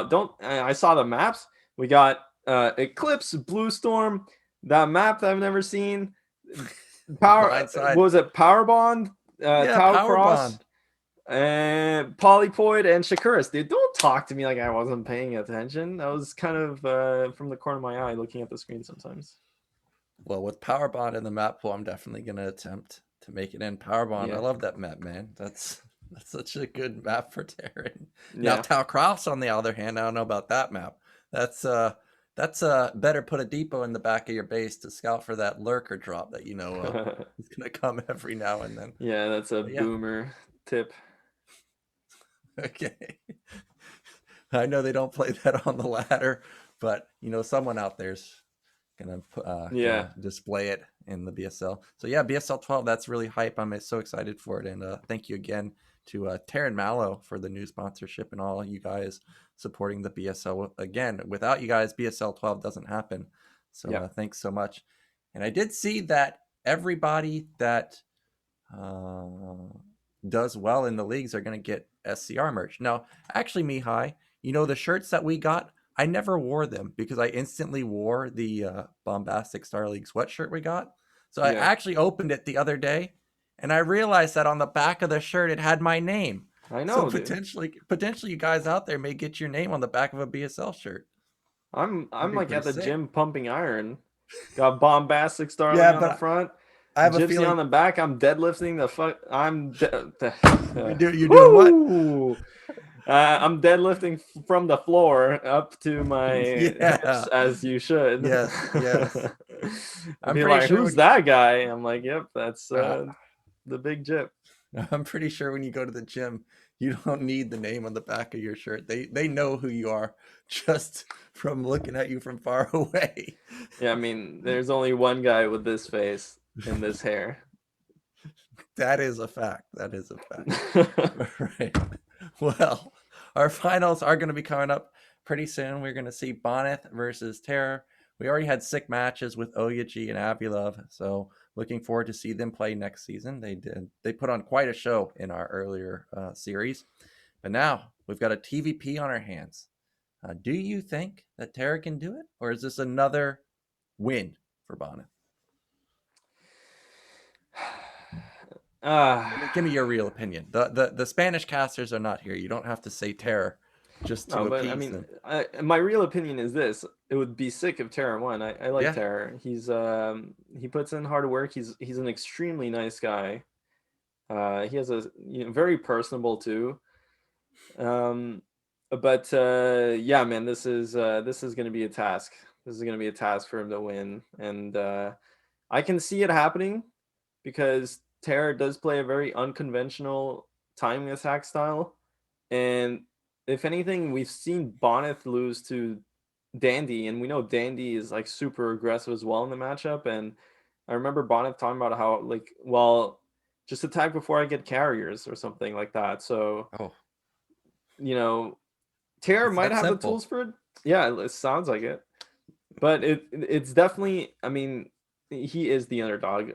don't. I saw the maps. We got Eclipse, Blue Storm, that map that I've never seen. Power. What Blindside. was it? Power Bond, Yeah, Tau Power Cross, Bond. and Polypoid and Shakuras. Dude, don't talk to me like I wasn't paying attention. I was kind of from the corner of my eye looking at the screen sometimes. Well, with Power Bond in the map pool, I'm definitely gonna attempt to make it in. Power Bond. I Yeah. love that map, man. That's such a good map for Terran. Now Yeah. Tau Cross, on the other hand, I don't know about that map. That's better put a depot in the back of your base to scout for that lurker drop that is gonna come every now and then. Yeah, that's a But yeah, boomer tip. okay. I know they don't play that on the ladder, but someone out there's Yeah. gonna display it in the BSL. So yeah, BSL 12. That's really hype. I'm so excited for it, and thank you again to Taryn Mallow for the new sponsorship and all you guys supporting the BSL. Again, without you guys, BSL 12 doesn't happen. So Yeah. thanks so much. And I did see that everybody that uh, does well in the leagues are going to get SCR merch. Now, actually, Mihai, the shirts that we got, I never wore them because I instantly wore the Bombastic Starleague sweatshirt we got. So I Yeah. actually opened it the other day, and I realized that on the back of the shirt it had my name. I So know, dude. potentially, you guys out there may get your name on the back of a BSL shirt. I'm That'd be like pretty at the sick. gym pumping iron. Got Bombastic Yeah, Starling on the but front, I have a Gypsy on feeling the back. I'm deadlifting the fuck. you're doing what? Woo! I'm deadlifting from the floor up to my hips, Yeah. as you should. Yes. Yes. And I'm be pretty like, sure "Who's when that guy?" I'm like, "Yep, that's uh, the big Gyp." I'm pretty sure when you go to the gym, you don't need the name on the back of your shirt. They know who you are just from looking at you from far away. Yeah, I mean, there's only one guy with this face and this hair. That is a fact. That is a fact. Right. Well, our finals are going to be coming up pretty soon. We're going to see Bonyth versus Terror. We already had sick matches with Oyaji and Avilov, so looking forward to see them play next season. They put on quite a show in our earlier series, but now we've got a TVP on our hands. Do you think that Terror can do it, or is this another win for Bonyth? Ah, Give me your real opinion. The Spanish casters are not here. You don't have to say Terror just no, to but I appease mean, them. my real opinion is this: it would be sick if Terra won. I like Yeah. Terra. He puts in hard work. He's an extremely nice guy. He has very personable too. Um, but yeah, man, this is gonna be a task. This is gonna be a task for him to win, and I can see it happening because Terra does play a very unconventional timing attack style. And if anything, we've seen Bonneth lose to Dandy, and we know Dandy is like super aggressive as well in the matchup. And I remember Bonneth talking about how, like, well, just attack before I get carriers or something like that. So, Oh, you know, Terra it's might that have the simple. tools for it. Yeah, it sounds like it. But it's definitely, I mean, he is the underdog,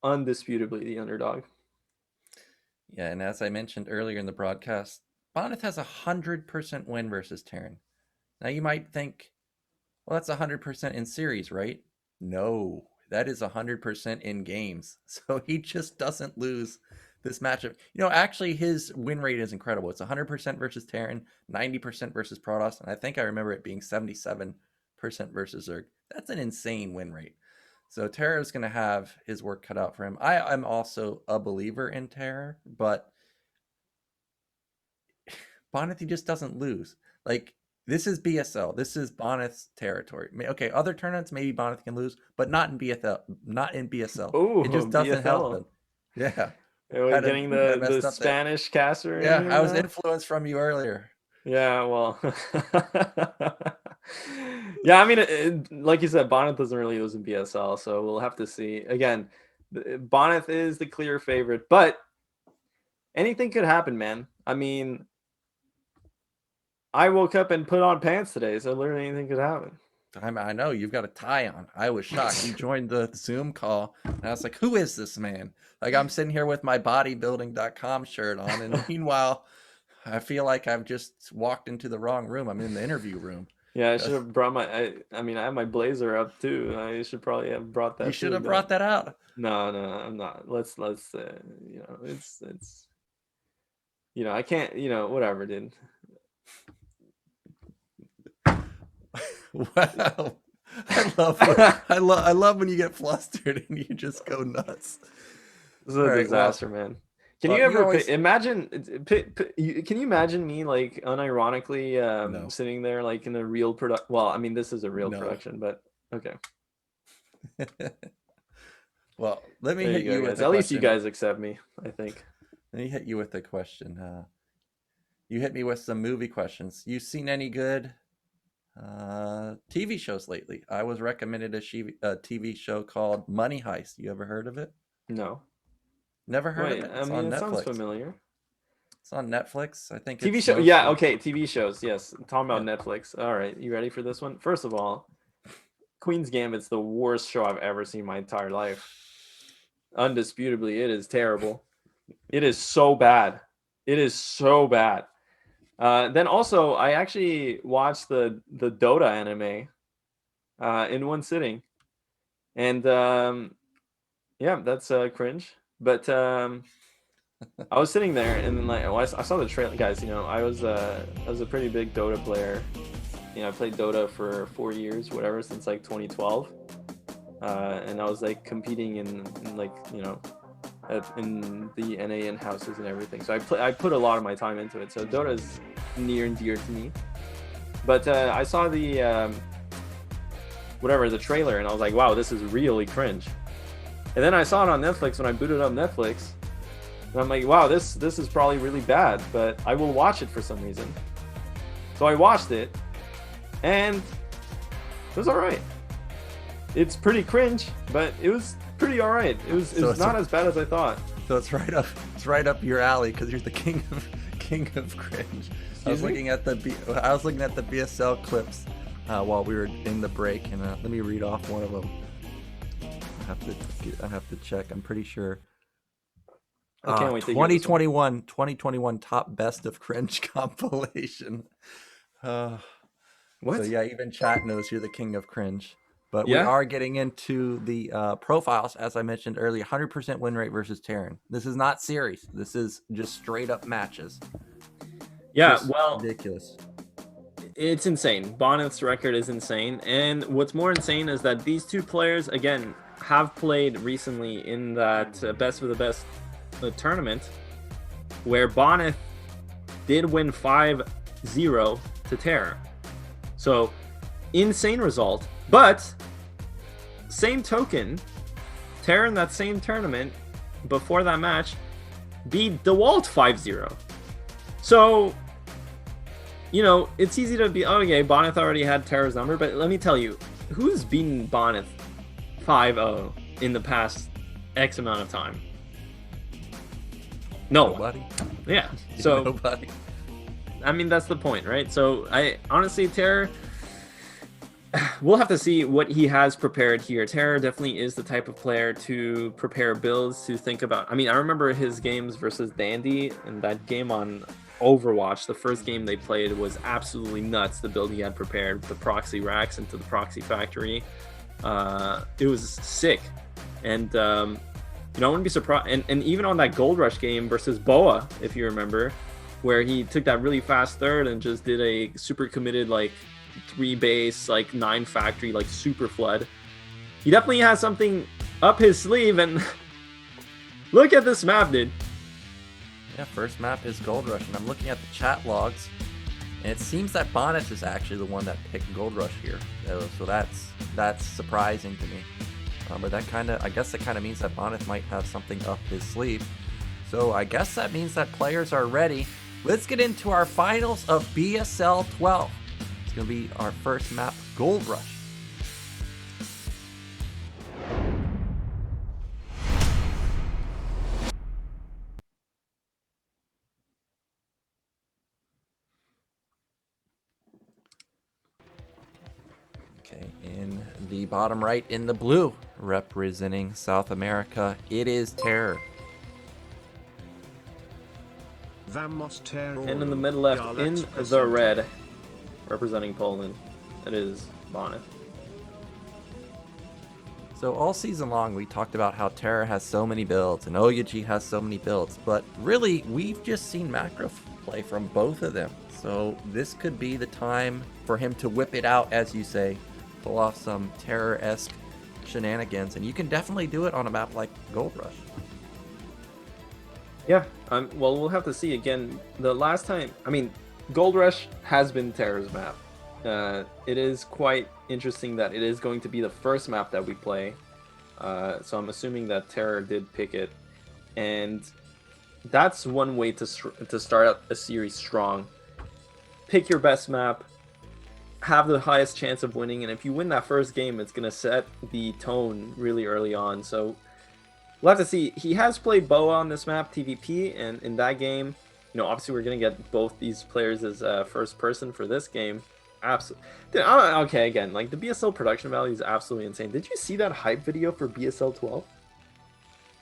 undisputably the underdog. Yeah, and as I mentioned earlier in the broadcast, Bonneth has 100% win versus Terran. Now you might think, well, that's 100% in series, right? No, that is 100% in games. So he just doesn't lose this matchup. Actually, his win rate is incredible. It's 100% versus Terran, 90% versus Protoss, and I think I remember it being 77% versus Zerg. That's an insane win rate. So Terra is going to have his work cut out for him. I'm also a believer in Terra, but Bonneth just doesn't lose. Like, this is BSL. This is Bonneth's territory. Okay, other tournaments maybe Bonneth can lose, but not in BSL. Not in BSL. It Oh, just doesn't BFL. happen. Yeah, Are we getting we kind of the messed up there. Spanish caster in Yeah, here I was now? influenced from you earlier. Yeah, well. Yeah, I mean, like you said, Bonneth doesn't really lose in BSL, so we'll have to see. Again, Bonneth is the clear favorite, but anything could happen, man. I mean, I woke up and put on pants today, so literally anything could happen. I know you've got a tie on. I was shocked. You joined the Zoom call, and I was like, "Who is this man?" Like, I'm sitting here with my bodybuilding.com shirt on, and meanwhile, I feel like I've just walked into the wrong room. I'm in the interview room. Yeah, I should have brought my. I mean, I have my blazer up too. I should probably have brought that. You should too, have but brought that out. No, I'm not. Let's. It's. I can't. Whatever, dude. Wow. I love when you get flustered and you just go nuts. This is a disaster, man. Can you ever imagine? Can you imagine me like unironically No. sitting there like in a real production? Well, I mean, this is a real production, but okay. Well, let me hit you with a question. At least you guys accept me, I think. Let me hit you with a question. You hit me with some movie questions. You seen any good TV shows lately? I was recommended a TV show called Money Heist. You ever heard of it? No. Never heard of it? It's on Netflix. It sounds familiar. It's on Netflix. I think TV show. Yeah, okay. TV shows. Yes. I'm talking about Netflix. All right. You ready for this one? First of all, Queen's Gambit's the worst show I've ever seen in my entire life. Undisputably, it is terrible. It is so bad. It is so bad. Then also, I actually watched the Dota anime in one sitting. And yeah, that's cringe. But I was sitting there and like I saw the trailer, guys. I was a pretty big Dota player. I played Dota for 4 years, whatever, since like 2012. And I was like competing in like in the NA in houses and everything. So I put a lot of my time into it. So Dota is near and dear to me. But I saw the the trailer, and I was like, wow, this is really cringe. And then I saw it on Netflix when I booted up Netflix, and I'm like, wow, this is probably really bad, but I will watch it for some reason. So I watched it, and it was all right. It's pretty cringe, but it was pretty all right. It was not as bad as I thought. So it's right up your alley because you're the king of cringe. I was looking at the BSL clips while we were in the break, and let me read off one of them. I have to check. I'm pretty sure. I can't wait to 2021 top best of cringe compilation. What? So yeah, even chat knows you're the king of cringe. But we are getting into the profiles, as I mentioned earlier. 100% win rate versus Terran. This is not series. This is just straight up matches. Yeah, just ridiculous. It's insane. Bonyth's record is insane. And what's more insane is that these two players, again, have played recently in that best of the best tournament where Bonyth did win 5-0 to Terror. So, insane result. But, same token, Terror in that same tournament, before that match, beat DeWalt 5-0. So, it's easy to be, okay, Bonyth already had Terror's number, but let me tell you, who's beaten Bonyth 5-0 in the past X amount of time? Nobody. Yeah. So, nobody. I mean, that's the point, right? So, honestly, Terror, we'll have to see what he has prepared here. Terror definitely is the type of player to prepare builds, to think about. I mean, I remember his games versus Dandy, and that game on Overwatch, the first game they played, was absolutely nuts. The build he had prepared, the proxy racks into the proxy factory. It was sick. And, I wouldn't be surprised. And even on that Gold Rush game versus Boa, if you remember, where he took that really fast third and just did a super committed, 3 base, 9 factory, super flood. He definitely has something up his sleeve, and look at this map, dude. Yeah, first map is Gold Rush, and I'm looking at the chat logs, and it seems that Bonyth is actually the one that picked Gold Rush here. So that's surprising to me. But I guess that kind of means that Bonyth might have something up his sleeve. So I guess that means that players are ready. Let's get into our finals of BSL 12. It's going to be our first map, Gold Rush. Okay, in the bottom right, in the blue, representing South America, it is Terror. And in the mid left, in the red, representing Poland, it is Bonyth. So all season long, we talked about how Terra has so many builds and Oyuji has so many builds, but really, we've just seen macro play from both of them. So this could be the time for him to whip it out, as you say, pull off some Terror-esque shenanigans, and you can definitely do it on a map like Gold Rush. Yeah, well, we'll have to see again. The last time, I mean, Gold Rush has been Terra's map. It is quite interesting that it is going to be the first map that we play. So I'm assuming that Terra did pick it, and that's one way to start out a series strong. Pick your best map, have the highest chance of winning, and if you win that first game, it's gonna set the tone really early on. So we'll have to see. He has played Boa on this map, TVP, and in that game, you know, obviously we're gonna get both these players as first person for this game. Absolutely. Okay, again, like the BSL production value is absolutely insane. Did you see that hype video for BSL12?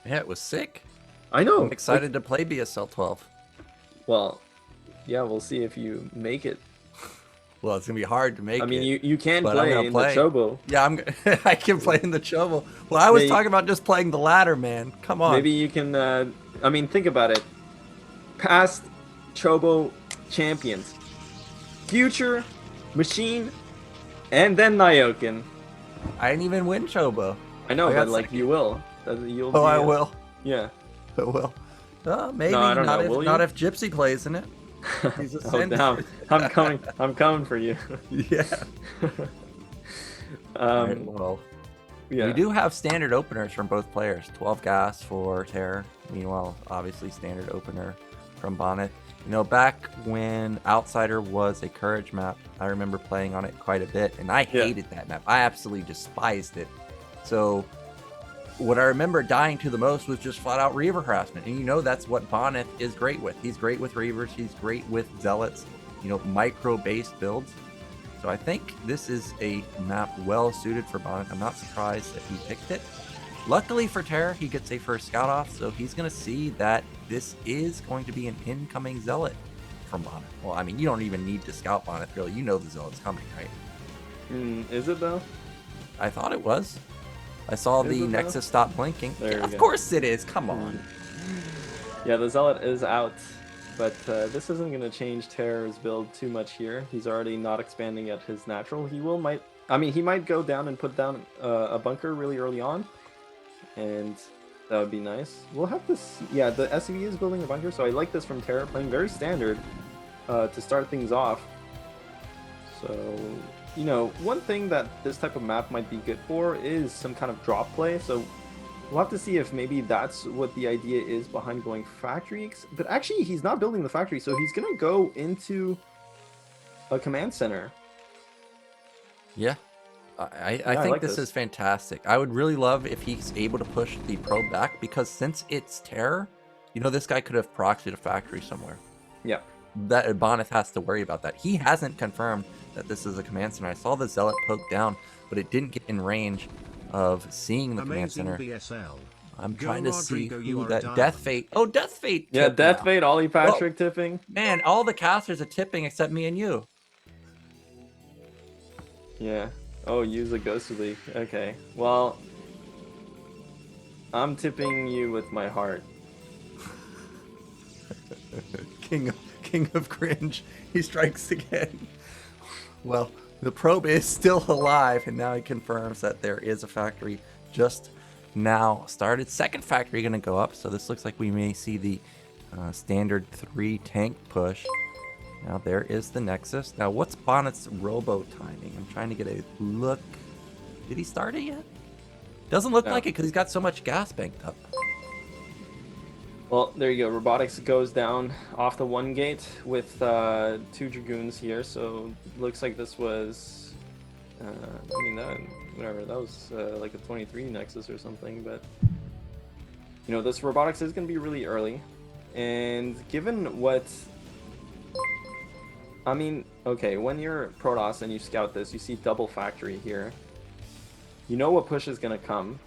Yeah, it was sick. I know. I'm excited to play BSL 12. Well, yeah, we'll see if you make it. Well, it's gonna be hard to make. I mean, it, you can play in the Chobo. Yeah, I can play in the Chobo. Well, I was talking about just playing the ladder, man. Come on. Maybe you can. I mean, think about it. Past Chobo champions, future Machine, and then Nyokin. I didn't even win Chobo. I know, but like you will. You'll oh, I will. Yeah. I will. Maybe no, not if Gypsy plays in it. He's a oh, damn. I'm coming. I'm coming for you. Yeah. Right, well, yeah. We do have standard openers from both players. 12 gas for Terror. Meanwhile, obviously standard opener from Bonyth. You know, back when Outsider was a Courage map, I remember playing on it quite a bit, and I hated that map. I absolutely despised it. So what I remember dying to the most was just flat out Reaver harassment. And you know that's what Bonyth is great with. He's great with Reavers. He's great with Zealots, you know, micro-based builds. So I think this is a map well suited for Bonyth. I'm not surprised that he picked it. Luckily for Terror, he gets a first scout off, so he's going to see that this is going to be an incoming Zealot from Bonyth. Well, I mean, you don't even need to scout Bonyth, really. You know the Zealot's coming, right? Is it, though? I thought it was. I saw the Nexus stop blinking. Yeah, of course it is. Come on. Yeah, the Zealot is out, but this isn't going to change Terror's build too much here. He's already not expanding at his natural. He might go down and put down a bunker really early on, and that would be nice. We'll have to see. Yeah, the SCV is building a bunker, so I like this from Terror, playing very standard to start things off. So, you know, one thing that this type of map might be good for is some kind of drop play. So we'll have to see if maybe that's what the idea is behind going factory. But actually, he's not building the factory, so he's going to go into a command center. Yeah. I think like this is fantastic. I would really love if he's able to push the probe back, because since it's Terror, you know, this guy could have proxied a factory somewhere. Yeah. That Bonyth has to worry about that. He hasn't confirmed that this is a command center. I saw the Zealot poke down, but it didn't get in range of seeing the command center. BSL. I'm trying to see who that Death Fate. Oh, Death Fate. Yeah, Death Fate, Ollie Patrick tipping. Man, all the casters are tipping except me and you. Yeah. Oh, use a Ghostly League. Okay. Well, I'm tipping you with my heart. King of cringe. He strikes again. Well, the probe is still alive, and now he confirms that there is a factory just now started. Second factory going to go up, so this looks like we may see the standard 3 tank push. Now there is the Nexus. Now what's Bonyth's robo timing? I'm trying to get a look. Did he start it yet? Doesn't look like it because he's got so much gas banked up. Well, there you go. Robotics goes down off the 1 gate with 2 Dragoons here. So looks like this was, I mean, whatever. That was like a 23 Nexus or something. But, you know, this Robotics is going to be really early. And given what... I mean, okay, when you're Protoss and you scout this, you see double factory here. You know what push is going to come.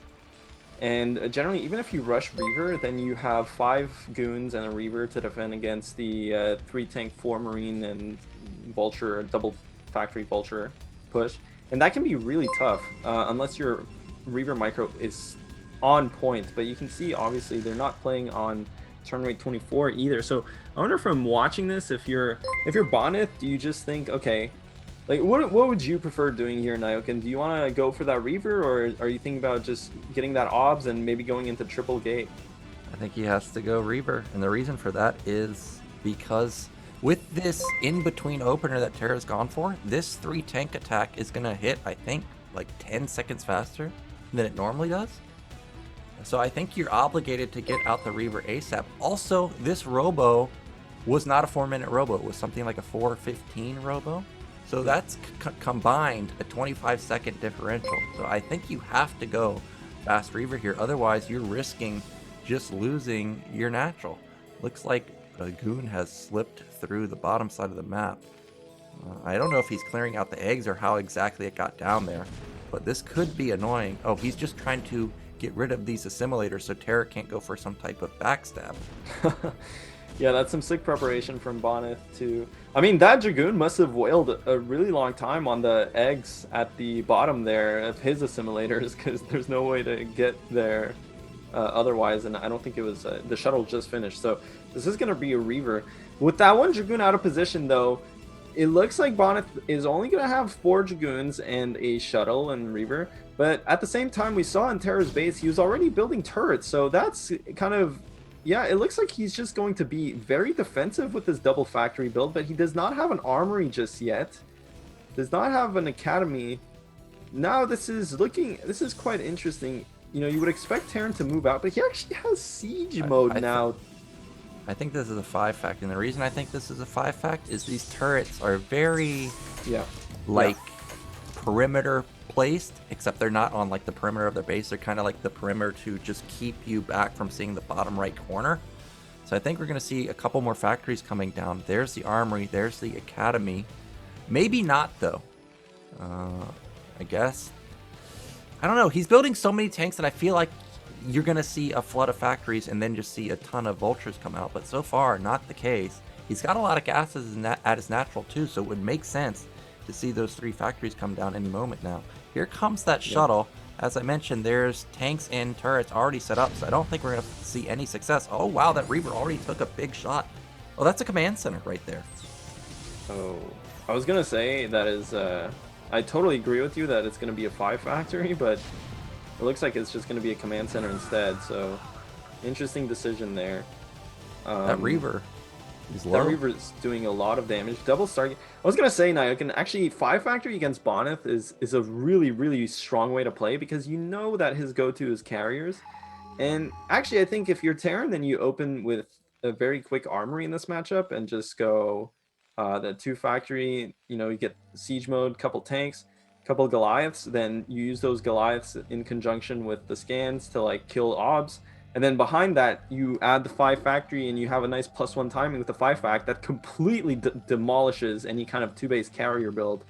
And generally, even if you rush Reaver, then you have 5 Goons and a Reaver to defend against the 3 tank, 4 Marine, and Vulture, double factory Vulture push. And that can be really tough, unless your Reaver micro is on point. But you can see, obviously, they're not playing on turn rate 24 either. So I wonder, from watching this, if you're Bonyth, do you just think, okay, like, what would you prefer doing here, Nyoken? Do you want to go for that Reaver, or are you thinking about just getting that OBS and maybe going into triple gate? I think he has to go Reaver, and the reason for that is because with this in-between opener that Terra's gone for, this 3 tank attack is going to hit, I think, like 10 seconds faster than it normally does. So I think you're obligated to get out the Reaver ASAP. Also, this Robo was not a 4-minute Robo. It was something like a 4:15 Robo. So that's combined a 25-second differential. So I think you have to go fast Reaver here. Otherwise, you're risking just losing your natural. Looks like a Goon has slipped through the bottom side of the map. I don't know if he's clearing out the eggs or how exactly it got down there, but this could be annoying. Oh, he's just trying to get rid of these assimilators so Terra can't go for some type of backstab. Yeah, that's some sick preparation from Bonyth too. I mean, that Dragoon must have wailed a really long time on the eggs at the bottom there of his assimilators, because there's no way to get there otherwise, and I don't think it was the shuttle just finished. So this is going to be a Reaver. With that one Dragoon out of position, though, it looks like Bonyth is only going to have 4 Dragoons and a shuttle and Reaver. But at the same time, we saw in Terra's base, he was already building turrets. So that's kind of, yeah, it looks like he's just going to be very defensive with this double factory build. But he does not have an armory just yet. Does not have an academy. Now this is quite interesting. You know, you would expect Terran to move out, but he actually has siege mode now. I think this is a 5 fact, and the reason I think this is a 5 fact is these turrets are very, perimeter placed, except they're not on like the perimeter of their base. They're kind of like the perimeter to just keep you back from seeing the bottom right corner. So I think we're going to see a couple more factories coming down. There's the armory, there's the academy. Maybe not though. I guess. I don't know. He's building so many tanks that I feel like you're going to see a flood of factories and then just see a ton of vultures come out. But so far, not the case. He's got a lot of gases at his natural too, so it would make sense to see those 3 factories come down any moment now. Here comes that shuttle. As I mentioned, there's tanks and turrets already set up, so I don't think we're going to see any success. Oh, wow, that Reaver already took a big shot. Oh, that's a command center right there. Oh, I was going to say that is... I totally agree with you that it's going to be a 5 factory, but it looks like it's just going to be a command center instead, so interesting decision there. That Reaver is low. That Reaver is doing a lot of damage. Double Stargate. I was going to say, Nyoken, actually 5 factory against Bonyth is a really, really strong way to play, because you know that his go-to is carriers. And actually, I think if you're Terran, then you open with a very quick armory in this matchup and just go the 2 factory, you know, you get siege mode, couple tanks, couple Goliaths, then you use those Goliaths in conjunction with the scans to like kill OBS, and then behind that you add the 5 factory and you have a nice +1 timing with the 5 fact that completely demolishes any kind of 2-base carrier build.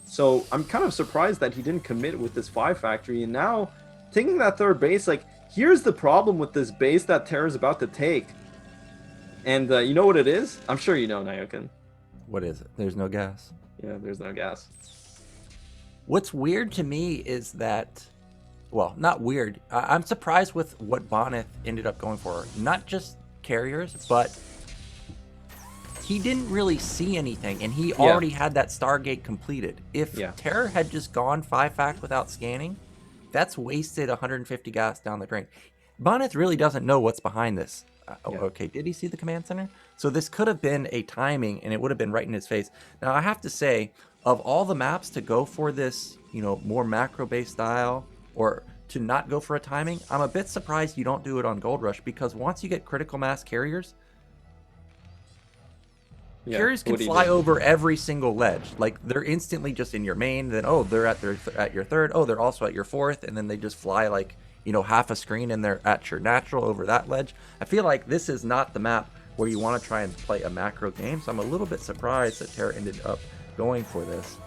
So I'm kind of surprised that he didn't commit with this 5 factory, and now taking that 3rd base, like, here's the problem with this base that Terra's about to take. And you know what it is? I'm sure you know, Nyoken. What is it? There's no gas. Yeah, there's no gas. What's weird to me is that, well, not weird. I'm surprised with what Bonyth ended up going for. Not just carriers, but he didn't really see anything, and he already had that Stargate completed. If Terra had just gone 5 fact without scanning, that's wasted 150 gas down the drain. Bonyth really doesn't know what's behind this. Okay, did he see the command center? So this could have been a timing, and it would have been right in his face. Now, I have to say, of all the maps to go for this, you know, more macro-based style, or to not go for a timing, I'm a bit surprised you don't do it on Gold Rush, because once you get critical mass carriers, carriers can fly over every single ledge. Like, they're instantly just in your main, then, oh, they're at your 3rd, oh, they're also at your 4th, and then they just fly, like, you know, half a screen and they're at your natural over that ledge. I feel like this is not the map where you want to try and play a macro game, so I'm a little bit surprised that Terra ended up going for this.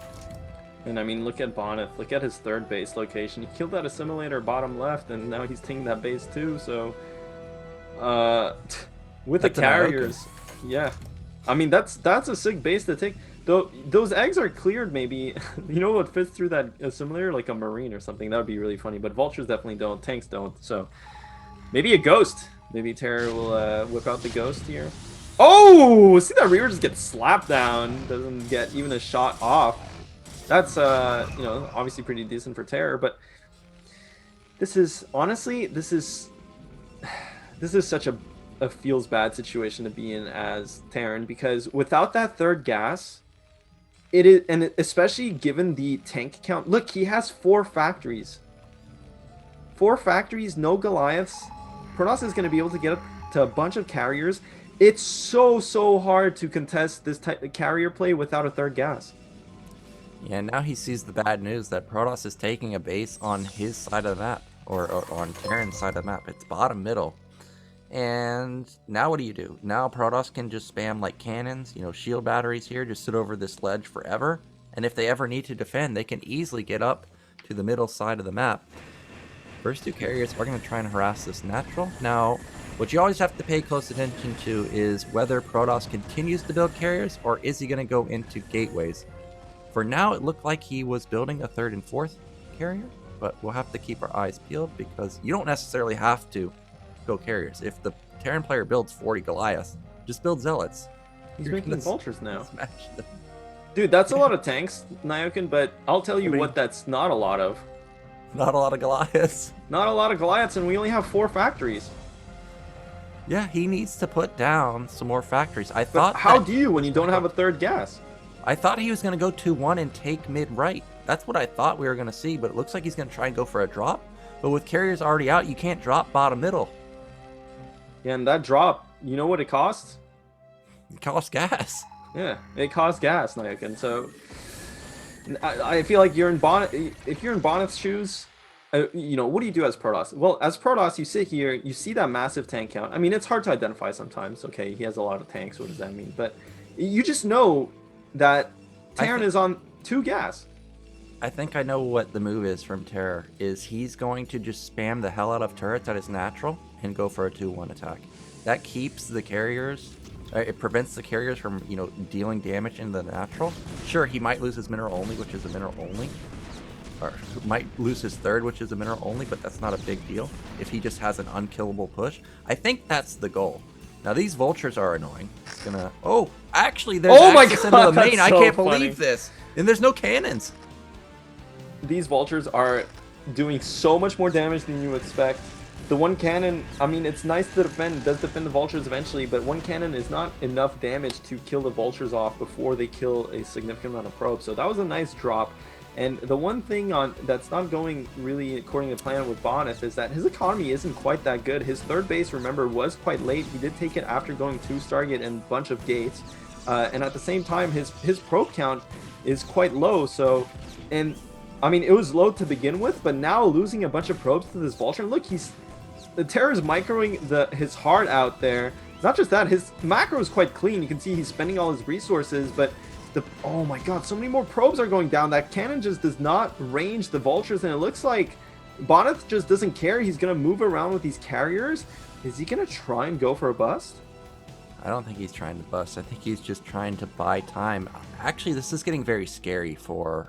And I mean, look at Bonyth. Look at his third base location. He killed that assimilator bottom left, and now he's taking that base too. So, with That's the carriers, yeah. I mean, that's a sick base to take. Though those eggs are cleared, maybe. You know what fits through that assimilator? Like a marine or something. That would be really funny. But vultures definitely don't. Tanks don't. So maybe a ghost. Maybe Terror will whip out the ghost here. Oh, see that Reaver just gets slapped down. Doesn't get even a shot off. That's you know, obviously pretty decent for Terror. But this is honestly, this is such a feels bad situation to be in as Terran, because without that third gas, it is, and especially given the tank count. Look, he has 4 factories. 4 factories, no Goliaths. Protoss is going to be able to get up to a bunch of carriers. It's so hard to contest this type of carrier play without a third gas. Yeah, now he sees the bad news that Protoss is taking a base on his side of the map, or on Terran's side of the map. It's bottom middle. And now what do? Now Protoss can just spam like cannons, you know, shield batteries here, just sit over this ledge forever. And if they ever need to defend, they can easily get up to the middle side of the map. First 2 carriers are going to try and harass this natural. Now, what you always have to pay close attention to is whether Protoss continues to build carriers, or is he going to go into gateways. For now, it looked like he was building a 3rd and 4th carrier, but we'll have to keep our eyes peeled, because you don't necessarily have to go carriers. If the Terran player builds 40 Goliaths, just build Zealots. He's making vultures now. Smash them. Dude, that's a lot of tanks, Nyokin, but I'll tell you what that's not a lot of. Not a lot of Goliaths. Not a lot of Goliaths, and we only have 4 factories. Yeah, he needs to put down some more factories. I But thought. how do you when you don't have a third gas? I thought he was going to go 2-1 and take mid-right. That's what I thought we were going to see, but it looks like he's going to try and go for a drop. But with carriers already out, you can't drop bottom middle. Yeah, and that drop, you know what it costs? It costs gas. Yeah, it costs gas, Nyokin. So I feel like you're in Bonyth. If you're in Bonyth's shoes, you know, what do you do as Protoss? Well, as Protoss, you sit here, you see that massive tank count. I mean, it's hard to identify sometimes. Okay, he has a lot of tanks. What does that mean? But you just know that Terran is on 2 gas. I think I know what the move is from Terror. Is he's going to just spam the hell out of turrets at his natural and go for a 2-1 attack. That keeps the carriers. It prevents the carriers from, you know, dealing damage in the natural. Sure, he might lose his mineral only, which is a mineral only. Or might lose his 3rd, which is a mineral only, but that's not a big deal if he just has an unkillable push. I think that's the goal. Now these vultures are annoying. It's gonna. Oh, actually, there's access into the main. I can't believe this. And there's no cannons. These vultures are doing so much more damage than you expect. The one cannon, I mean, it's nice to defend. It does defend the vultures eventually, but one cannon is not enough damage to kill the vultures off before they kill a significant amount of probes. So that was a nice drop. And the one thing that's not going really according to plan with Bonyth is that his economy isn't quite that good. His 3rd base, remember, was quite late. He did take it after going 2 Stargate and a bunch of gates. And at the same time, his probe count is quite low. So, and I mean, it was low to begin with, but now losing a bunch of probes to this vulture. Look, the Terror's microing his heart out there. Not just that, his macro is quite clean. You can see he's spending all his resources, but oh my god, so many more probes are going down. That cannon just does not range the vultures, and it looks like Bonyth just doesn't care. He's going to move around with these carriers. Is he going to try and go for a bust? I don't think he's trying to bust. I think he's just trying to buy time. Actually, this is getting very scary for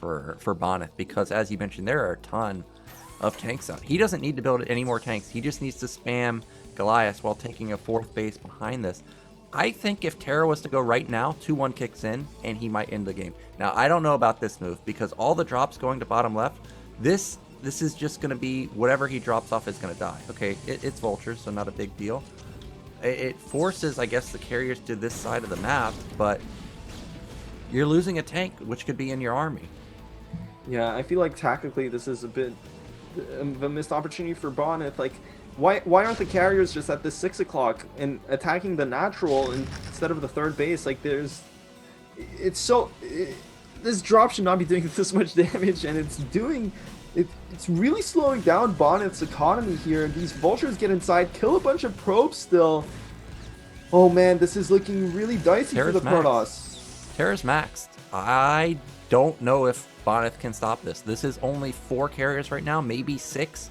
Bonyth, because as you mentioned, there are a ton of tanks out. He doesn't need to build any more tanks. He just needs to spam Goliaths while taking a 4th base behind this. I think if Terror was to go right now, 2-1 kicks in, and he might end the game. Now, I don't know about this move, because all the drops going to bottom left, this is just going to be whatever he drops off is going to die. Okay, it's vultures, so not a big deal. It forces, I guess, the carriers to this side of the map, but you're losing a tank, which could be in your army. Yeah, I feel like tactically this is a bit of a missed opportunity for Bonyth. Like, why aren't the carriers just at this 6 o'clock and attacking the natural instead of the 3rd base? Like, this drop should not be doing this much damage, and it's really slowing down Bonyth's economy here. These vultures get inside, kill a bunch of probes still. Oh man, this is looking really dicey for the Protoss. Terra's maxed. I don't know if Bonyth can stop this. This is only 4 carriers right now, maybe 6.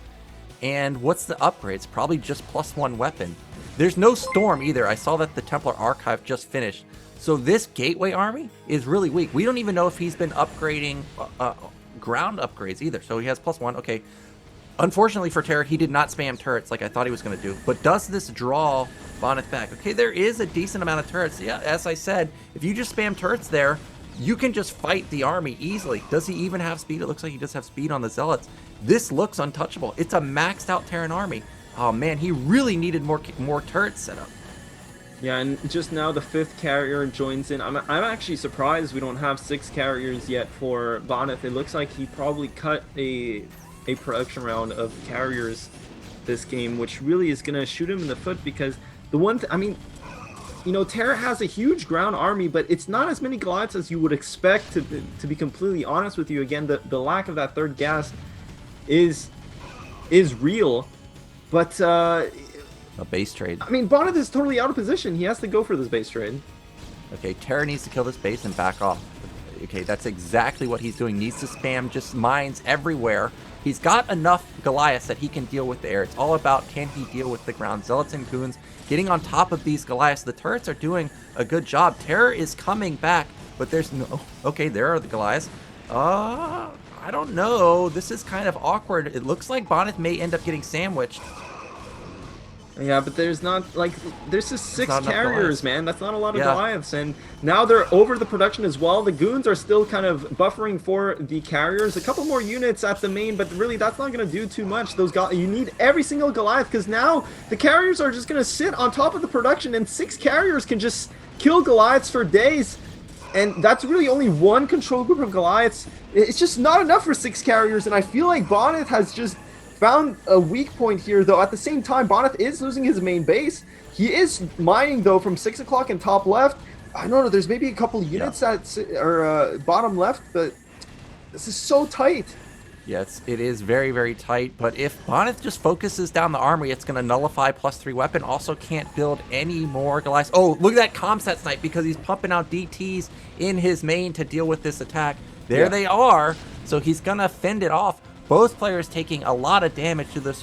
And what's the upgrades? Probably just +1 weapon. There's no Storm either. I saw that the Templar Archive just finished. So this Gateway army is really weak. We don't even know if he's been upgrading ground upgrades either. So he has +1. Okay. Unfortunately for Terror, he did not spam turrets like I thought he was going to do. But does this draw Bonyth back? Okay, there is a decent amount of turrets. Yeah, as I said, if you just spam turrets there, you can just fight the army easily. Does he even have speed? It looks like he does have speed on the Zealots. This looks untouchable. It's a maxed out Terran army. Oh man, he really needed more turrets set up. Yeah, and just now the 5th carrier joins in. I'm actually surprised we don't have 6 carriers yet for Bonyth. It looks like he probably cut a production round of carriers this game, which really is going to shoot him in the foot, because the one I mean, you know, Terra has a huge ground army, but it's not as many Goliaths as you would expect, to be completely honest with you. Again, the lack of that 3rd gas is real, but a base trade. I mean, Bonyth is totally out of position. He has to go for this base trade. Okay, Terra needs to kill this base and back off. Okay, that's exactly what he's doing. Needs to spam just mines everywhere. He's got enough Goliaths that he can deal with the air. It's all about, can he deal with the ground? Zealots and Goons getting on top of these Goliaths. The turrets are doing a good job. Terror is coming back, but there's no... Okay, there are the Goliaths. I don't know. This is kind of awkward. It looks like Bonyth may end up getting sandwiched. Yeah, but there's not, like, there's just 6 carriers, man. That's not a lot of Goliaths. And now they're over the production as well. The Goons are still kind of buffering for the carriers. A couple more units at the main, but really that's not going to do too much. You need every single Goliath, because now the carriers are just going to sit on top of the production, and 6 carriers can just kill Goliaths for days. And that's really only 1 control group of Goliaths. It's just not enough for 6 carriers, and I feel like Bonyth has just found a weak point here, though. At the same time, Bonyth is losing his main base. He is mining, though, from 6 o'clock in top left. I don't know, there's maybe a couple units that are bottom left, but this is so tight. Yes, it is very, very tight, but if Bonyth just focuses down the armory, it's going to nullify +3 weapon. Also can't build any more Goliaths. Oh, look at that Comsat snipe, because he's pumping out DTs in his main to deal with this attack. There they are, so he's going to fend it off. Both players taking a lot of damage to their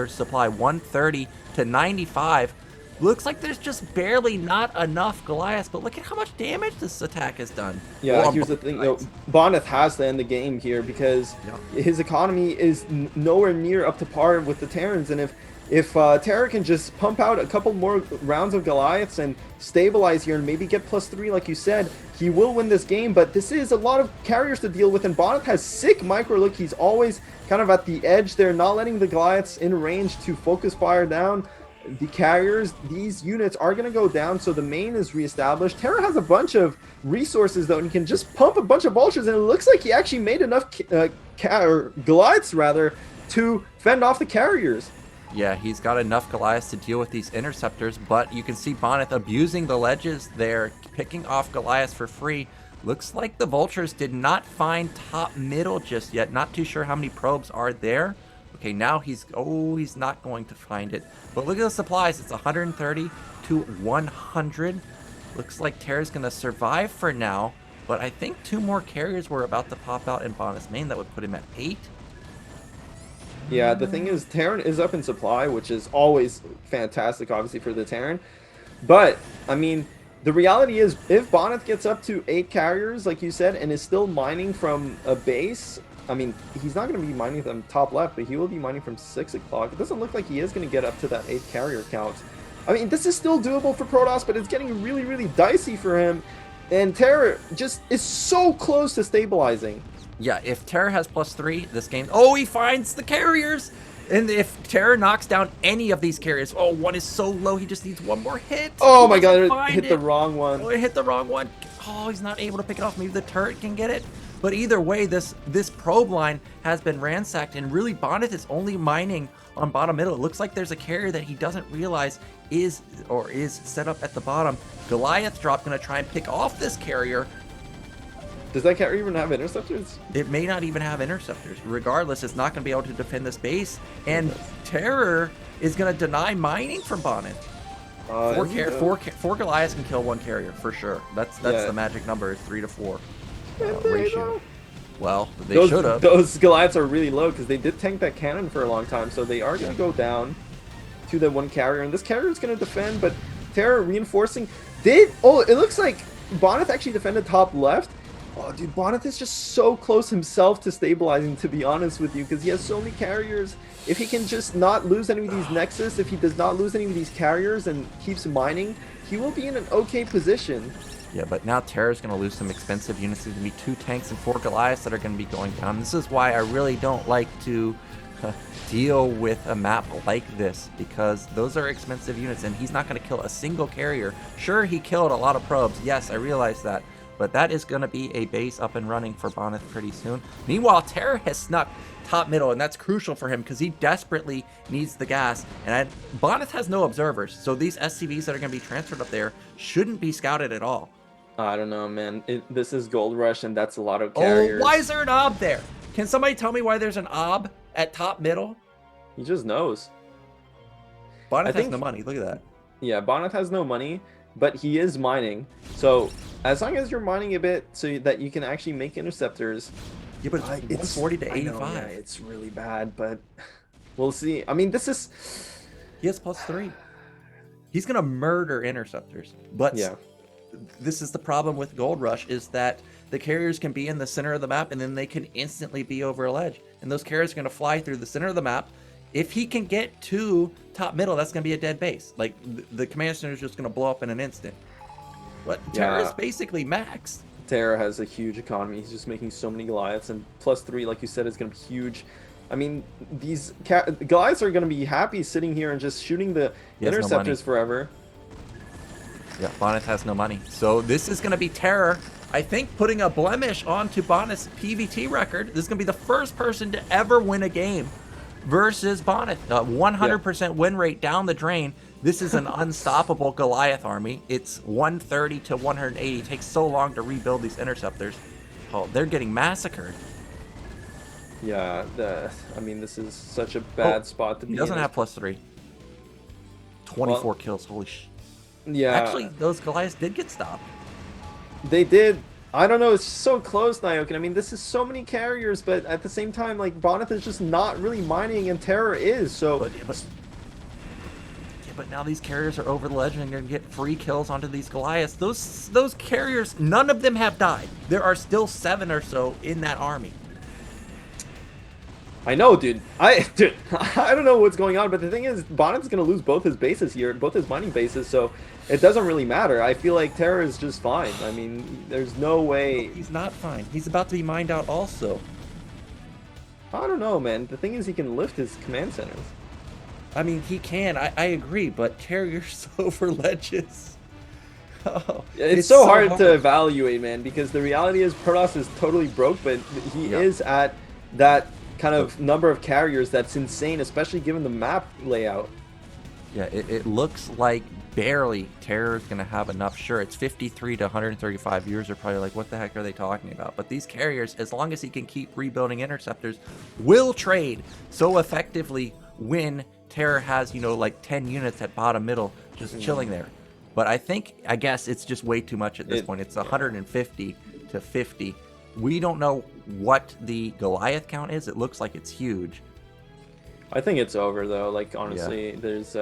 supply, 130 to 95. Looks like there's just barely not enough Goliaths, but look at how much damage this attack has done. Yeah, here's the thing, though. Bonyth has to end the game here, because his economy is nowhere near up to par with the Terrans, and if Terra can just pump out a couple more rounds of Goliaths and stabilize here and maybe get +3 like you said, he will win this game. But this is a lot of carriers to deal with, and Bonyth has sick micro look. He's always kind of at the edge there, not letting the Goliaths in range to focus fire down the carriers. These units are going to go down, so the main is reestablished. Terra has a bunch of resources, though, and he can just pump a bunch of vultures, and it looks like he actually made enough Goliaths, rather, to fend off the carriers. Yeah, he's got enough Goliaths to deal with these interceptors, but you can see Bonyth abusing the ledges there, picking off Goliaths for free. Looks like the vultures did not find top middle just yet. Not too sure how many probes are there. Okay, now he's not going to find it. But look at the supplies. It's 130 to 100. Looks like Terra's going to survive for now, but I think 2 more carriers were about to pop out in Bonyth's main that would put him at 8. Yeah, the thing is, Terran is up in supply, which is always fantastic, obviously, for the Terran. But, I mean, the reality is, if Bonyth gets up to 8 carriers, like you said, and is still mining from a base, I mean, he's not going to be mining from top left, but he will be mining from 6 o'clock. It doesn't look like he is going to get up to that 8 carrier count. I mean, this is still doable for Protoss, but it's getting really, really dicey for him. And Terra just is so close to stabilizing. Yeah, if Terra has +3, this game... Oh, he finds the carriers! And if Terra knocks down any of these carriers... Oh, one is so low, he just needs 1 more hit. Oh my god, it hit the wrong one. Oh, it hit the wrong one. Oh, he's not able to pick it off. Maybe the turret can get it. But either way, this probe line has been ransacked, and really Bonyth is only mining on bottom middle. It looks like there's a carrier that he doesn't realize is set up at the bottom. Goliath drop going to try and pick off this carrier. Does that carrier even have interceptors? It may not even have interceptors. Regardless, it's not going to be able to defend this base. And Terror is going to deny mining from Bonyth. 4 Goliaths can kill 1 carrier for sure. That's the magic number, is 3 to 4. And they ratio. don't. Well, they should have. Those Goliaths are really low because they did tank that cannon for a long time, so they are going to go down to the one carrier, and this carrier is going to defend, but Terror reinforcing. Oh, it looks like Bonyth actually defended top left. Oh, dude, Bonyth is just so close himself to stabilizing, to be honest with you, because he has so many carriers. If he can just not lose any of these Nexus, if he does not lose any of these carriers and keeps mining, he will be in an okay position. Yeah, but now Terra's going to lose some expensive units. There's going to be 2 tanks and 4 Goliaths that are going to be going down. This is why I really don't like to deal with a map like this, because those are expensive units, and he's not going to kill a single carrier. Sure, he killed a lot of probes. Yes, I realize that. But that is going to be a base up and running for Bonyth pretty soon. Meanwhile, Terra has snuck top middle, and that's crucial for him because he desperately needs the gas. And Bonyth has no observers, so these SCVs that are going to be transferred up there shouldn't be scouted at all. I don't know, man. This is Gold Rush, and that's a lot of carriers. Oh, why is there an ob there? Can somebody tell me why there's an ob at top middle? He just knows. Bonyth has no money. Look at that. Yeah, Bonyth has no money, but he is mining. So as long as you're mining a bit so that you can actually make interceptors. Yeah, but it's 140 to 85. I know, yeah, it's really bad, but we'll see. I mean, this is... He has +3. He's going to murder interceptors. But yeah, this is the problem with Gold Rush, is that the carriers can be in the center of the map, and then they can instantly be over a ledge. And those carriers are going to fly through the center of the map. If he can get to top middle, that's going to be a dead base. Like, the command center is just going to blow up in an instant. But Terra is basically max. Terra has a huge economy. He's just making so many Goliaths, and +3, like you said, is going to be huge. I mean, these Goliaths are going to be happy sitting here and just shooting the interceptors forever. Yeah, Bonyth has no money. So this is going to be Terror, I think, putting a blemish onto Bonyth's PVT record. This is going to be the first person to ever win a game versus Bonyth. 100% win rate down the drain. This is an unstoppable Goliath army. It's 130 to 180. It takes so long to rebuild these interceptors. Oh, they're getting massacred. Yeah, I mean, this is such a bad spot to be in. He doesn't have +3. 24 kills. Holy sh... Yeah. Actually, those Goliaths did get stopped. They did. I don't know. It's so close, Nyokin. I mean, this is so many carriers, but at the same time, like, Bonyth is just not really mining, and Terror is. So. But now these carriers are over the ledge and they're gonna get free kills onto these Goliaths. Those carriers, none of them have died. There are still 7 or so in that army. I know, dude. I don't know what's going on, but the thing is, Bonyth's gonna lose both his bases here, both his mining bases, so it doesn't really matter. I feel like Terror is just fine. I mean, there's no way. He's not fine. He's about to be mined out also. I don't know, man. The thing is, he can lift his command centers. I mean, he can. I agree, but carriers over ledges. Oh, it's so hard to evaluate, man, because the reality is Protoss is totally broke, but he is at that kind of number of carriers that's insane, especially given the map layout. Yeah, it looks like barely Terror's going to have enough. Sure, it's 53 to 135. Viewers are probably like, what the heck are they talking about? But these carriers, as long as he can keep rebuilding interceptors, will trade so effectively when Terror has, you know, like 10 units at bottom middle just chilling there. But I guess it's just way too much at this point. It's 150 to 50. We don't know what the Goliath count is. It looks like it's huge. I think it's over, though. Like, honestly, there's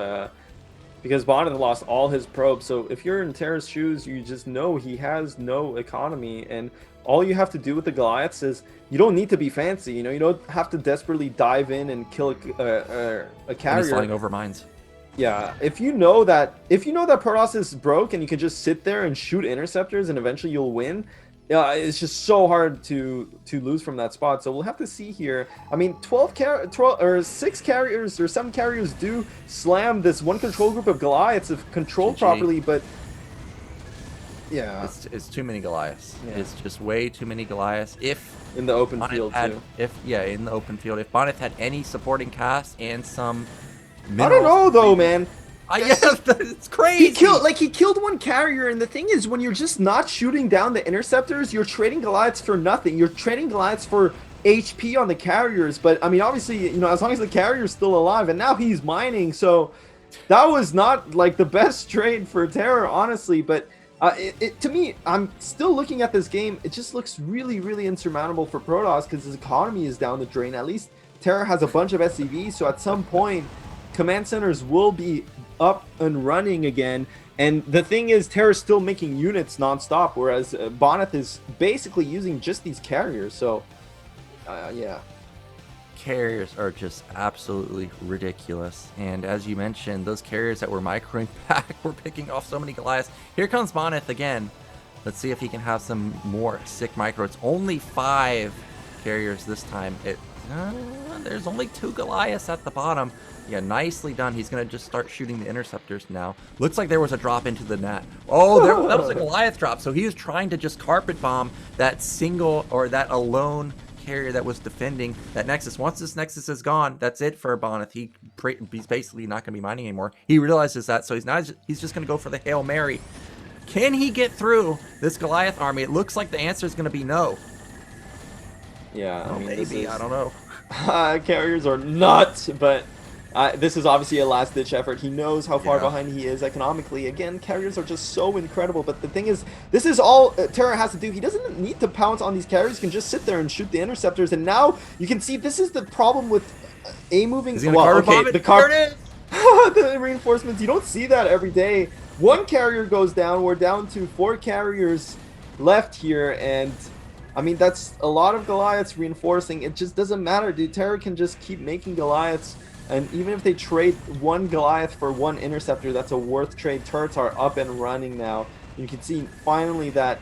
because Bonyth lost all his probes. So if you're in Terra's shoes, you just know he has no economy, and all you have to do with the Goliaths is you don't need to be fancy. You know, you don't have to desperately dive in and kill a carrier. He's flying over mines. Yeah, if you know that Protoss is broke and you can just sit there and shoot interceptors and eventually you'll win. Yeah, it's just so hard to lose from that spot. So we'll have to see here. I mean, 6 carriers or 7 carriers do slam this one control group of Goliaths if controlled properly, but yeah, it's too many Goliaths. Yeah. It's just way too many Goliaths. If in the open field too. In the open field. If Bonyth had any supporting cast and some I don't know though, man. It's crazy. He killed one carrier, and the thing is, when you're just not shooting down the interceptors, you're trading Goliaths for nothing. You're trading Goliaths for HP on the carriers, but I mean, obviously, you know, as long as the carrier's still alive, and now he's mining, so that was not like the best trade for Terror, honestly. But To me, I'm still looking at this game. It just looks really, really insurmountable for Protoss because his economy is down the drain. At least Terra has a bunch of SCVs, so at some point, command centers will be up and running again. And the thing is, Terra's still making units nonstop, whereas Bonyth is basically using just these carriers. So, yeah. Carriers are just absolutely ridiculous. And as you mentioned, those carriers that were microing back were picking off so many Goliaths. Here comes Bonyth again. Let's see if he can have some more sick micro. It's only 5 carriers this time. There's only 2 Goliaths at the bottom. Yeah, nicely done. He's going to just start shooting the interceptors now. Looks like there was a drop into the net. Oh, that was a Goliath drop. So he was trying to just carpet bomb that single or that alone carrier that was defending that Nexus. Once this Nexus is gone, that's it for Bonyth. He's basically not going to be mining anymore. He realizes that, so he's just going to go for the Hail Mary. Can he get through this Goliath army? It looks like the answer is going to be no. Yeah, I mean, maybe. I don't know. Carriers are nuts, but this is obviously a last-ditch effort. He knows how far behind he is economically. Again, carriers are just so incredible, but the thing is, this is all Terra has to do. He doesn't need to pounce on these carriers. He can just sit there and shoot the interceptors, and now you can see this is the problem with A-moving. Well, okay, the reinforcements, you don't see that every day. 1 carrier goes down. We're down to 4 carriers left here, and I mean, that's a lot of Goliaths reinforcing. It just doesn't matter, dude. Terra can just keep making Goliaths. And even if they trade 1 Goliath for 1 interceptor, that's a worth trade. Turrets are up and running now. You can see finally that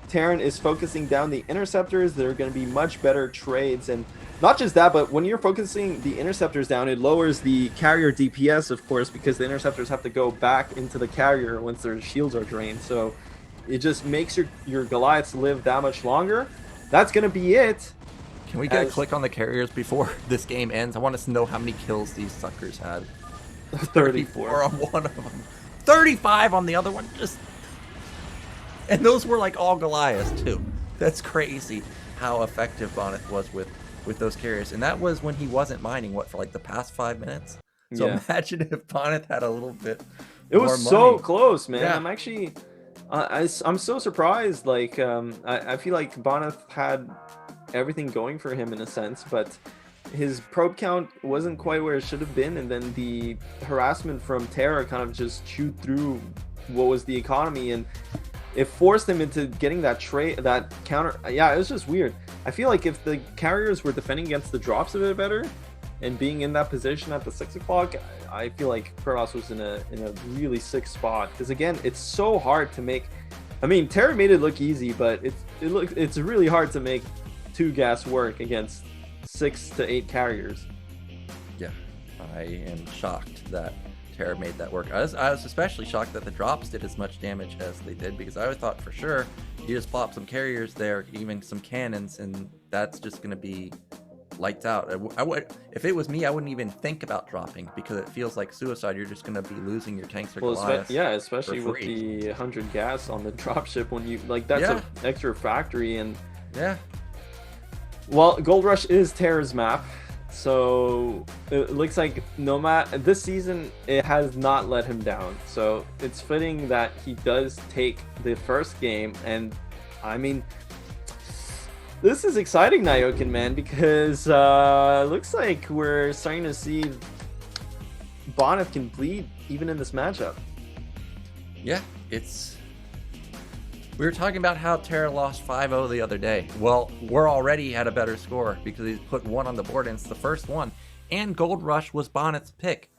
Terran is focusing down the interceptors. There are going to be much better trades. And not just that, but when you're focusing the interceptors down, it lowers the carrier DPS, of course, because the interceptors have to go back into the carrier once their shields are drained. So it just makes your Goliaths live that much longer. That's going to be it. Can we get a click on the carriers before this game ends? I want us to know how many kills these suckers had. 34 on one of them. 35 on the other one. And those were like all Goliaths too. That's crazy how effective Bonyth was with those carriers. And that was when he wasn't mining, for like the past 5 minutes? So imagine if Bonyth had a little bit It was so close, man. Yeah. I'm actually... I'm so surprised. Like, I feel like Bonyth had everything going for him in a sense, but his probe count wasn't quite where it should have been, and then the harassment from Terra kind of just chewed through what was the economy, and it forced him into getting that counter. Yeah, it was just weird. I feel like if the carriers were defending against the drops a bit better and being in that position at the 6 o'clock, I feel like Protoss was in a really sick spot, because again, it's so hard to make. I mean, Terra made it look easy, but it's really hard to make 2 gas work against 6 to 8 carriers. Yeah, I am shocked that Terra made that work. I was especially shocked that the drops did as much damage as they did, because I thought for sure you just plop some carriers there, even some cannons, and that's just going to be lights out. I would, if it was me, I wouldn't even think about dropping, because it feels like suicide. You're just going to be losing your tanks or Goliaths. Especially with the 100 gas on the dropship, when you that's an extra factory. And well, Gold Rush is Terra's map, so it looks like Nomad this season, it has not let him down. So it's fitting that he does take the first game, and I mean, this is exciting, Nyokin, man, because looks like we're starting to see Bonyth can bleed even in this matchup. Yeah, we were talking about how Terra lost 5-0 the other day. Well, we're already at a better score because he's put 1 on the board, and it's the first one. And Gold Rush was Bonyth's pick.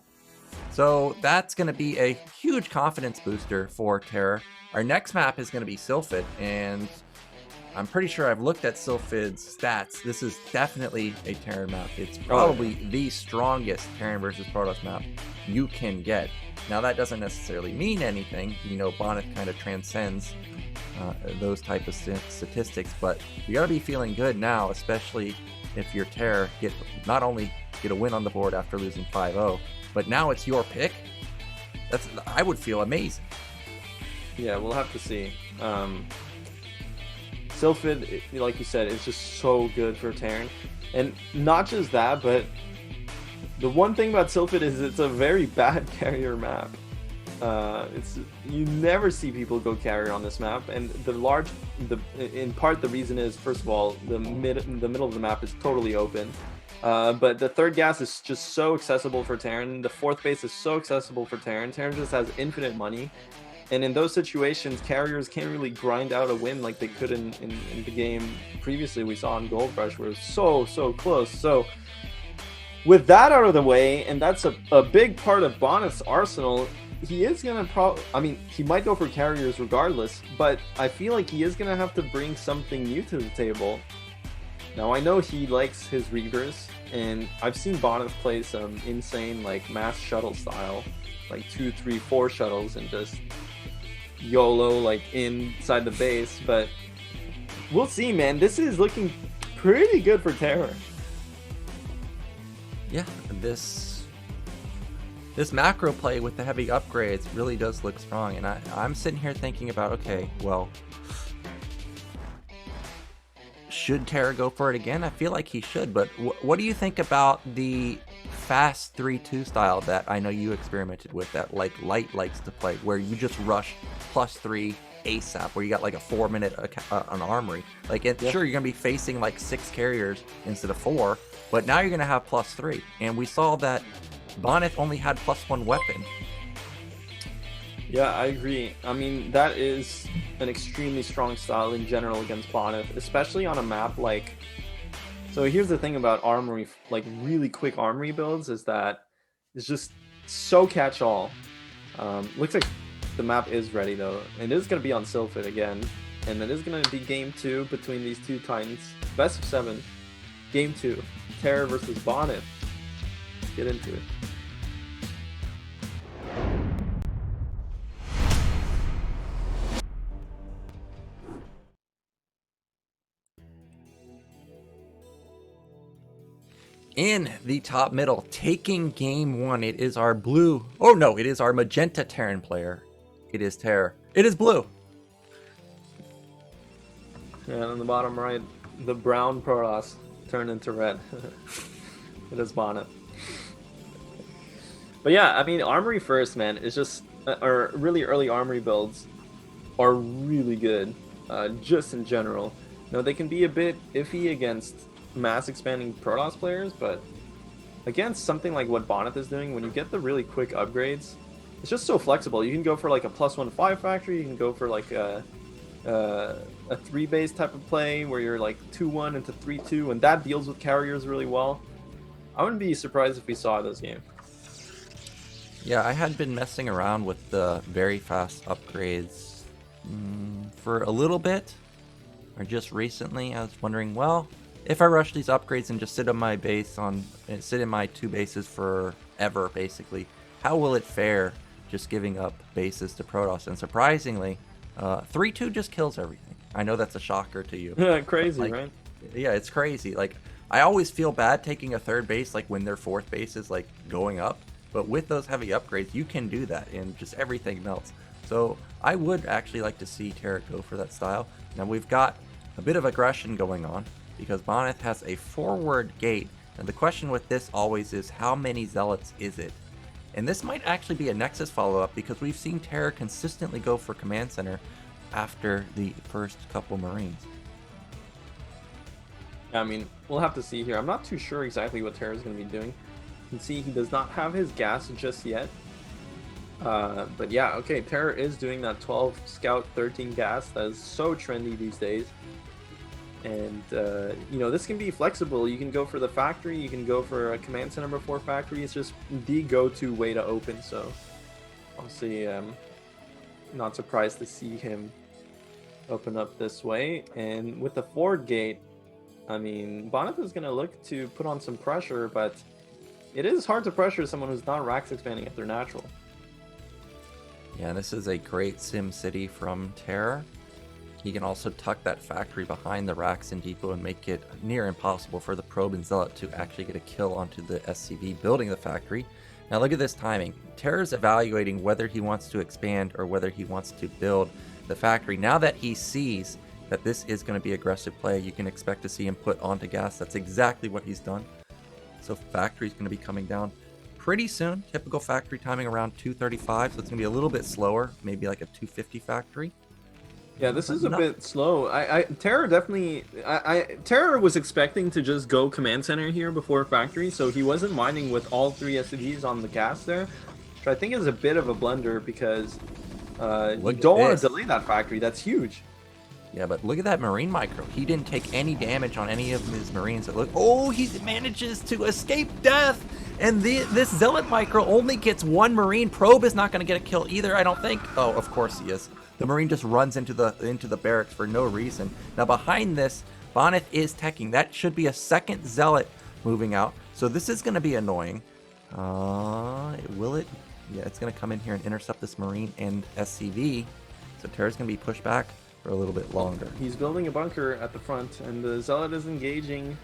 So that's going to be a huge confidence booster for Terra. Our next map is going to be Sylphid, and I'm pretty sure I've looked at Sylphid's stats. This is definitely a Terran map. It's probably the strongest Terran versus Protoss map you can get. Now, that doesn't necessarily mean anything. You know, Bonyth kind of transcends those type of statistics, but you got to be feeling good now, especially if your Terra not only get a win on the board after losing 5-0, but now it's your pick. I would feel amazing. Yeah, we'll have to see. Sylphid, like you said, is just so good for Terran. And not just that, but the one thing about Sylphid is it's a very bad carrier map. It's you never see people go carrier on this map, and in part the reason is, first of all, the middle of the map is totally open. But the third gas is just so accessible for Terran. The fourth base is so accessible for Terran. Terran just has infinite money. And in those situations, carriers can't really grind out a win like they could in the game previously we saw in Gold Rush, where it was so close. So with that out of the way, and that's a big part of Bonyth's arsenal, he is going to I mean, he might go for carriers regardless, but I feel like he is going to have to bring something new to the table. Now, I know he likes his Reavers, and I've seen Bonyth play some insane, like, mass shuttle style, like 2, 3, 4 shuttles, and just YOLO, like, inside the base, but we'll see, man. This is looking pretty good for Terror. Yeah, this macro play with the heavy upgrades really does look strong, and I'm sitting here thinking about, okay, well, should Terra go for it again? I feel like he should, but what do you think about the fast 3-2 style that I know you experimented with, that like Light likes to play, where you just rush +3 ASAP, where you got like a 4-minute an armory? Like, sure, you're gonna be facing like 6 carriers instead of 4, but now you're gonna have +3, and we saw that Bonyth only had +1 weapon. Yeah, I agree. I mean, that is an extremely strong style in general against Bonyth, especially on a map like... So here's the thing about armory, like really quick armory builds, is that it's just so catch-all. Looks like the map is ready though, and it is going to be on Sylphid again, and it is going to be game 2 between these two titans. Best of 7, game 2, Terror versus Bonyth. Let's get into it. In the top middle, taking game 1, it is our blue... Oh no, it is our magenta Terran player. It is Terror. It is blue. And on the bottom right, the brown Protoss turned into red. It is Bonyth. But yeah, I mean, Armory first, man, is just... or really early Armory builds are really good, just in general. You know, they can be a bit iffy against mass expanding Protoss players, but against something like what Bonyth is doing, when you get the really quick upgrades, it's just so flexible. You can go for like a +1/5 factory, you can go for like a 3 base type of play where you're like 2-1 into 3-2, and that deals with carriers really well. I wouldn't be surprised if we saw this game. Yeah, I had been messing around with the very fast upgrades for a little bit, or just recently. I was wondering, well, if I rush these upgrades and just sit on my base sit in my 2 bases forever, basically, how will it fare just giving up bases to Protoss? And surprisingly, 3-2 just kills everything. I know that's a shocker to you. Crazy, like, right? Yeah, it's crazy. Like, I always feel bad taking a 3rd base, like when their 4th base is like going up, but with those heavy upgrades, you can do that, and just everything melts. So I would actually like to see Terra go for that style. Now we've got a bit of aggression going on, because Bonyth has a forward gate, and the question with this always is, how many zealots is it? And this might actually be a Nexus follow-up, because we've seen Terror consistently go for command center after the first couple Marines. I mean, we'll have to see here. I'm not too sure exactly what Terror is going to be doing. You can see he does not have his gas just yet. But yeah, okay, Terror is doing that 12 Scout 13 gas. That is so trendy these days. And, you know, this can be flexible. You can go for the factory, you can go for a command center before factory. It's just the go-to way to open. So, obviously, not surprised to see him open up this way. And with the forward gate, I mean, Bonyth is going to look to put on some pressure, but it is hard to pressure someone who's not racks expanding at their natural. Yeah, this is a great sim city from Terror. He can also tuck that factory behind the racks and depot and make it near impossible for the probe and zealot to actually get a kill onto the SCV building the factory. Now look at this timing. Terror's evaluating whether he wants to expand or whether he wants to build the factory. Now that he sees that this is going to be aggressive play, you can expect to see him put onto gas. That's exactly what he's done. So factory's going to be coming down pretty soon. Typical factory timing around 2:35, so it's gonna be a little bit slower, maybe like a 2:50 factory. Yeah, this is a bit slow. Terror definitely. Terror was expecting to just go command center here before factory, so he wasn't mining with all 3 SCVs on the gas there. Which I think is a bit of a blunder because you don't want to delay that factory. That's huge. Yeah, but look at that Marine micro. He didn't take any damage on any of his Marines. Oh, he manages to escape death. And this Zealot micro only gets 1 Marine. Probe is not going to get a kill either, I don't think. Oh, of course he is. The Marine just runs into the barracks for no reason. Now behind this, Bonyth is teching. That should be a second Zealot moving out. So this is going to be annoying. Will it? Yeah, it's going to come in here and intercept this Marine and SCV. So Terra's going to be pushed back for a little bit longer. He's building a bunker at the front, and the Zealot is engaging,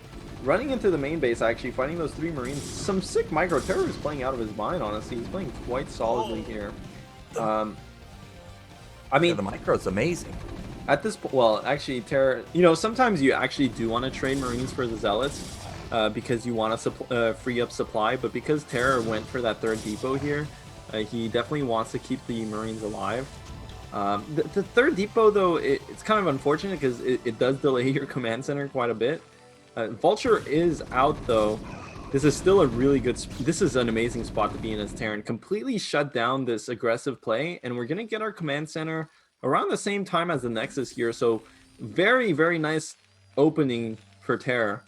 running into the main base, actually, fighting those 3 Marines. Some sick micro. Terror is playing out of his mind, honestly. He's playing quite solidly here. I mean, yeah, the micro is amazing. At this point, well, actually, Terror, sometimes you actually do want to trade Marines for the Zealots because you want to free up supply, but because Terror went for that 3rd depot here, he definitely wants to keep the Marines alive. The 3rd depot, though, it's kind of unfortunate because it does delay your command center quite a bit. Vulture is out, though. This is still a really good... This is an amazing spot to be in as Terran. Completely shut down this aggressive play, and we're going to get our command center around the same time as the Nexus here. So very, very nice opening for Terror.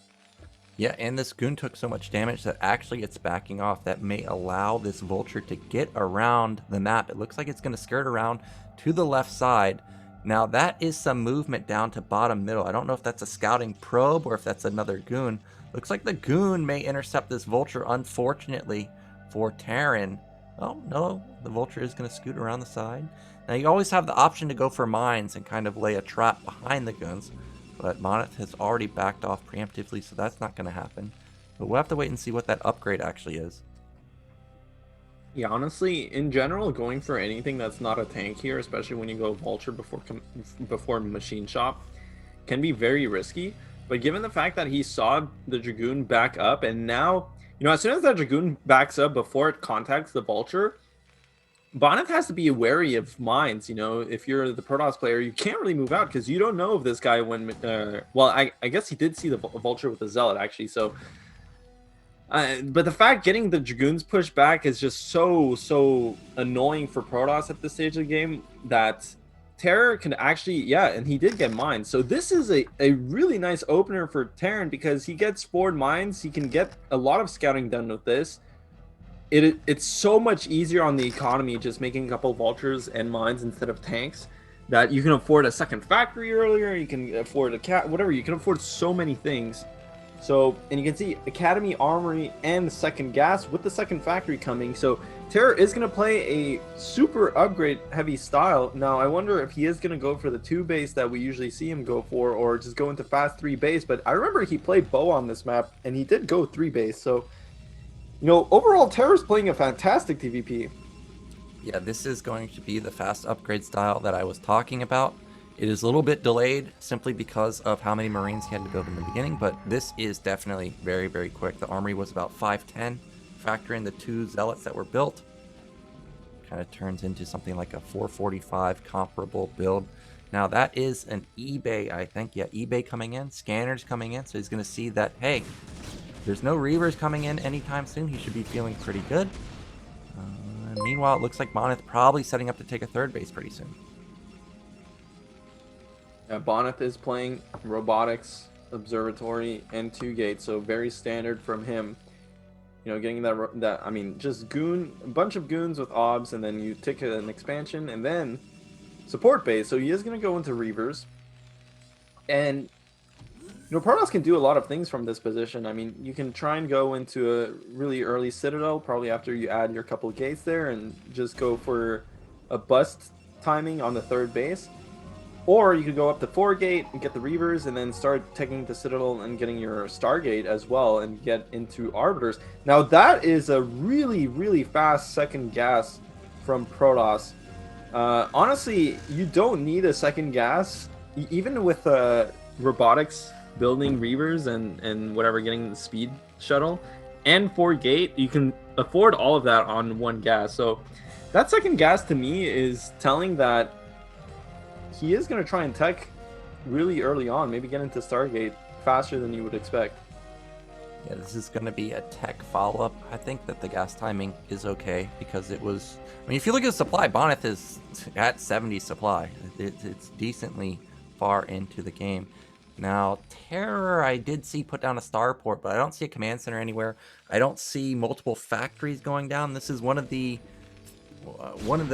Yeah, and this Goon took so much damage that actually it's backing off. That may allow this Vulture to get around the map. It looks like it's going to skirt around to the left side. Now that is some movement down to bottom middle. I don't know if that's a scouting probe or if that's another Goon. Looks like the Goon may intercept this Vulture, unfortunately for Terran. Oh, no, the Vulture is going to scoot around the side. Now you always have the option to go for mines and kind of lay a trap behind the Goons. But Bonyth has already backed off preemptively, so that's not going to happen. But we'll have to wait and see what that upgrade actually is. Yeah, honestly, in general, going for anything that's not a tank here, especially when you go Vulture before Machine Shop, can be very risky. But given the fact that he saw the Dragoon back up, and now, as soon as that Dragoon backs up before it contacts the Vulture, Bonyth has to be wary of mines. If you're the Protoss player, you can't really move out because you don't know if this guy went. Well, I guess he did see the Vulture with the Zealot actually. So, but the fact getting the Dragoons pushed back is just so annoying for Protoss at this stage of the game that Terror can actually, and he did get mines. So this is a really nice opener for Terran because he gets forward mines. He can get a lot of scouting done with this. It's so much easier on the economy just making a couple Vultures and mines instead of tanks that you can afford a second factory earlier. You can afford whatever. You can afford so many things. So, and you can see Academy, Armory, and second gas with the second factory coming. So Terror is going to play a super upgrade heavy style. Now, I wonder if he is going to go for the 2 base that we usually see him go for, or just go into fast 3 base. But I remember he played Bo on this map, and he did go 3 base. So, overall, Terror's playing a fantastic TVP. Yeah, this is going to be the fast upgrade style that I was talking about. It is a little bit delayed simply because of how many Marines he had to build in the beginning, but this is definitely very, very quick. The armory was about 510. Factor in the 2 Zealots that were built. Kind of turns into something like a 445 comparable build. Now that is an eBay, I think. Yeah, eBay coming in, scanners coming in, so he's going to see that, hey, there's no Reavers coming in anytime soon. He should be feeling pretty good. Meanwhile, it looks like Bonyth probably setting up to take a 3rd base pretty soon. Yeah, Bonyth is playing Robotics, Observatory, and 2 gates, so very standard from him. Getting just a bunch of Goons with obs, and then you take an expansion, and then support base. So he is going to go into Reavers. And Protoss can do a lot of things from this position. I mean, you can try and go into a really early Citadel, probably after you add your couple of gates there, and just go for a bust timing on the 3rd base. Or you could go up to 4 gate and get the Reavers, and then start taking the Citadel and getting your Stargate as well, and get into Arbiters. Now that is a really, really fast second gas from Protoss. Honestly, you don't need a second gas, even with Robotics building Reavers and whatever, getting the speed shuttle and 4 gate. You can afford all of that on one gas. So that second gas to me is telling that he is going to try and tech really early on, maybe get into Stargate faster than you would expect. Yeah, this is going to be a tech follow-up. I think that the gas timing is okay because it was... I mean, if you look at the supply, Bonyth is at 70 supply. It's decently far into the game. Now, TerrOr, I did see put down a starport, but I don't see a command center anywhere. I don't see multiple factories going down. This is one of the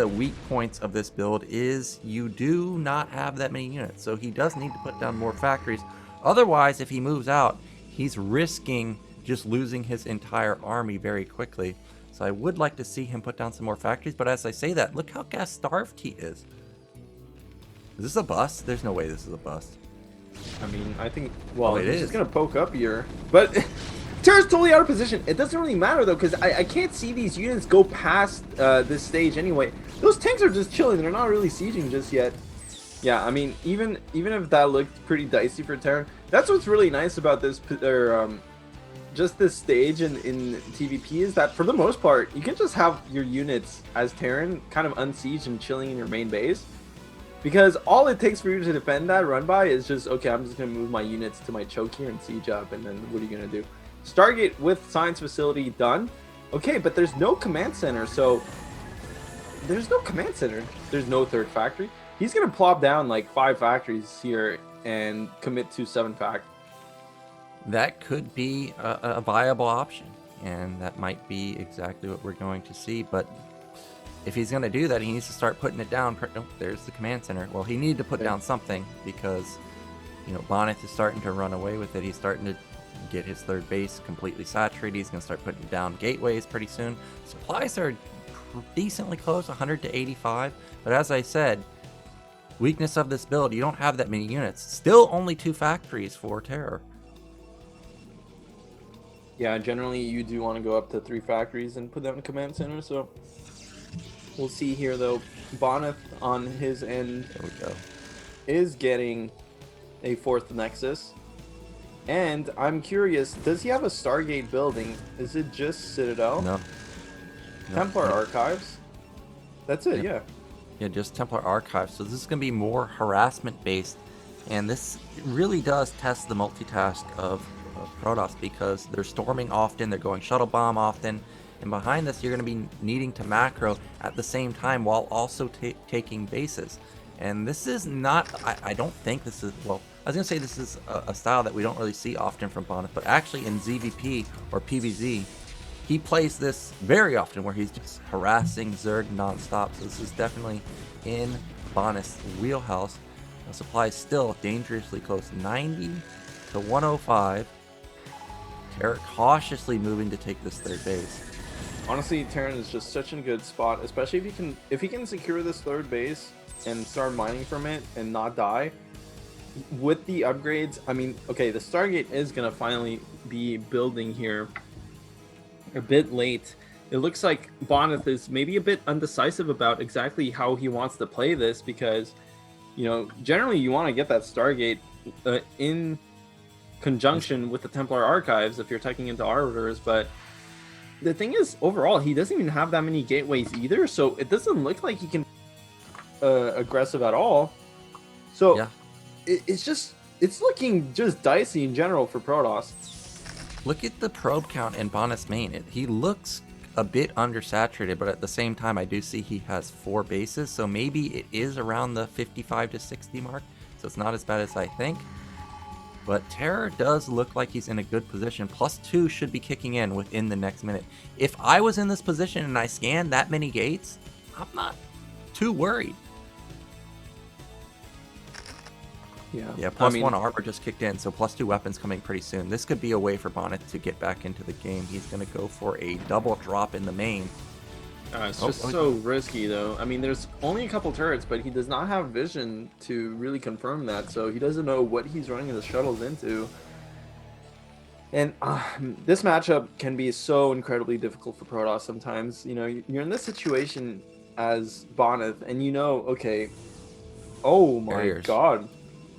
weak points of this build is you do not have that many units. So he does need to put down more factories. Otherwise, if he moves out, he's risking just losing his entire army very quickly. So I would like to see him put down some more factories, but as I say that, look how gas starved he is. Is this a bust? There's no way this is a bust. I mean, I think, well, it he's is. just going to poke up here. But Terra's totally out of position. It doesn't really matter, though, because I can't see these units go past this stage anyway. Those tanks are just chilling. They're not really sieging just yet. Yeah, I mean, even if that looked pretty dicey for Terran, that's what's really nice about this, just this stage in TVP is that for the most part, you can just have your units as Terran kind of unsieged and chilling in your main base. Because all it takes for you to defend that run by is just, okay, I'm just going to move my units to my choke here and siege up, and then what are you going to do? Stargate with science facility done. Okay, but there's no command center, so there's no command center. There's no third factory. He's going to plop down like 5 factories here and commit to 7 factories. That could be a viable option, and that might be exactly what we're going to see, but if he's going to do that, he needs to start putting it down. Oh, there's the command center. Well, he needed to put down something because, you know, Bonyth is starting to run away with it. He's starting to get his third base completely saturated. He's going to start putting down gateways pretty soon. Supplies are decently close, 100 to 85. But as I said, weakness of this build, you don't have that many units. Still only 2 factories for TerrOr. Yeah, generally you do want to go up to 3 factories and put them in command center, so we'll see here, though. Bonyth on his end There we go. is getting a 4th Nexus. And I'm curious, does he have a Stargate building? Is it just Citadel? No. Templar Archives? That's it, Yep. Yeah, just Templar Archives. So this is going to be more harassment based. And this really does test the multitask of Protoss because they're storming often, they're going shuttle bomb often. And behind this, you're going to be needing to macro at the same time while also taking bases. And this is not, I don't think this is, well, I was going to say this is a style that we don't really see often from Bonyth, but actually in ZVP or PVZ, he plays this very often where he's just harassing Zerg nonstop. So this is definitely in Bonyth's wheelhouse. The supply is still dangerously close, 90 to 105. Terror cautiously moving to take this third base. Honestly, Terran is just such a good spot, especially if he can secure this third base and start mining from it and not die. With the upgrades, I mean, okay, the Stargate is gonna finally be building here a bit late. It looks like Bonyth is maybe a bit undecisive about exactly how he wants to play this because, you know, generally you want to get that Stargate in conjunction with the Templar Archives if you're taking into Arbiters, but the thing is, overall, he doesn't even have that many gateways either, so it doesn't look like he can aggressive at all. So Yeah. it's looking just dicey in general for Protoss. Look at the probe count in Bonyth's main. He looks a bit undersaturated, but at the same time, I do see he has 4 bases, so maybe it is around the 55 to 60 mark, so it's not as bad as I think. But TerrOr does look like he's in a good position. +2 should be kicking in within the next minute. If I was in this position and I scanned that many gates, I'm not too worried. Yeah, +1 armor just kicked in, so +2 weapons coming pretty soon. This could be a way for Bonyth to get back into the game. He's going to go for a double drop in the main. It's just so risky, though. I mean, there's only a couple turrets, but he does not have vision to really confirm that, so he doesn't know what he's running the shuttles into. And this matchup can be so incredibly difficult for Protoss sometimes. You know, you're in this situation as Bonyth, and you know, okay, oh my Barriers. god.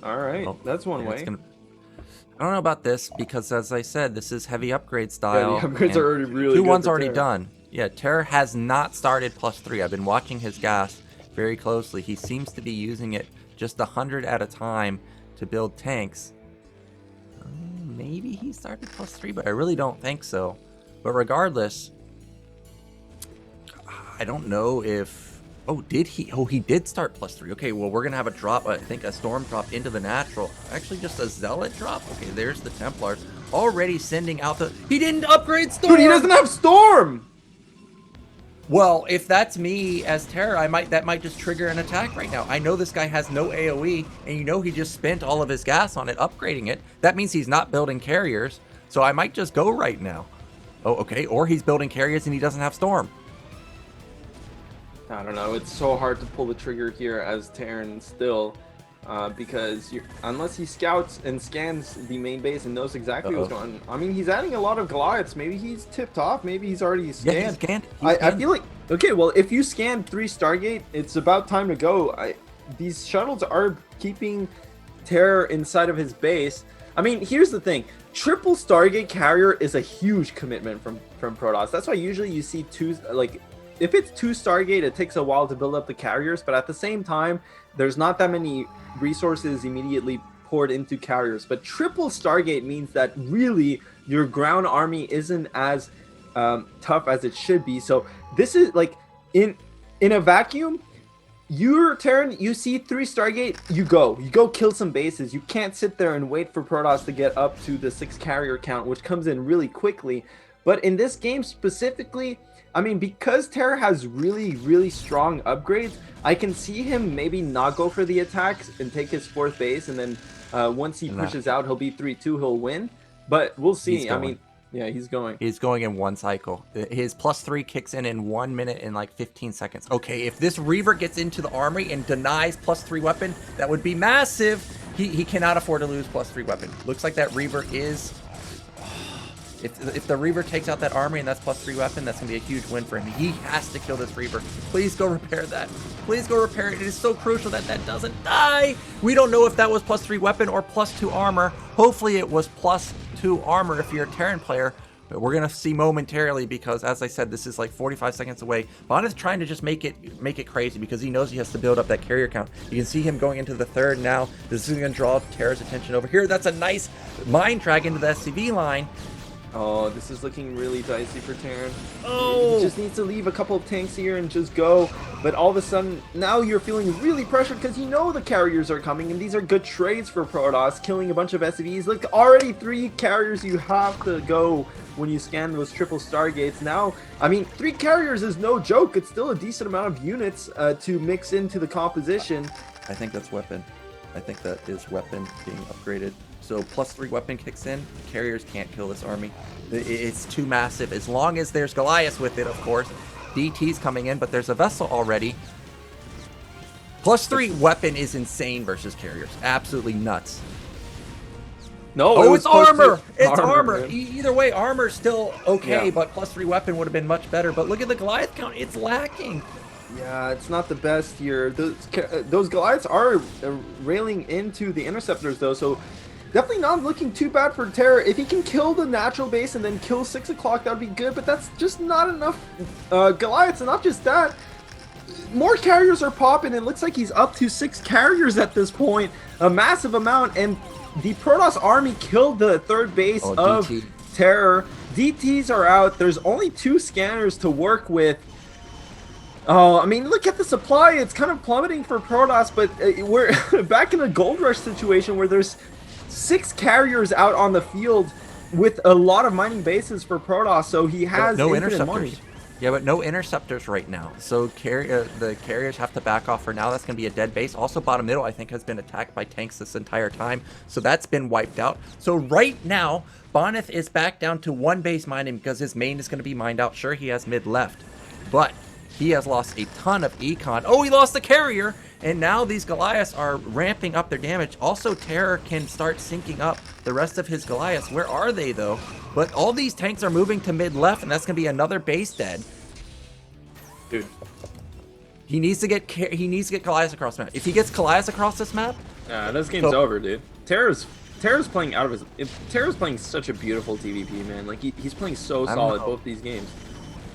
All right, Well, that's one way. I don't know about this because, as I said, this is heavy upgrade style. Yeah, the upgrades are already really two good. one's already done. Yeah, Terror has not started +3. I've been watching his gas very closely. He seems to be using it just 100 at a time to build tanks. Maybe he started +3, but I really don't think so. But regardless, I don't know if... Oh, did he? Oh, he did start +3. Okay, well, we're going to have a drop, I think a storm drop into the natural. Actually, just a zealot drop. Okay, there's the Templars already sending out the... He didn't upgrade storm! Dude, he doesn't have storm! Well, if that's me as Terror, that might just trigger an attack right now. I know this guy has no AoE, and you know he just spent all of his gas on it, upgrading it. That means he's not building carriers, so I might just go right now. Oh, okay, or he's building carriers and he doesn't have storm. I don't know. It's so hard to pull the trigger here as Terran still, because unless he scouts and scans the main base and knows exactly what's going on. I mean, he's adding a lot of Goliaths. Maybe he's tipped off. Maybe he's already scanned. Yeah, he's scanned. I feel like, okay, well, if you scan 3 Stargate, it's about time to go. These shuttles are keeping Terror inside of his base. I mean, here's the thing. Triple Stargate carrier is a huge commitment from Protoss. That's why usually you see 2, like... If it's 2 Stargate, it takes a while to build up the carriers, but at the same time, there's not that many resources immediately poured into carriers. But triple Stargate means that really your ground army isn't as tough as it should be. So this is like in a vacuum, you're Terran, you see 3 Stargate, you go kill some bases. You can't sit there and wait for Protoss to get up to the 6 carrier count, which comes in really quickly. But in this game specifically, I mean, because Terror has really, really strong upgrades, I can see him maybe not go for the attacks and take his 4th base, and then once he pushes out, he'll be 3-2, he'll win. But we'll see. I mean, yeah, he's going. He's going in 1 cycle. His +3 kicks in 1 minute and like 15 seconds. Okay, if this Reaver gets into the armory and denies +3 weapon, that would be massive. He cannot afford to lose +3 weapon. Looks like that Reaver is... If the Reaver takes out that army and that's +3 weapon, that's going to be a huge win for him. He has to kill this Reaver. Please go repair that. Please go repair it. It is so crucial that that doesn't die. We don't know if that was +3 weapon or +2 armor. Hopefully it was +2 armor if you're a Terran player. But we're going to see momentarily because, as I said, this is like 45 seconds away. Bonyth trying to just make it crazy because he knows he has to build up that carrier count. You can see him going into the 3rd now. This is going to draw Terra's attention over here. That's a nice mine drag into the SCV line. Oh, this is looking really dicey for Terran. Oh! He just needs to leave a couple of tanks here and just go. But all of a sudden, now you're feeling really pressured because you know the carriers are coming, and these are good trades for Protoss, killing a bunch of SCVs. Look, already 3 carriers you have to go when you scan those triple Stargates. Now, I mean, 3 carriers is no joke. It's still a decent amount of units to mix into the composition. I think that's weapon. I think that is weapon being upgraded. So +3 weapon kicks in. Carriers can't kill this army. It's too massive. As long as there's Goliath with it, of course. DT's coming in, but there's a vessel already. +3 weapon is insane versus carriers. Absolutely nuts. No, oh, it's armor! It's armor! Man. Either way, armor's still okay, Yeah. but +3 weapon would have been much better. But look at the Goliath count. It's lacking. Yeah, it's not the best here. Those Goliaths are railing into the interceptors, though, so definitely not looking too bad for Terror. If he can kill the natural base and then kill 6 o'clock, that would be good, but that's just not enough Goliaths. And not just that, more carriers are popping. It looks like he's up to 6 carriers at this point, a massive amount, and the Protoss army killed the 3rd base of DT. Terror. DTs are out. There's only 2 scanners to work with. Oh, I mean, look at the supply. It's kind of plummeting for Protoss, but we're back in a gold rush situation where there's 6 carriers out on the field with a lot of mining bases for Protoss, so he has no infinite interceptors. money. Yeah, but no interceptors right now. So the carriers have to back off for now. That's going to be a dead base. Also, bottom middle, I think, has been attacked by tanks this entire time. So that's been wiped out. So right now, Bonyth is back down to 1 base mining because his main is going to be mined out. Sure, he has mid left, but he has lost a ton of econ. Oh, he lost the carrier. And now these Goliaths are ramping up their damage. Also, Terror can start syncing up the rest of his Goliaths. Where are they, though? But all these tanks are moving to mid-left, and that's going to be another base dead. Dude. He needs to get Goliaths across the map. If he gets Goliaths across this map... This game's over, dude. Terror's Terra's playing out of his. Terra's playing such a beautiful TVP, man. Like he's playing so solid both these games.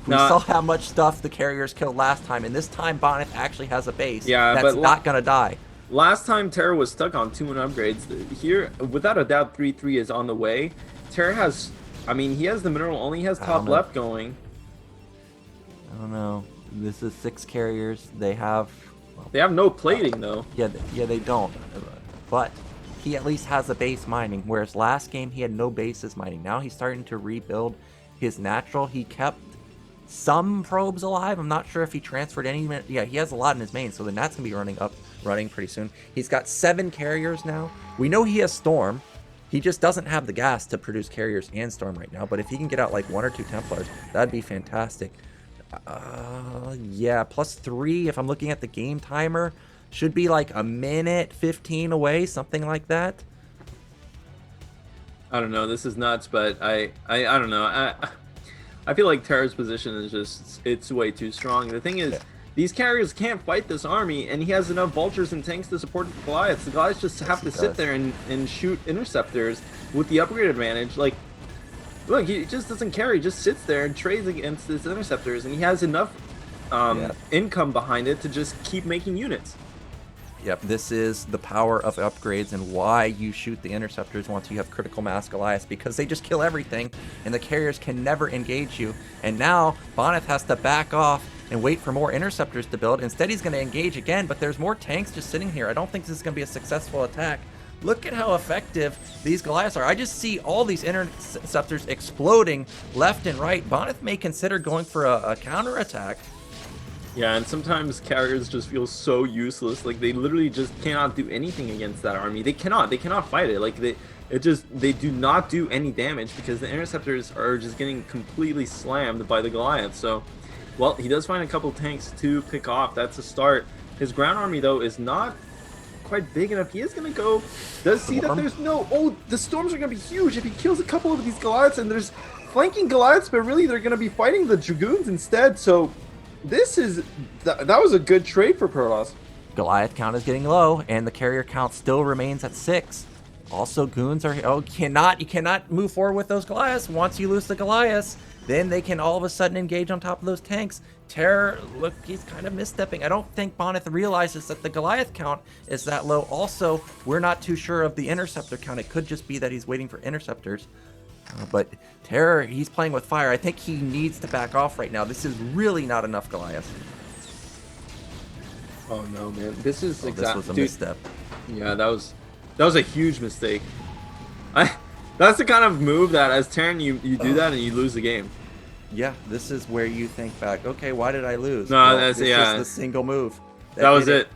We saw how much stuff the carriers killed last time, and this time Bonyth actually has a base that's not gonna die. Last time Terra was stuck on 2-1 upgrades. Here, without a doubt, 3-3 is on the way. Terra has, I mean, he has the mineral, only has top left going. I don't know. This is 6 carriers. They have no plating though. Yeah, they don't. But he at least has a base mining, whereas last game he had no bases mining. Now he's starting to rebuild his natural. He kept some probes alive. I'm not sure if he transferred any. Yeah, he has a lot in his main, so then that's gonna be running pretty soon. He's got 7 carriers now. We know he has Storm. He just doesn't have the gas to produce carriers and Storm right now. But if he can get out like 1 or 2 Templars, that'd be fantastic. Yeah, +3. If I'm looking at the game timer, should be like a minute 15 away, something like that. I don't know. This is nuts, but I don't know. I feel like Terra's position is just, it's way too strong. The thing is, these carriers can't fight this army, and he has enough vultures and tanks to support the Goliaths. The Goliaths just have to sit there and shoot interceptors with the upgrade advantage. Like, look, he just doesn't care. He just sits there and trades against his interceptors, and he has enough income behind it to just keep making units. Yep, this is the power of upgrades and why you shoot the interceptors once you have critical mass Goliaths, because they just kill everything and the carriers can never engage you. And now Bonyth has to back off and wait for more interceptors to build. Instead, he's going to engage again, but there's more tanks just sitting here. I don't think this is going to be a successful attack. Look at how effective these Goliaths are. I just see all these interceptors exploding left and right. Bonyth may consider going for a counterattack. Yeah, and sometimes carriers just feel so useless. Like, they literally just cannot do anything against that army. They cannot fight it. Like, they do not do any damage because the interceptors are just getting completely slammed by the Goliaths. So, well, he does find a couple tanks to pick off. That's a start. His ground army, though, is not quite big enough. He is going to go, does see that there's no, the storms are going to be huge if he kills a couple of these Goliaths, and there's flanking Goliaths, but really they're going to be fighting the Dragoons instead. So this is, that was a good trade for Protoss. Goliath count is getting low, and the carrier count still remains at 6. Also, goons are, you cannot move forward with those Goliaths. Once you lose the Goliaths, then they can all of a sudden engage on top of those tanks. Terror, look, he's kind of misstepping. I don't think Bonyth realizes that the Goliath count is that low. Also, we're not too sure of the interceptor count. It could just be that he's waiting for interceptors. But Terror, he's playing with fire. I think he needs to back off right now. This is really not enough Goliath. Oh no, man! This is this was a misstep. Yeah, that was a huge mistake. That's the kind of move that as Terran you do that and you lose the game. Yeah, this is where you think back. Okay, why did I lose? No, well, this is the single move. That was it.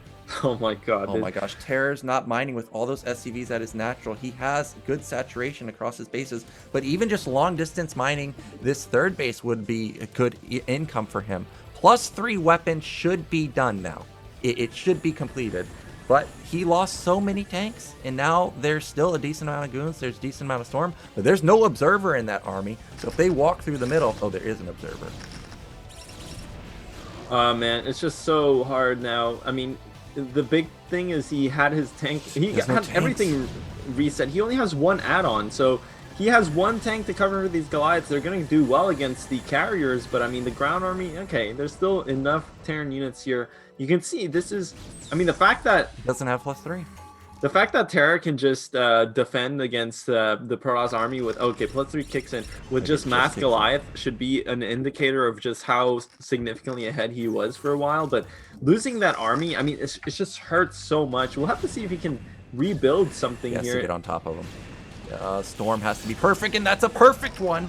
Oh my god. Oh my gosh, Terror's not mining with all those SCVs at his natural. He has good saturation across his bases, but even just long distance mining this third base would be a good income for him. +3 weapons should be done now. It should be completed. But he lost so many tanks, and now there's still a decent amount of goons, there's a decent amount of storm, but there's no observer in that army. So if they walk through the middle, there is an observer. Man, it's just so hard now. I mean, the big thing is he had his tank, had everything reset. He only has 1 add-on, so he has 1 tank to cover for these Goliaths. They're going to do well against the carriers, but I mean, the ground army, okay, there's still enough Terran units here. You can see this is, I mean, the fact that it doesn't have +3. The fact that Terra can just defend against the Protoss army with, okay, +3 kicks in with just mass Goliath should be an indicator of just how significantly ahead he was for a while. But losing that army, I mean, it just hurts so much. We'll have to see if he can rebuild something here. He has to get on top of him. Storm has to be perfect, and that's a perfect one.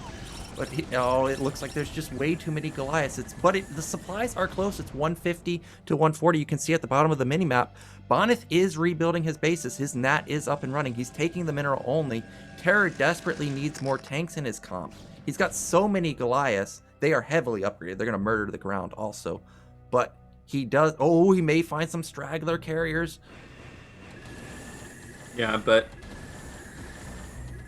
But it looks like there's just way too many Goliaths. The supplies are close. It's 150 to 140. You can see at the bottom of the mini map. Bonyth is rebuilding his bases. His nat is up and running. He's taking the mineral only. Terror desperately needs more tanks in his comp. He's got so many Goliaths. They are heavily upgraded. They're going to murder the ground also. But he does. Oh, he may find some straggler carriers. Yeah, but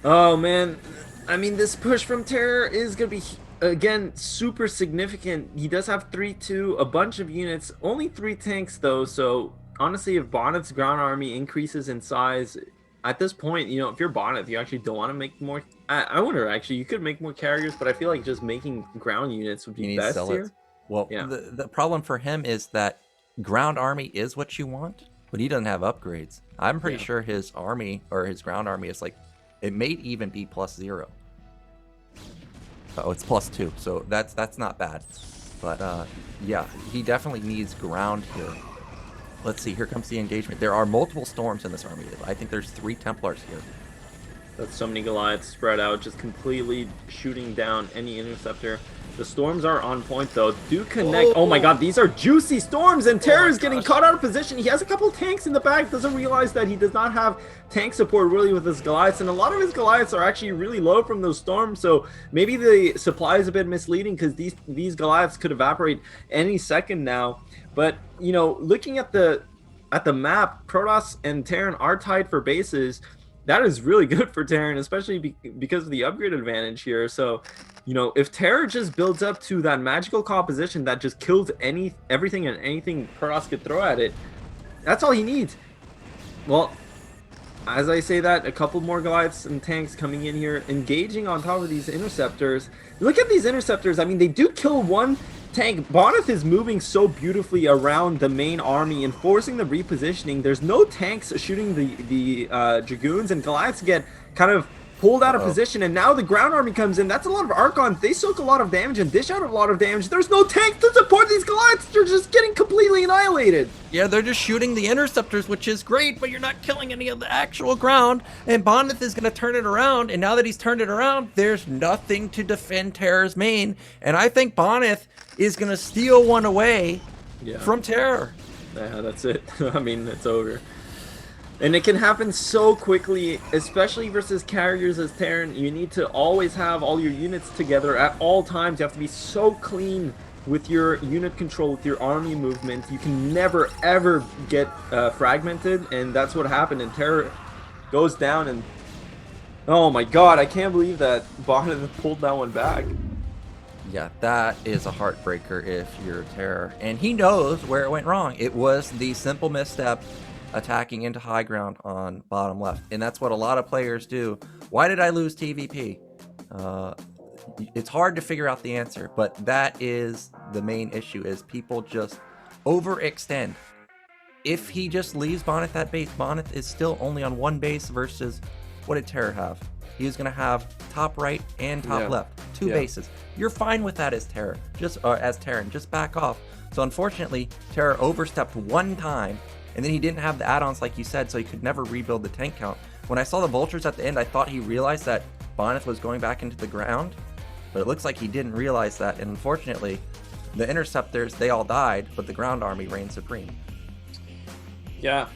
oh man, I mean, this push from Terror is going to be, again, super significant. He does have 3-2, a bunch of units, only 3 tanks though, so honestly, if Bonyth's ground army increases in size, at this point, you know, if you're Bonyth, you actually don't want to make more. I wonder, actually, you could make more carriers, but I feel like just making ground units would You be need to best sell it. here. Well, Yeah. the problem for him is that ground army is what you want, but he doesn't have upgrades. I'm pretty sure his army or his ground army is like, it may even be +0. Oh, it's +2, so that's not bad. But yeah, he definitely needs ground here. Let's see, here comes the engagement. There are multiple storms in this army. I think there's 3 Templars here. That's so many Goliaths spread out, just completely shooting down any interceptor. The storms are on point, though. Do connect. Oh my god, these are juicy storms, and Terror is getting caught out of position. He has a couple tanks in the back, doesn't realize that he does not have tank support really with his Goliaths, and a lot of his Goliaths are actually really low from those storms, so maybe the supply is a bit misleading because these Goliaths could evaporate any second now. But, you know, looking at the map, Protoss and Terran are tied for bases. That is really good for Terran, especially because of the upgrade advantage here. So, you know, if Terror just builds up to that magical composition that just kills everything and anything Protoss could throw at it, that's all he needs. Well, as I say that, a couple more Goliaths and tanks coming in here, engaging on top of these interceptors. Look at these interceptors. I mean, they do kill one tank. Bonyth is moving so beautifully around the main army and forcing the repositioning. There's no tanks shooting the Dragoons, and Goliaths get kind of pulled out of position, and now the ground army comes in. That's a lot of Archons. They soak a lot of damage and dish out a lot of damage. There's no tanks to support these Goliaths. They're just getting completely annihilated. Yeah, they're just shooting the interceptors, which is great, but you're not killing any of the actual ground. And Bonyth is going to turn it around, and now that he's turned it around, there's nothing to defend Terror's main. And I think Bonyth is going to steal one away from Terror. Yeah, that's it. I mean, it's over. And it can happen so quickly, especially versus carriers as Terran. You need to always have all your units together at all times. You have to be so clean with your unit control, with your army movement. You can never, ever get fragmented, and that's what happened. And Terror goes down, and oh my god, I can't believe that Bonyth pulled that one back. Yeah, that is a heartbreaker if you're Terror. And he knows where it went wrong. It was the simple misstep attacking into high ground on bottom left, and that's what a lot of players do. Why did I lose TVP? It's hard to figure out the answer, but that is the main issue, is people just overextend. If he just leaves Bonyth that base, Bonyth is still only on one base versus, what did Terror have? He was going to have top right and top left, 2 bases. You're fine with that as Terror, as Terran, just back off. So unfortunately, Terror overstepped one time, and then he didn't have the add-ons like you said, so he could never rebuild the tank count. When I saw the vultures at the end, I thought he realized that Bonyth was going back into the ground, but it looks like he didn't realize that, and unfortunately, the interceptors, they all died, but the ground army reigned supreme. Yeah.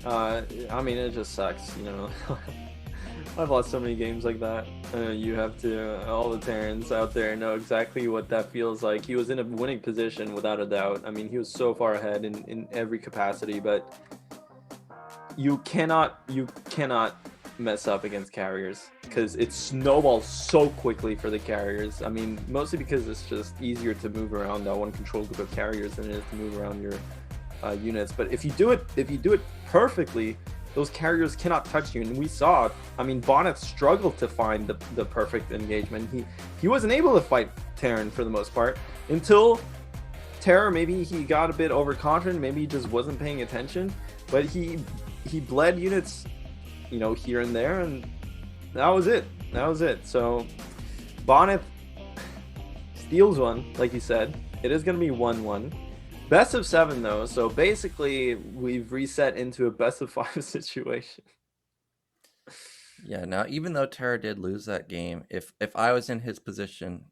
I mean, it just sucks, you know. I've lost so many games like that. You have to, all the Terrans out there know exactly what that feels like. He was in a winning position without a doubt. I mean, he was so far ahead in every capacity, but you cannot mess up against carriers because it snowballs so quickly for the carriers. I mean, mostly because it's just easier to move around that one control group of carriers than it is to move around your units. But if you do it perfectly, those carriers cannot touch you, and we saw it. I mean, Bonyth struggled to find the perfect engagement. He wasn't able to fight Terran for the most part until Terror, maybe he got a bit overconfident, maybe he just wasn't paying attention, but he bled units, you know, here and there, and that was it. So Bonyth steals one, like you said. It is going to be 1-1. Best of 7 though, so basically we've reset into a best of 5 situation. Yeah, now even though Terra did lose that game, if I was in his position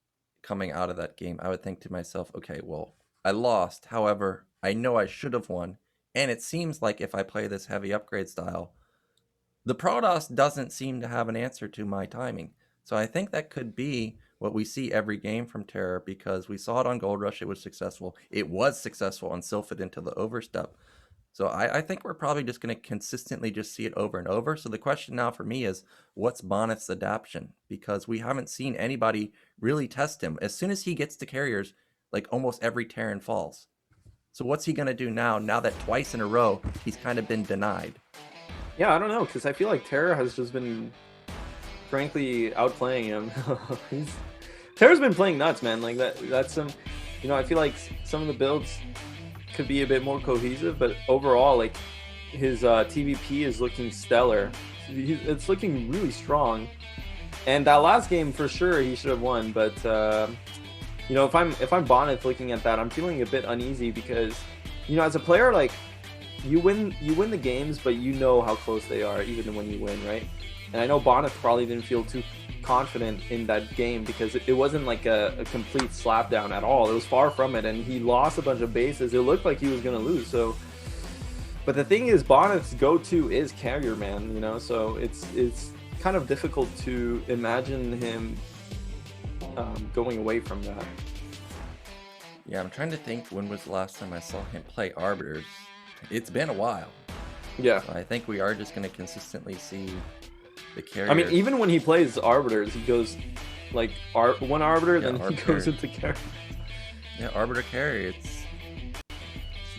coming out of that game, I would think to myself, okay, well, I lost. However, I know I should have won. And it seems like if I play this heavy upgrade style, the Protoss doesn't seem to have an answer to my timing. So I think that could be what we see every game from Terror, because we saw it on Gold Rush, it was successful. It was successful on Sylphid into the overstep. So I think we're probably just going to consistently just see it over and over. So the question now for me is, what's Bonyth's adaptation? Because we haven't seen anybody really test him. As soon as he gets to carriers, like almost every Terran falls. So what's he going to do now that twice in a row he's kind of been denied? Yeah, I don't know, because I feel like Terra has just been, frankly, outplaying him. Terra's been playing nuts, man. Like that's some, I feel like some of the builds could be a bit more cohesive, but overall, like his TVP is looking stellar. It's looking really strong. And that last game, for sure, he should have won. But if I'm Bonyth looking at that, I'm feeling a bit uneasy because, as a player, like you win the games, but you know how close they are, even when you win, right? And I know Bonyth probably didn't feel too confident in that game because it wasn't like a complete slapdown at all. It was far from it, and he lost a bunch of bases. It looked like he was gonna lose. So, but the thing is, Bonyth's go-to is carrier, man. So it's kind of difficult to imagine him going away from that. Yeah, I'm trying to think when was the last time I saw him play Arbiters. It's been a while. Yeah. So I think we are just going to consistently see the carrier. I mean, even when he plays Arbiters, he goes like one Arbiter, then Arbiter. he goes into carrier. Yeah, Arbiter carrier. It's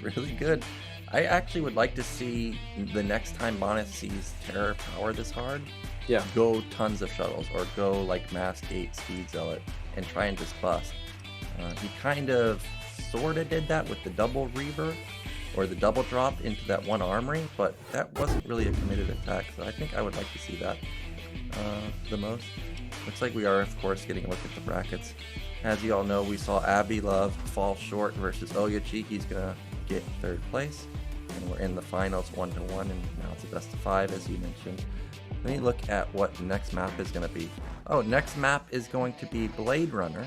really good. I actually would like to see the next time Bonyth sees Terror power this hard, go tons of shuttles or go like Mass 8 Speed Zealot and try and just bust. He kind of sort of did that with the double Reaver or the double drop into that one armory, but that wasn't really a committed attack, so I think I would like to see that the most. Looks like we are, of course, getting a look at the brackets. As you all know, we saw Abby Love fall short versus Oyachi. He's going to get third place. And we're in the finals 1-1, and now it's a best of 5, as you mentioned. Let me look at what the next map is going to be. Oh, next map is going to be Blade Runner.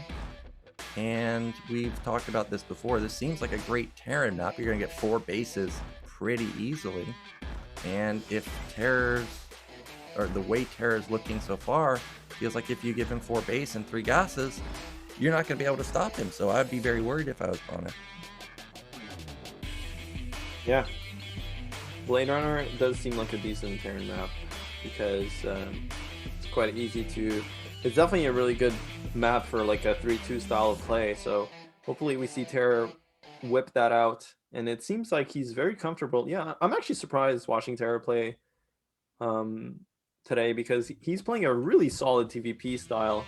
And we've talked about this before. This seems like a great Terran map. You're going to get 4 bases pretty easily. And if Terror's, or the way Terror's looking so far, feels like if you give him 4 base and 3 gases, you're not going to be able to stop him. So I'd be very worried if I was on it. Yeah. Blade Runner does seem like a decent Terran map because it's quite easy to... It's definitely a really good map for like a 3-2 style of play, so hopefully we see Terra whip that out, and it seems like he's very comfortable. Yeah, I'm actually surprised watching Terra play today because he's playing a really solid TVP style,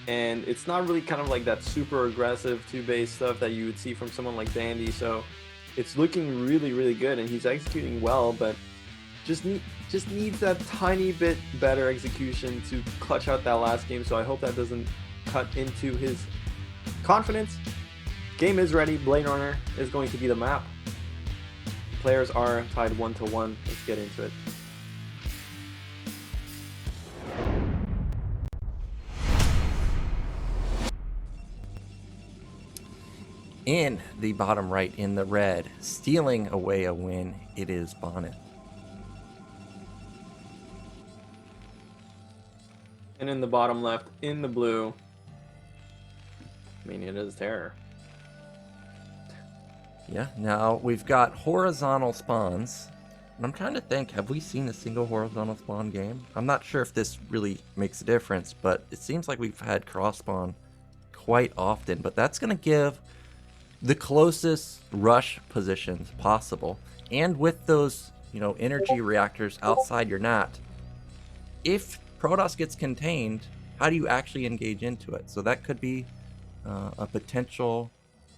and it's not really kind of like that super aggressive 2-base stuff that you would see from someone like Dandy, so it's looking really, really good, and he's executing well, but just needs that tiny bit better execution to clutch out that last game. So I hope that doesn't cut into his confidence. Game is ready. Blade Runner is going to be the map. Players are tied 1-1. Let's get into it. In the bottom right, in the red, stealing away a win, it is Bonyth. And in the bottom left, in the blue, I mean, it is Terror. Yeah, now we've got horizontal spawns. And I'm trying to think, have we seen a single horizontal spawn game? I'm not sure if this really makes a difference, but it seems like we've had cross spawn quite often. But that's going to give the closest rush positions possible. And with those, energy reactors outside your NAT, if Protoss gets contained, how do you actually engage into it? So that could be a potential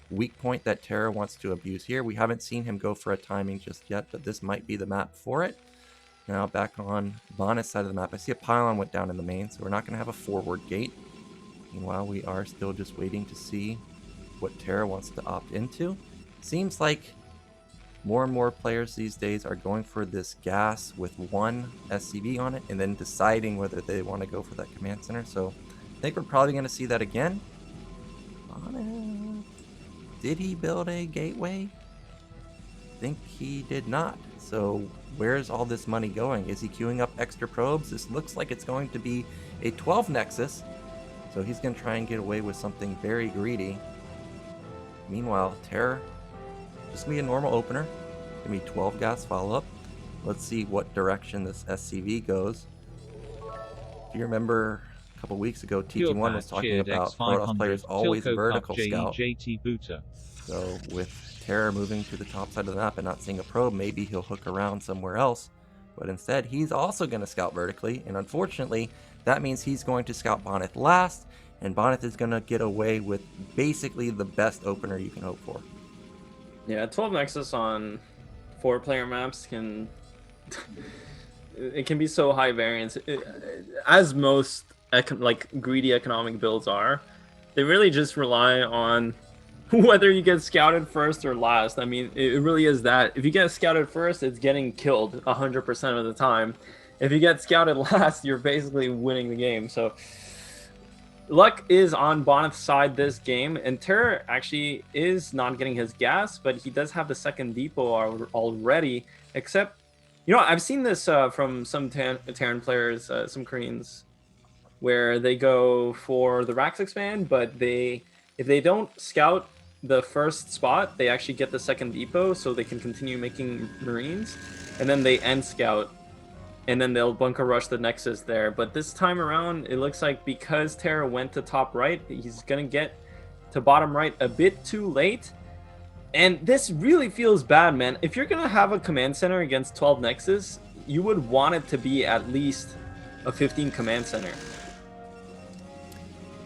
weak point that Terra wants to abuse here. We haven't seen him go for a timing just yet, but this might be the map for it. Now back on Bonyth's side of the map, I see a pylon went down in the main, so we're not going to have a forward gate. Meanwhile, we are still just waiting to see what Terra wants to opt into. Seems like more and more players these days are going for this gas with one SCV on it and then deciding whether they want to go for that command center. So I think we're probably going to see that again. Did he build a gateway? I think he did not. So where's all this money going? Is he queuing up extra probes? This looks like it's going to be a 12 Nexus. So he's going to try and get away with something very greedy. Meanwhile, Terror, just be a normal opener. Give me 12 gas follow-up. Let's see what direction this SCV goes. If you remember a couple weeks ago, TG1 was talking about Protoss players always vertical scout. So with Terror moving to the top side of the map and not seeing a probe, maybe he'll hook around somewhere else. But instead, he's also going to scout vertically, and unfortunately, that means he's going to scout Bonyth last, and Bonyth is going to get away with basically the best opener you can hope for. Yeah, 12 Nexus on 4-player maps can it can be so high variance. As most like greedy economic builds are, they really just rely on whether you get scouted first or last. I mean, it really is that. If you get scouted first, it's getting killed 100% of the time. If you get scouted last, you're basically winning the game. So luck is on Bonyth's side this game, and TerrOr actually is not getting his gas, but he does have the second depot already. Except, you know, I've seen this from some Terran players, some Koreans, where they go for the Rax expand, but if they don't scout the first spot, they actually get the second depot, so they can continue making Marines, and then they end scout, and then they'll bunker rush the Nexus there. But this time around, it looks like because TerrOr went to top right, he's gonna get to bottom right a bit too late. And this really feels bad, man. If you're gonna have a command center against 12 Nexus, you would want it to be at least a 15 command center.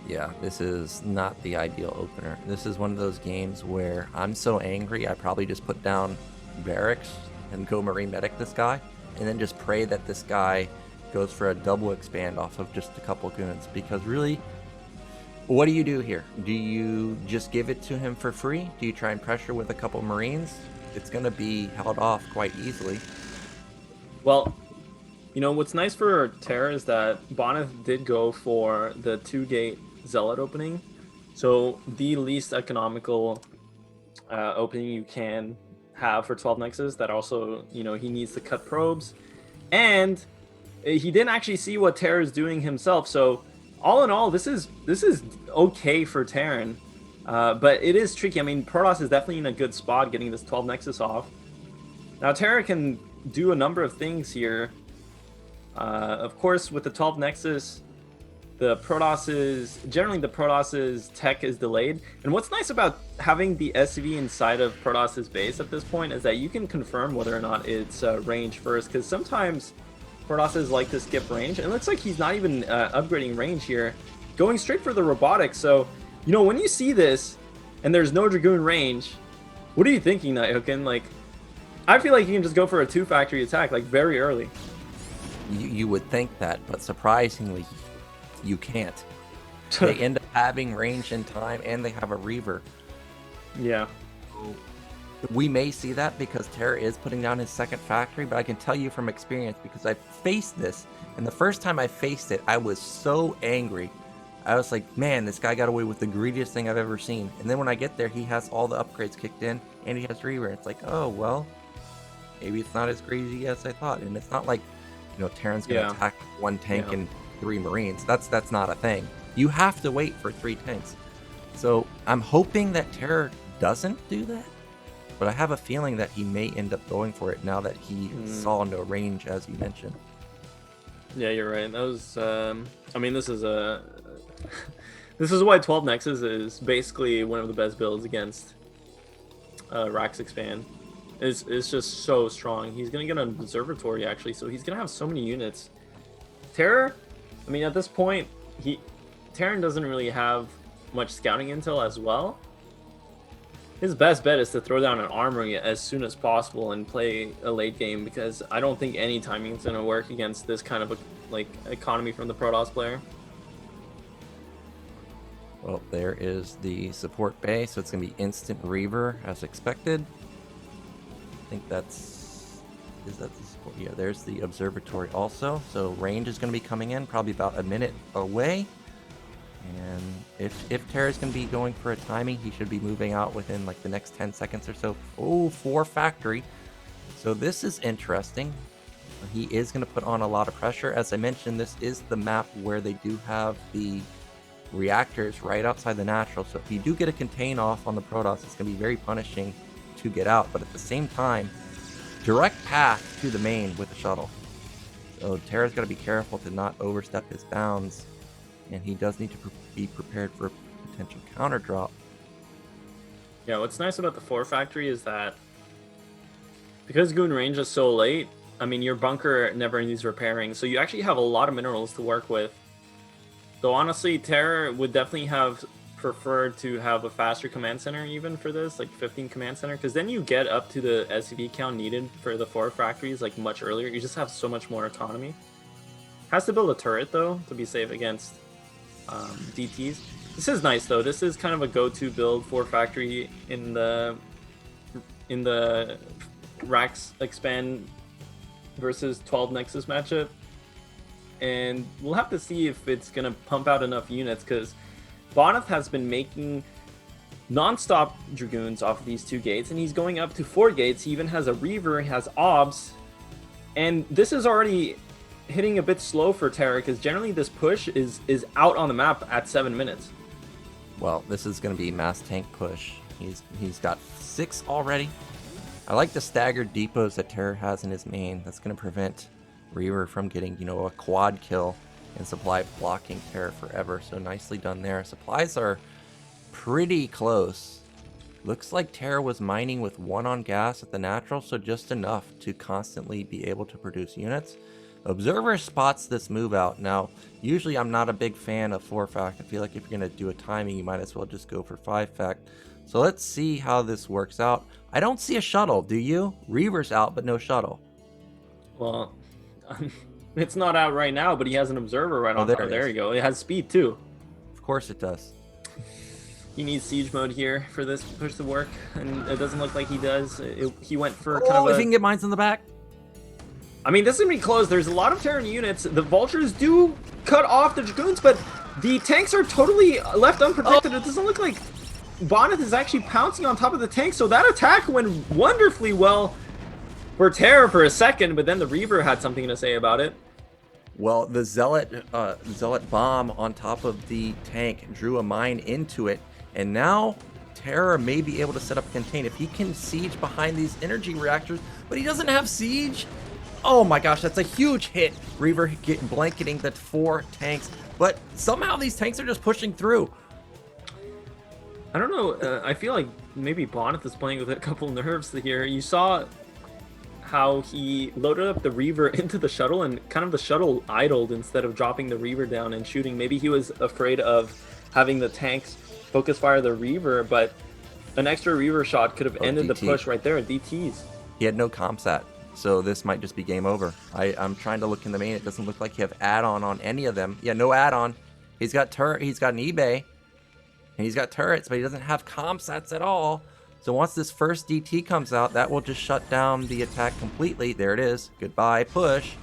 Yeah, this is not the ideal opener. This is one of those games where I'm so angry, I probably just put down barracks and go Marine Medic this guy, and then just pray that this guy goes for a double expand off of just a couple goons. Because really, what do you do here? Do you just give it to him for free? Do you try and pressure with a couple Marines? It's going to be held off quite easily. Well, you know, what's nice for TerrOr is that Bonyth did go for the 2-gate Zealot opening. So the least economical opening you can have for 12 Nexus. That also, you know, he needs to cut probes. And he didn't actually see what TerrOr is doing himself. So all in all, this is okay for Terran. But it is tricky. I mean, Protoss is definitely in a good spot getting this 12 Nexus off. Now, TerrOr can do a number of things here. Of course, with the 12 Nexus, generally the Protoss's tech is delayed. And what's nice about having the SCV inside of Protoss's base at this point is that you can confirm whether or not it's range first, because sometimes Protosses like to skip range, and it looks like he's not even upgrading range here, going straight for the robotics. So, you know, when you see this and there's no Dragoon range, what are you thinking, Nighthookin? Like, I feel like you can just go for a 2-factory attack, like, very early. You would think that, but surprisingly, you can't. They end up having range in time, and they have a Reaver. Yeah. We may see that because TerrOr is putting down his second factory, but I can tell you from experience, because I faced this, and the first time I faced it, I was so angry. I was like, man, this guy got away with the greediest thing I've ever seen. And then when I get there, he has all the upgrades kicked in, and he has Reaver. It's like, oh, well, maybe it's not as crazy as I thought. And it's not like, you know, Terran's going to attack one tank and 3 Marines. That's not a thing. You have to wait for 3 tanks. So I'm hoping that TerrOr doesn't do that, but I have a feeling that he may end up going for it now that he saw no range, as you mentioned. Yeah, you're right. That was, I mean, this is why 12 Nexus is basically one of the best builds against Rax Expand. It's just so strong. He's gonna get an observatory actually, so he's gonna have so many units. TerrOr, I mean, at this point, Terran doesn't really have much scouting intel as well. His best bet is to throw down an armory as soon as possible and play a late game, because I don't think any timing is gonna work against this kind of economy from the Protoss player. Well, there is the support bay, so it's going to be instant Reaver as expected. I think is that the support? Yeah, there's the observatory also. So range is going to be coming in probably about a minute away. And if TerrOr is going to be going for a timing, he should be moving out within like the next 10 seconds or so. Oh, 4 factory. So this is interesting. He is going to put on a lot of pressure. As I mentioned, this is the map where they do have the reactors right outside the natural, so if you do get a contain off on the Protoss, it's going to be very punishing to get out, but at the same time, direct path to the main with the shuttle. So TerrOr's got to be careful to not overstep his bounds, and he does need to be prepared for a potential counter drop. Yeah, what's nice about the 4 factory is that because Goon range is so late, I mean, your bunker never needs repairing, so you actually have a lot of minerals to work with. So honestly, Terror would definitely have preferred to have a faster command center even for this, like 15 command center, because then you get up to the SCV count needed for the 4 factories like much earlier. You just have so much more economy. Has to build a turret though to be safe against DTs. This is nice though. This is kind of a go-to build for factory in the Rax expand versus 12 Nexus matchup, and we'll have to see if it's gonna pump out enough units, because Bonyth has been making non-stop Dragoons off of these 2 gates, and he's going up to 4 gates. He even has a Reaver, he has Obs, and this is already hitting a bit slow for Terra, because generally this push is out on the map at 7 minutes. Well, this is going to be mass tank push. He's got 6 already. I like the staggered depots that Terror has in his main. That's going to prevent Reaver from getting, a quad kill and supply blocking Terror forever. So nicely done there. Supplies are pretty close. Looks like Terror was mining with 1 on gas at the natural, so just enough to constantly be able to produce units. Observer spots this move out. Now, usually I'm not a big fan of 4-fact. I feel like if you're going to do a timing, you might as well just go for 5-fact. So let's see how this works out. I don't see a shuttle, do you? Reaver's out, but no shuttle. Well, it's not out right now, but he has an observer right on top. There you go. It has speed too. Of course it does. He needs siege mode here for this push to work, and it doesn't look like he does. He went for kind of if he can get mines in the back. I mean, this is going to be close. There's a lot of Terran units. The Vultures do cut off the Dragoons, but the tanks are totally left unprotected. It doesn't look like Bonyth is actually pouncing on top of the tank, so that attack went wonderfully well for Terra for a second, but then the Reaver had something to say about it. Well, the Zealot bomb on top of the tank drew a mine into it, and now Terror may be able to set up contain if he can siege behind these energy reactors, but he doesn't have siege. Oh my gosh, that's a huge hit. Reaver blanketing the 4 tanks, but somehow these tanks are just pushing through. I don't know. I feel like maybe Bonyth is playing with a couple nerves here. You saw how he loaded up the Reaver into the shuttle, and kind of the shuttle idled instead of dropping the Reaver down and shooting. Maybe he was afraid of having the tanks focus fire the Reaver, but an extra Reaver shot could have ended the push right there at DTs. He had no comsat, so this might just be game over. I'm trying to look in the main. It doesn't look like you have add-on on any of them. Yeah, no add-on. He's got he's got an eBay, and he's got turrets, but he doesn't have comsats at all. So once this first DT comes out, that will just shut down the attack completely. There it is. Goodbye, push.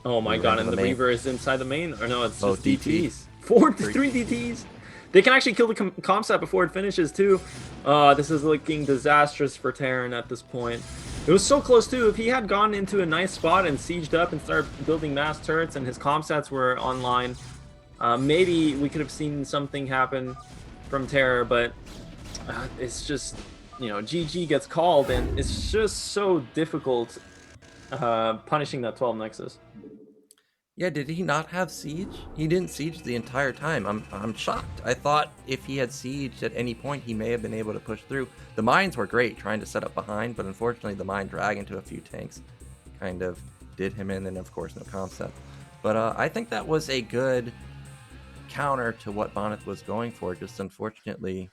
Oh my god, and the Reaver is inside the main? Or no, it's just DTs. 3 DTs. They can actually kill the comsat before it finishes too. This is looking disastrous for Terran at this point. It was so close too. If he had gone into a nice spot and sieged up and started building mass turrets and his comsats were online, maybe we could have seen something happen from Terror, but it's just, GG gets called, and it's just so difficult punishing that 12 Nexus. Yeah, did he not have siege? He didn't siege the entire time. I'm shocked. I thought if he had sieged at any point, he may have been able to push through. The mines were great trying to set up behind, but unfortunately the mine drag into a few tanks kind of did him in, and of course no comset. But I think that was a good counter to what Bonyth was going for. Just unfortunately,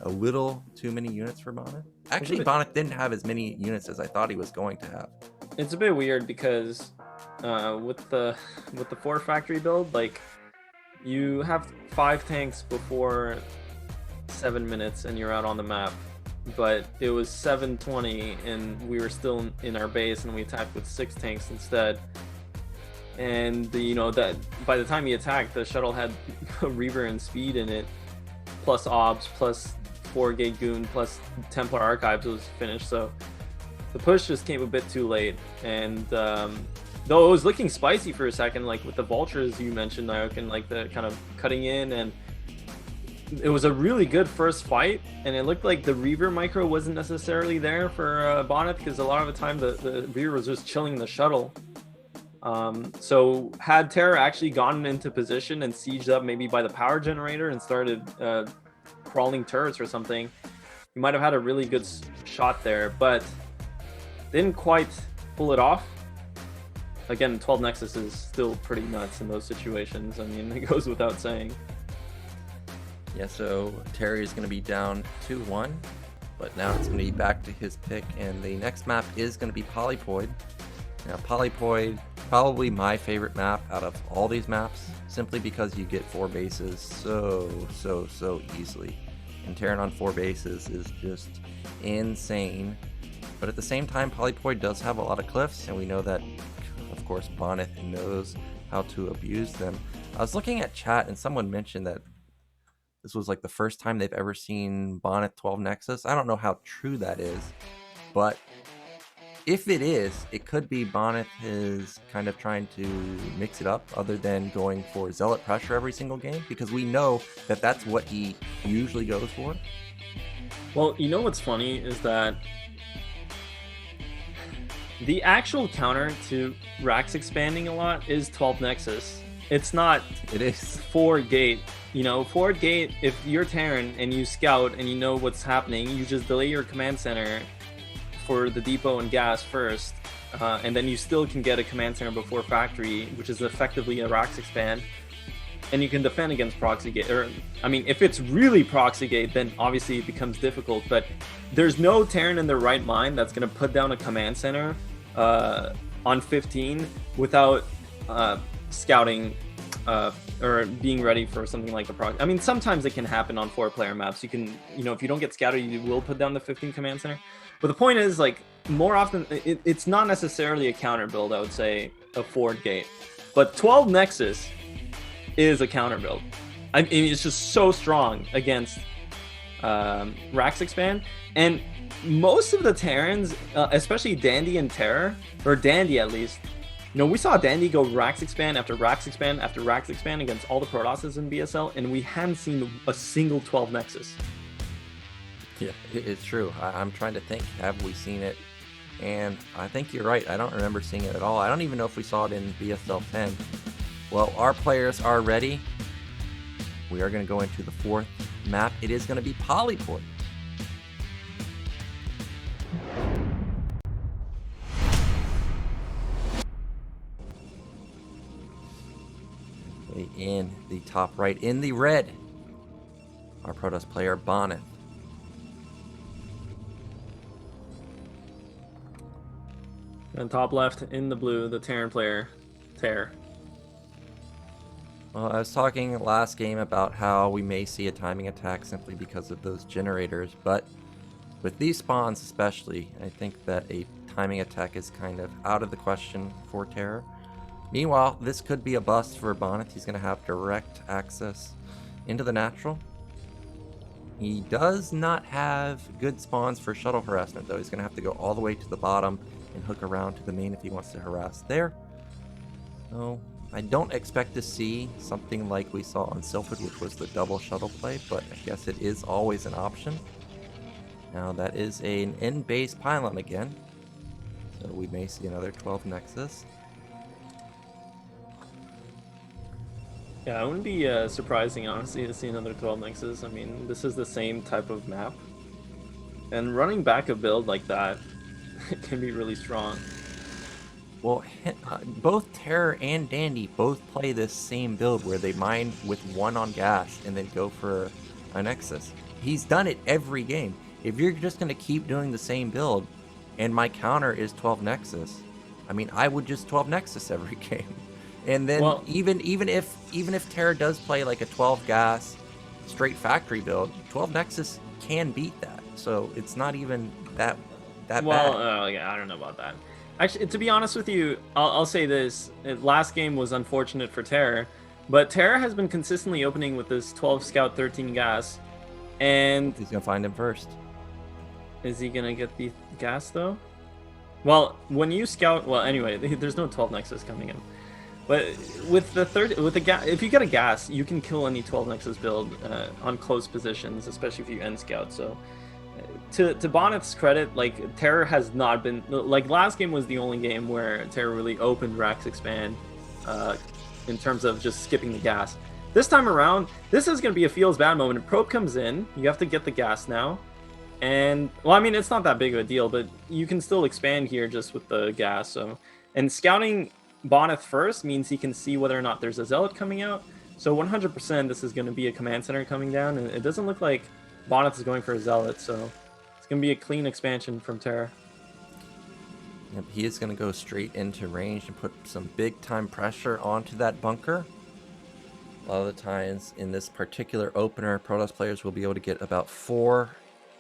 a little too many units for Bonyth. Actually, Bonyth didn't have as many units as I thought he was going to have. It's a bit weird because with the 4 factory build, like, you have 5 tanks before 7 minutes and you're out on the map, but it was 7:20 and we were still in our base and we attacked with 6 tanks instead. And that by the time he attacked, the shuttle had a Reaver and speed in it, plus obs, plus 4 gate goon, plus Templar archives was finished. So the push just came a bit too late, and though it was looking spicy for a second, like with the Vultures you mentioned, Nyok, and like the kind of cutting in, and it was a really good first fight, and it looked like the Reaver micro wasn't necessarily there for Bonyth, because a lot of the time the Reaver was just chilling the shuttle. So had Terra actually gotten into position and sieged up maybe by the power generator and started crawling turrets or something, you might have had a really good shot there. But Didn't quite pull it off. Again, 12 Nexus is still pretty nuts in those situations. I mean, it goes without saying. Yeah, so Terry is going to be down 2-1, but now it's going to be back to his pick, and the next map is going to be Polypoid. Now, Polypoid, probably my favorite map out of all these maps, simply because you get 4 bases so easily. And Terran on 4 bases is just insane. But at the same time, Polypoid does have a lot of cliffs, and we know that, of course, Bonyth knows how to abuse them. I was looking at chat, and someone mentioned that this was like the first time they've ever seen Bonyth 12 Nexus. I don't know how true that is, but if it is, it could be Bonyth is kind of trying to mix it up other than going for Zealot pressure every single game, because we know that that's what he usually goes for. Well, you know what's funny is that the actual counter to Rax expanding a lot is 12 Nexus. It's not. It is. Forward gate. You know, forward gate, if you're Terran and you scout and you know what's happening, you just delay your command center for the depot and gas first, and then you still can get a command center before factory, which is effectively a Rax expand, and you can defend against proxy gate. Or, I mean, if it's really proxy gate, then obviously it becomes difficult, but there's no Terran in their right mind that's going to put down a command center on 15 without scouting or being ready for something like a proxy. I mean, sometimes it can happen on 4-player maps. You can, you know, if you don't get scouted, you will put down the 15 command center. But the point is, like, more often, it's not necessarily a counter build, I would say, a forward gate. But 12 Nexus is a counter build. I mean, it's just so strong against Rax expand. And most of the Terrans, especially Dandy and Terror, or Dandy at least, you know, we saw Dandy go Rax expand after Rax expand after Rax expand against all the Protosses in BSL, and we hadn't seen a single 12 Nexus. Yeah, it's true. I'm trying to think, have we seen it? And I think you're right. I don't remember seeing it at all. I don't even know if we saw it in BSL 10. Well, our players are ready. We are going to go into the 4th map. It is going to be Polypoid. In the top right, in the red, our Protoss player Bonyth. And top left, in the blue, the Terran player, Terror. Well, I was talking last game about how we may see a timing attack simply because of those generators, but with these spawns especially, I think that a timing attack is kind of out of the question for Terror. Meanwhile, this could be a bust for Bonyth. He's going to have direct access into the natural. He does not have good spawns for shuttle harassment, though. He's going to have to go all the way to the bottom and hook around to the main if he wants to harass there. So I don't expect to see something like we saw on Sylphid, which was the double shuttle play, but I guess it is always an option. Now that is an in-base pylon again, so we may see another 12 Nexus. Yeah, it wouldn't be surprising, honestly, to see another 12 Nexus. I mean, this is the same type of map. And running back a build like that can be really strong. Well, both Terror and Dandy both play this same build where they mine with 1 on gas and then go for a Nexus. He's done it every game. If you're just going to keep doing the same build and my counter is 12 Nexus, I mean, I would just 12 Nexus every game. And then, well, even if Terror does play like a 12 gas straight factory build, 12 Nexus can beat that. So it's not even that bad. Yeah, I don't know about that. Actually, to be honest with you, I'll say this: last game was unfortunate for Terror, but Terror has been consistently opening with this 12 scout 13 gas, and he's gonna find him first. Is he gonna get the gas though? Well, when you scout, well, anyway, there's no 12 Nexus coming in. But with the gas, if you get a gas, you can kill any 12 Nexus build on close positions, especially if you end scout. So, to Bonyth's credit, like Terror has not been like last game was the only game where Terror really opened Rax expand in terms of just skipping the gas. This time around, this is going to be a feels bad moment. If Probe comes in, you have to get the gas now. And well, I mean, it's not that big of a deal, but you can still expand here just with the gas. So, and scouting Bonyth first means he can see whether or not there's a zealot coming out. So 100% this is going to be a command center coming down, and it doesn't look like Bonyth is going for a zealot. So it's going to be a clean expansion from Terra. Yep, he is going to go straight into range and put some big time pressure onto that bunker. A lot of the times in this particular opener, Protoss players will be able to get about 4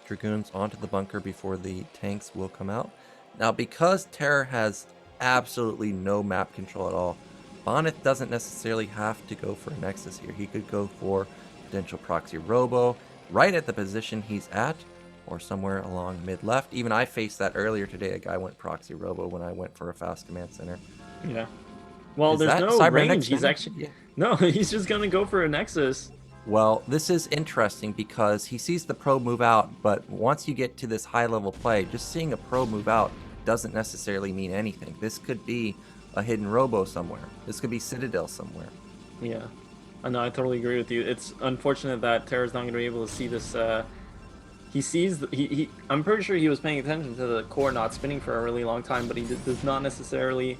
Dragoons onto the bunker before the tanks will come out. Now, because Terror has absolutely no map control at all, Bonyth doesn't necessarily have to go for a Nexus here. He could go for potential proxy robo right at the position he's at, or somewhere along mid-left. Even I faced that earlier today. A guy went proxy robo when I went for a fast command center. Yeah. Well, Is there's that no cybernetic range. He's spinning? actually... Yeah. No, he's just going to go for a Nexus. Well, this is interesting because he sees the probe move out, but once you get to this high-level play, just seeing a probe move out doesn't necessarily mean anything. This could be a hidden robo somewhere. This could be Citadel somewhere. Yeah. I know, I totally agree with you. It's unfortunate that Terra's not going to be able to see this. He sees... I'm pretty sure he was paying attention to the core not spinning for a really long time, but he does not necessarily...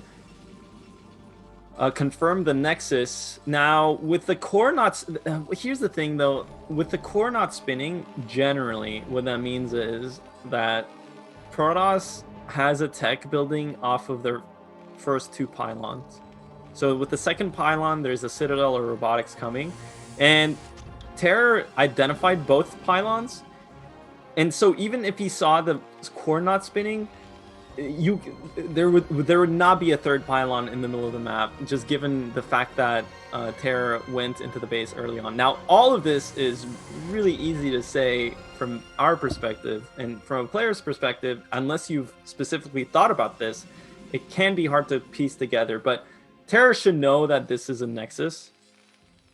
confirm the Nexus. Now, with the core not... here's the thing, though. With the core not spinning, generally, what that means is that Protoss has a tech building off of their first 2 pylons. So with the second pylon, there's a Citadel or Robotics coming. And Terror identified both pylons. And so even if he saw the core not spinning... there would not be a third pylon in the middle of the map, just given the fact that Terra went into the base early on. Now, all of this is really easy to say from our perspective, and from a player's perspective, unless you've specifically thought about this, it can be hard to piece together. But Terra should know that this is a Nexus,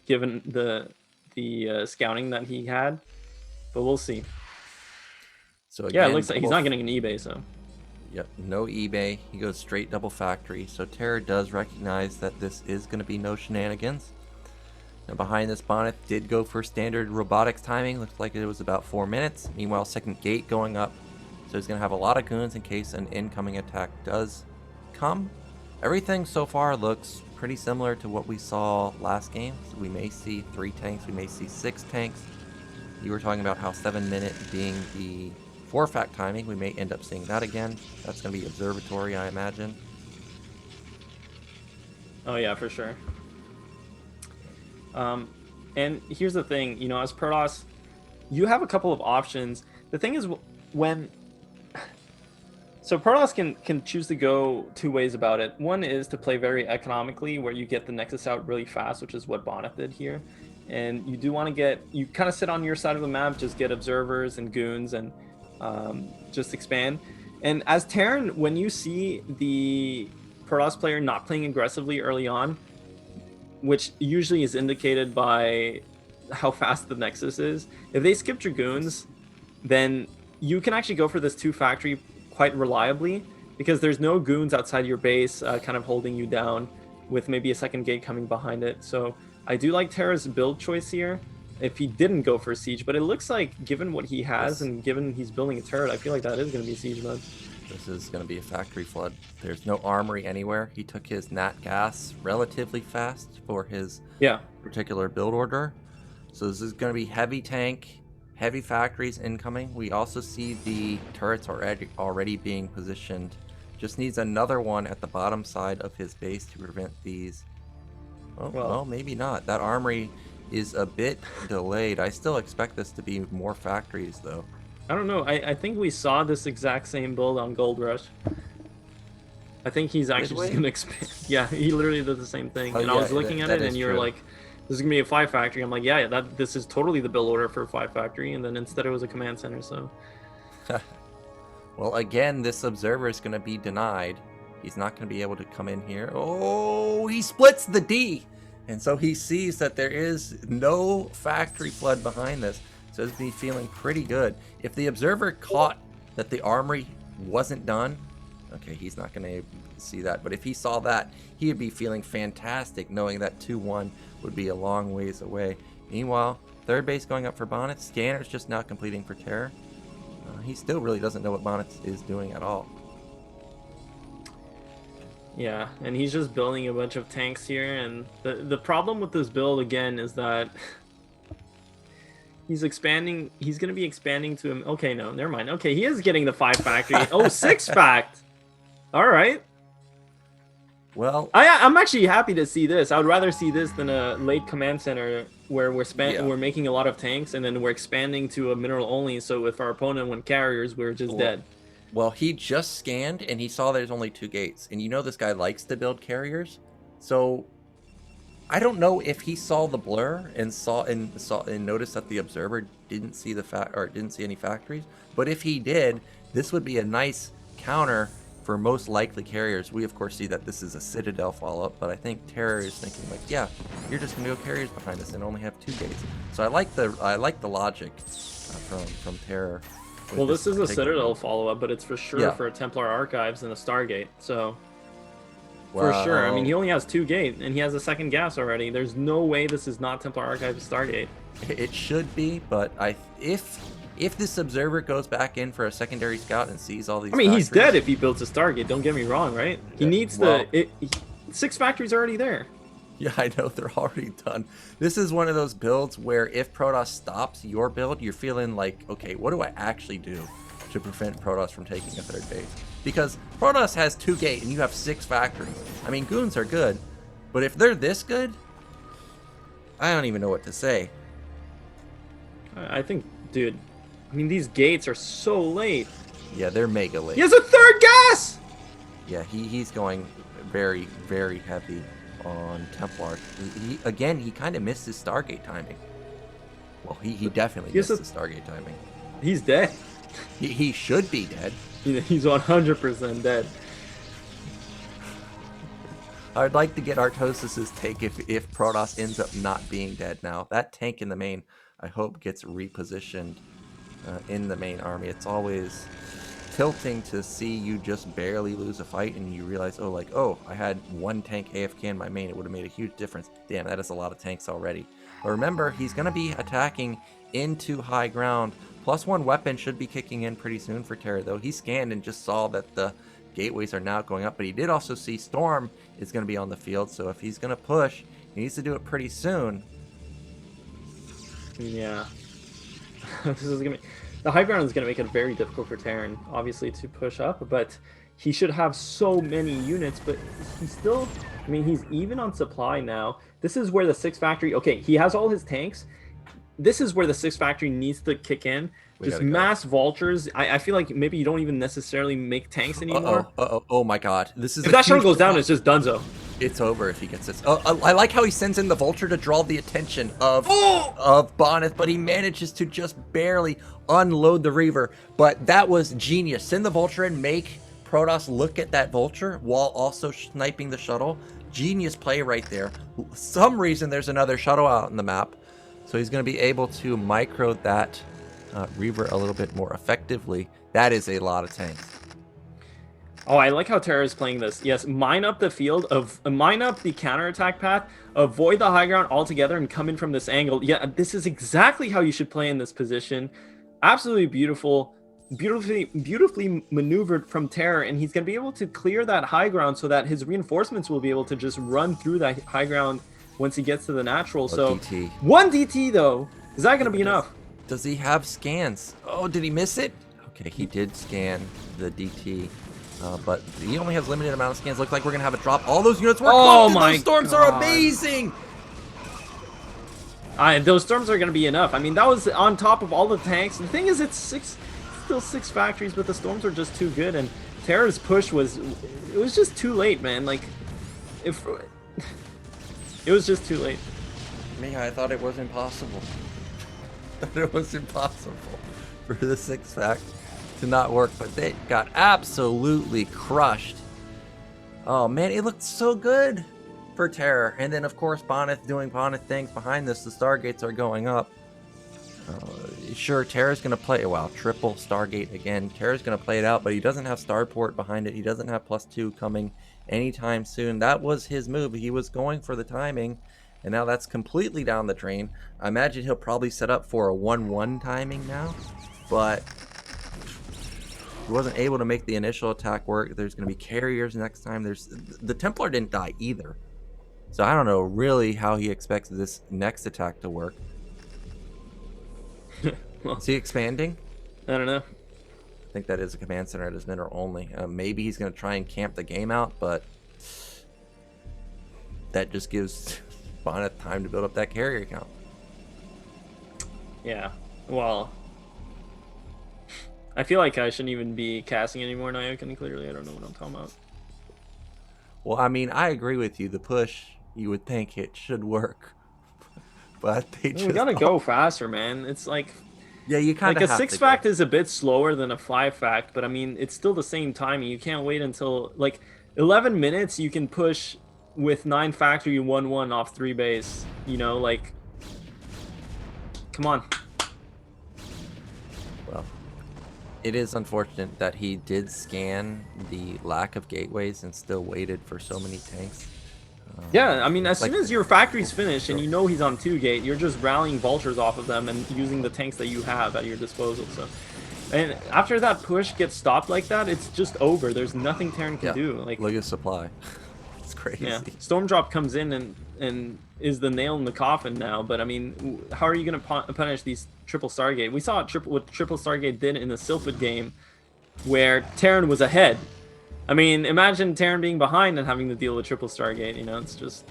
given the scouting that he had. But we'll see. So again, yeah, it looks like he's not getting an eBay, so... Yep, no eBay. He goes straight double factory. So Terror does recognize that this is going to be no shenanigans. Now behind this, Bonyth did go for standard robotics timing. Looks like it was about 4 minutes. Meanwhile, second gate going up. So he's going to have a lot of goons in case an incoming attack does come. Everything so far looks pretty similar to what we saw last game. So we may see 3 tanks. We may see 6 tanks. You were talking about how 7 minute being the 4-fact timing. We may end up seeing that again. That's going to be observatory, I imagine. Oh yeah, for sure. And here's the thing, you know, as Protoss, you have a couple of options. The thing is, when... So Protoss can choose to go 2 ways about it. One is to play very economically, where you get the Nexus out really fast, which is what Bonyth did here. And you do want to get... You kind of sit on your side of the map, just get observers and goons, and just expand. And as Terran, when you see the Protoss player not playing aggressively early on, which usually is indicated by how fast the Nexus is, if they skip Dragoons, then you can actually go for this 2 factory quite reliably, because there's no goons outside your base kind of holding you down, with maybe a second gate coming behind it. So I do like Terra's build choice here if he didn't go for siege, but it looks like, given what he has and given he's building a turret, I feel like that is going to be siege mode. This is going to be a factory flood. There's no armory anywhere. He took his nat gas relatively fast for his particular build order. So this is going to be heavy tank, heavy factories incoming. We also see the turrets already being positioned. Just needs another one at the bottom side of his base to prevent these. Oh, well, maybe not. That armory is a bit delayed. I still expect this to be more factories, though. I don't know. I think we saw this exact same build on Gold Rush. I think he's actually just going to expand. Yeah, he literally did the same thing. And I was looking at it, and you were like, this is going to be a 5 factory. I'm like, yeah, this is totally the build order for a 5 factory. And then instead it was a command center, so... Well, again, this observer is going to be denied. He's not going to be able to come in here. Oh, he splits the D! And so he sees that there is no factory flood behind this. So he's feeling pretty good. If the observer caught that the armory wasn't done, okay, he's not going to see that. But if he saw that, he would be feeling fantastic, knowing that 2-1 would be a long ways away. Meanwhile, third base going up for Bonyth. Scanner's just now completing for Terror. He still really doesn't know what Bonyth is doing at all. Yeah, and he's just building a bunch of tanks here, and the problem with this build again is that he's expanding. He's gonna be expanding to him. Okay, no, never mind. Okay, he is getting the 5 factory. Oh, 6 fact. All right. Well, I'm actually happy to see this. I would rather see this than a late command center where we're making a lot of tanks and then we're expanding to a mineral only. So if our opponent went carriers, we're just dead. Well, he just scanned and he saw there's only 2 gates, and you know this guy likes to build carriers. So I don't know if he saw the blur and noticed that the observer didn't see didn't see any factories. But if he did, this would be a nice counter for most likely carriers. We of course see that this is a Citadel follow-up, but I think Terror is thinking like, yeah, you're just gonna go carriers behind us and only have 2 gates. So I like the logic from Terror. Well, this is a Citadel follow-up, but it's for sure for Templar Archives and a Stargate. So for sure. I mean, he only has 2 gate and he has a 2nd gas already. There's no way this is not Templar Archives Stargate. It should be, but if this observer goes back in for a secondary scout and sees all these, I mean, he's dead if he builds a Stargate. Don't get me wrong, right? He needs 6 factories already there. Yeah, I know, they're already done. This is one of those builds where if Protoss stops your build, you're feeling like, okay, what do I actually do to prevent Protoss from taking a 3rd base? Because Protoss has 2 gate and you have 6 factories. I mean, goons are good, but if they're this good, I don't even know what to say. I think, dude, I mean, these gates are so late. Yeah, they're mega late. He has a 3rd gas! Yeah, he's going very, very heavy on Templar. He kind of missed his Stargate timing. Well, he definitely missed his Stargate timing. He's dead. He should be dead. He's 100% dead. I'd like to get Artosis's take if Protoss ends up not being dead now. That tank in the main, I hope, gets repositioned in the main army. It's always tilting to see you just barely lose a fight and you realize, oh, I had 1 tank AFK in my main. It would have made a huge difference. Damn, that is a lot of tanks already. But remember, he's going to be attacking into high ground. +1 weapon should be kicking in pretty soon for Terror, though. He scanned and just saw that the gateways are now going up, but he did also see Storm is going to be on the field, so if he's going to push, he needs to do it pretty soon. Yeah. This is gonna be... The high ground is going to make it very difficult for Terran, obviously, to push up, but he should have so many units, but he's still... I mean, he's even on supply now. This is where the 6 factory... Okay, he has all his tanks. This is where the 6 factory needs to kick in. Just mass vultures. I feel like maybe you don't even necessarily make tanks anymore. Oh my god. This is if that shuttle goes down, it's just dunzo. It's over if he gets this. I like how he sends in the vulture to draw the attention of Bonyth, but he manages to just barely unload the Reaver. But that was genius. Send the vulture and make Protoss look at that vulture while also sniping the shuttle. Genius play right there. Some reason there's another shuttle out on the map, so he's going to be able to micro that Reaver a little bit more effectively. That is a lot of tanks. Oh, I like how Terra is playing this. Yes, mine up the field, mine up the counterattack path, avoid the high ground altogether, and come in from this angle. Yeah, this is exactly how you should play in this position. Absolutely beautiful, beautifully maneuvered from Terra, and he's going to be able to clear that high ground so that his reinforcements will be able to just run through that high ground once he gets to the natural. So DT. 1 DT though, is that going to be enough? Does he have scans? Oh, did he miss it? Okay, he did scan the DT. But he only has limited amount of scans. Looks like we're gonna have a drop. All those units were those storms are amazing. Those storms are gonna be enough. I mean, that was on top of all the tanks. The thing is, it's still 6 factories, but the storms are just too good. And Terra's push was just too late, man. Like, it was just too late. Me, I thought it was impossible. It was impossible for the 6 fact to not work, but they got absolutely crushed. Oh man, it looked so good for Terror. And then of course Bonyth doing Bonyth things behind this. The Stargates are going up. Sure, Terror's gonna play, wow, triple Stargate again. Terror's gonna play it out, but he doesn't have Starport behind it. He doesn't have +2 coming anytime soon. That was his move. He was going for the timing, and now that's completely down the drain. I imagine he'll probably set up for a 1-1 timing now, but He wasn't able to make the initial attack work. There's going to be carriers next time. The Templar didn't die either. So I don't know really how he expects this next attack to work. Well, is he expanding? I don't know. I think that is a command center at his mineral only. Maybe he's going to try and camp the game out, but that just gives Bonyth time to build up that carrier count. Yeah. Well, I feel like I shouldn't even be casting anymore now. Clearly, I don't know what I'm talking about. Well, I mean, I agree with you. The push, you would think it should work, but they just We gotta go faster, man. It's like, yeah, you kind of like a have 6 to fact go. is a bit slower than a 5 fact, but I mean, it's still the same timing. You can't wait until like 11 minutes. You can push with 9 factory 1-1 off 3 base. You know, like, come on. Well, it is unfortunate that he did scan the lack of gateways and still waited for so many tanks. Yeah, I mean, as like- soon as your factory's finished and you know he's on 2 gate, you're just rallying vultures off of them and using the tanks that you have at your disposal. So, and after that push gets stopped like that, it's just over. There's nothing Terran can do. Like, look at supply. It's crazy. yeah, Stormdrop comes in and is the nail in the coffin now. But I mean, how are you gonna punish these triple Stargate? We saw what triple Stargate did in the Sylphid game, where Terran was ahead. I mean, imagine Terran being behind and having to deal with triple Stargate. You know, it's just,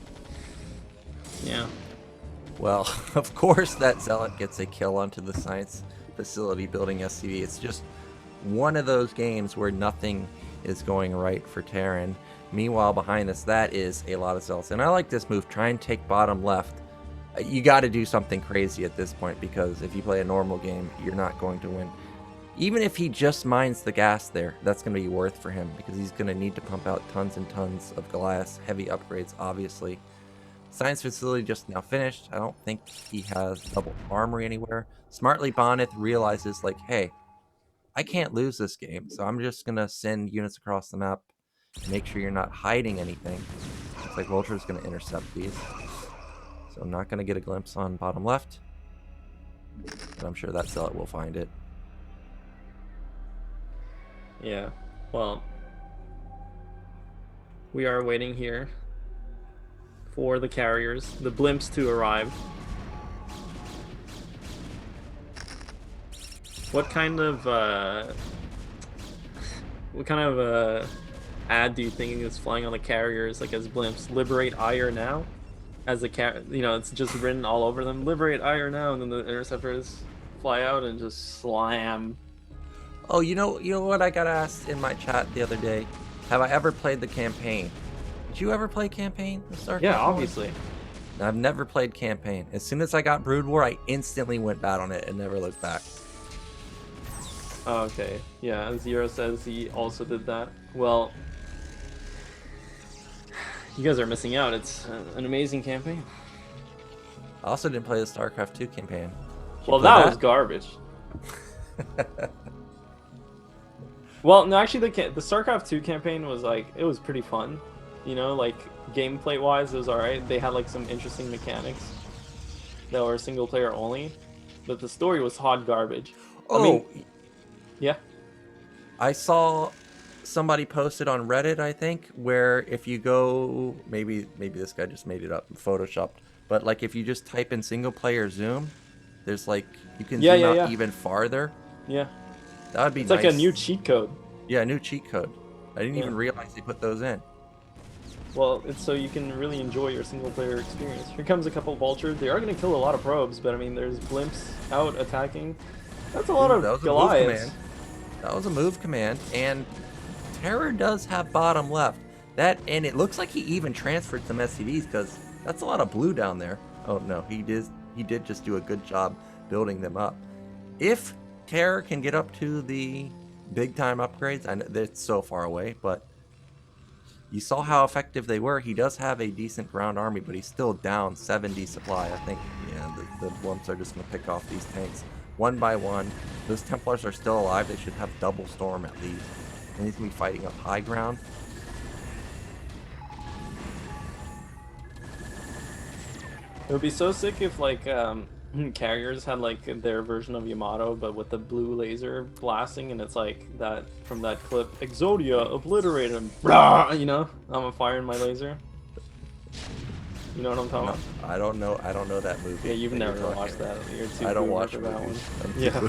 yeah. Well, of course that Zealot gets a kill onto the science facility building SCV. It's just one of those games where nothing is going right for Terran. Meanwhile, behind us, that is a lot of Zealots. And I like this move. Try and take bottom left. You got to do something crazy at this point, because if you play a normal game, you're not going to win. Even if he just mines the gas there, that's going to be worth for him, because he's going to need to pump out tons and tons of glass, heavy upgrades, obviously. Science facility just now finished. I don't think he has double armory anywhere. Smartly, Bonyth realizes, like, hey, I can't lose this game, so I'm just going to send units across the map, make sure you're not hiding anything. Looks like Vulture's going to intercept these. So I'm not going to get a glimpse on bottom left, but I'm sure that Zealot will find it. Yeah, well, we are waiting here for the carriers, the blimps to arrive. What kind of ad do you think is flying on the carriers, like as blimps? Liberate Ire now, as the it's just written all over them. Liberate Ire now, and then the interceptors fly out and just slam. Oh, you know what I got asked in my chat the other day? Have I ever played the campaign? Did you ever play campaign? Yeah, obviously. I've never played campaign. As soon as I got Brood War, I instantly went bad on it and never looked back. Oh, okay. Yeah, Zero says he also did that. Well, you guys are missing out. It's an amazing campaign. I also didn't play the StarCraft 2 campaign. Well, that was garbage. Well, no, actually, the StarCraft 2 campaign was like, it was pretty fun. You know, like gameplay wise, it was alright. They had like some interesting mechanics that were single player only, but the story was hot garbage. Oh, I mean, yeah. I saw somebody posted on Reddit, I think, where if you go, maybe this guy just made it up, photoshopped, but like if you just type in single player zoom, there's like you can zoom out even farther. Yeah. That would be nice. It's like a new cheat code. Yeah, a new cheat code. I didn't even realize they put those in. Well, it's so you can really enjoy your single player experience. Here comes a couple vultures. They are going to kill a lot of probes, but I mean, there's blimps out attacking. That's a lot of Goliaths. That was a move command, and Terror does have bottom left. And it looks like he even transferred some SCVs, because that's a lot of blue down there. Oh no, he did just do a good job building them up. If Terror can get up to the big time upgrades, I know it's so far away, but you saw how effective they were. He does have a decent ground army, but he's still down 70 supply. I think, yeah, the Blumps are just going to pick off these tanks one by one. Those Templars are still alive. They should have double storm at least. And he's going to be fighting up high ground. It would be so sick if, like, Carriers had like their version of Yamato, but with the blue laser blasting, and it's like that from that clip, Exodia obliterate him. You know, I'm firing my laser. You know what I'm talking about? I don't know that movie. Yeah, you've that never watched that. You're too I don't boomer watch for that movies. one. Yeah,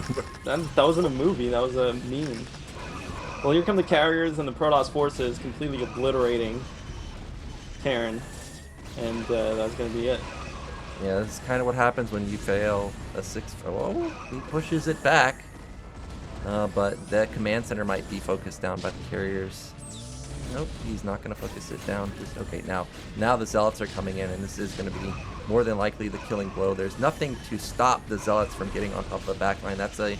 that wasn't a movie. That was a meme. Well, here come the carriers and the Protoss forces completely obliterating Terran, and that's gonna be it. Yeah, this is kind of what happens when you fail a 6. Oh, he pushes it back. But that command center might be focused down by the carriers. Nope, he's not going to focus it down. Just okay. Now the zealots are coming in, and this is going to be more than likely the killing blow. There's nothing to stop the zealots from getting on top of the back line. That's a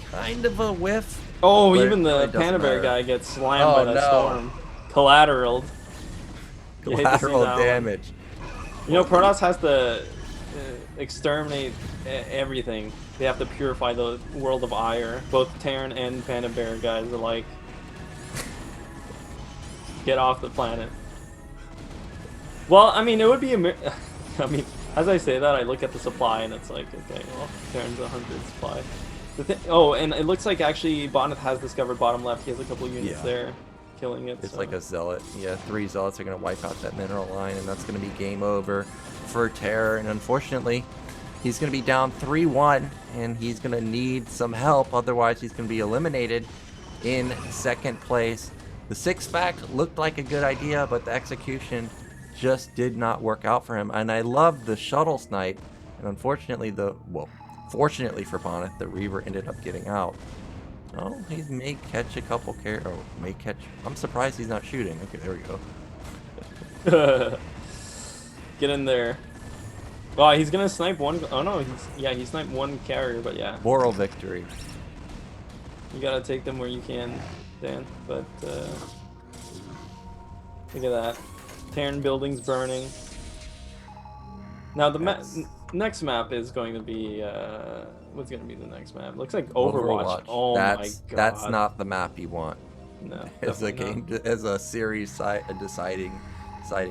kind of a whiff. Oh, even the Panda Bear guy gets slammed by that storm. Collateral. Collateral damage. You know, Protoss has to exterminate everything. They have to purify the world of Ire. Both Terran and Panda Bear guys alike. Get off the planet. Well, I mean, it would be I mean, as I say that, I look at the supply and it's like, okay, well, Terran's 100 supply. Oh, and it looks like actually Bonyth has discovered bottom left. He has a couple units there killing it. It's like a zealot. Yeah, 3 zealots are going to wipe out that mineral line, and that's going to be game over for Terror. And unfortunately, he's going to be down 3-1, and he's going to need some help. Otherwise, he's going to be eliminated in second place. The 6-fact looked like a good idea, but the execution just did not work out for him. And I love the shuttle snipe, and unfortunately, fortunately for Bonyth, the Reaver ended up getting out. Oh, he may catch a couple I'm surprised he's not shooting. Okay, there we go. Get in there. Well, he's gonna snipe one. Oh no, he sniped one carrier, but yeah. Moral victory. You gotta take them where you can, Dan. But look at that. Terran buildings burning. Now the next map is going to be what's going to be the next map? Looks like Overwatch. Oh my god. That's not the map you want. No. As a game, as a series deciding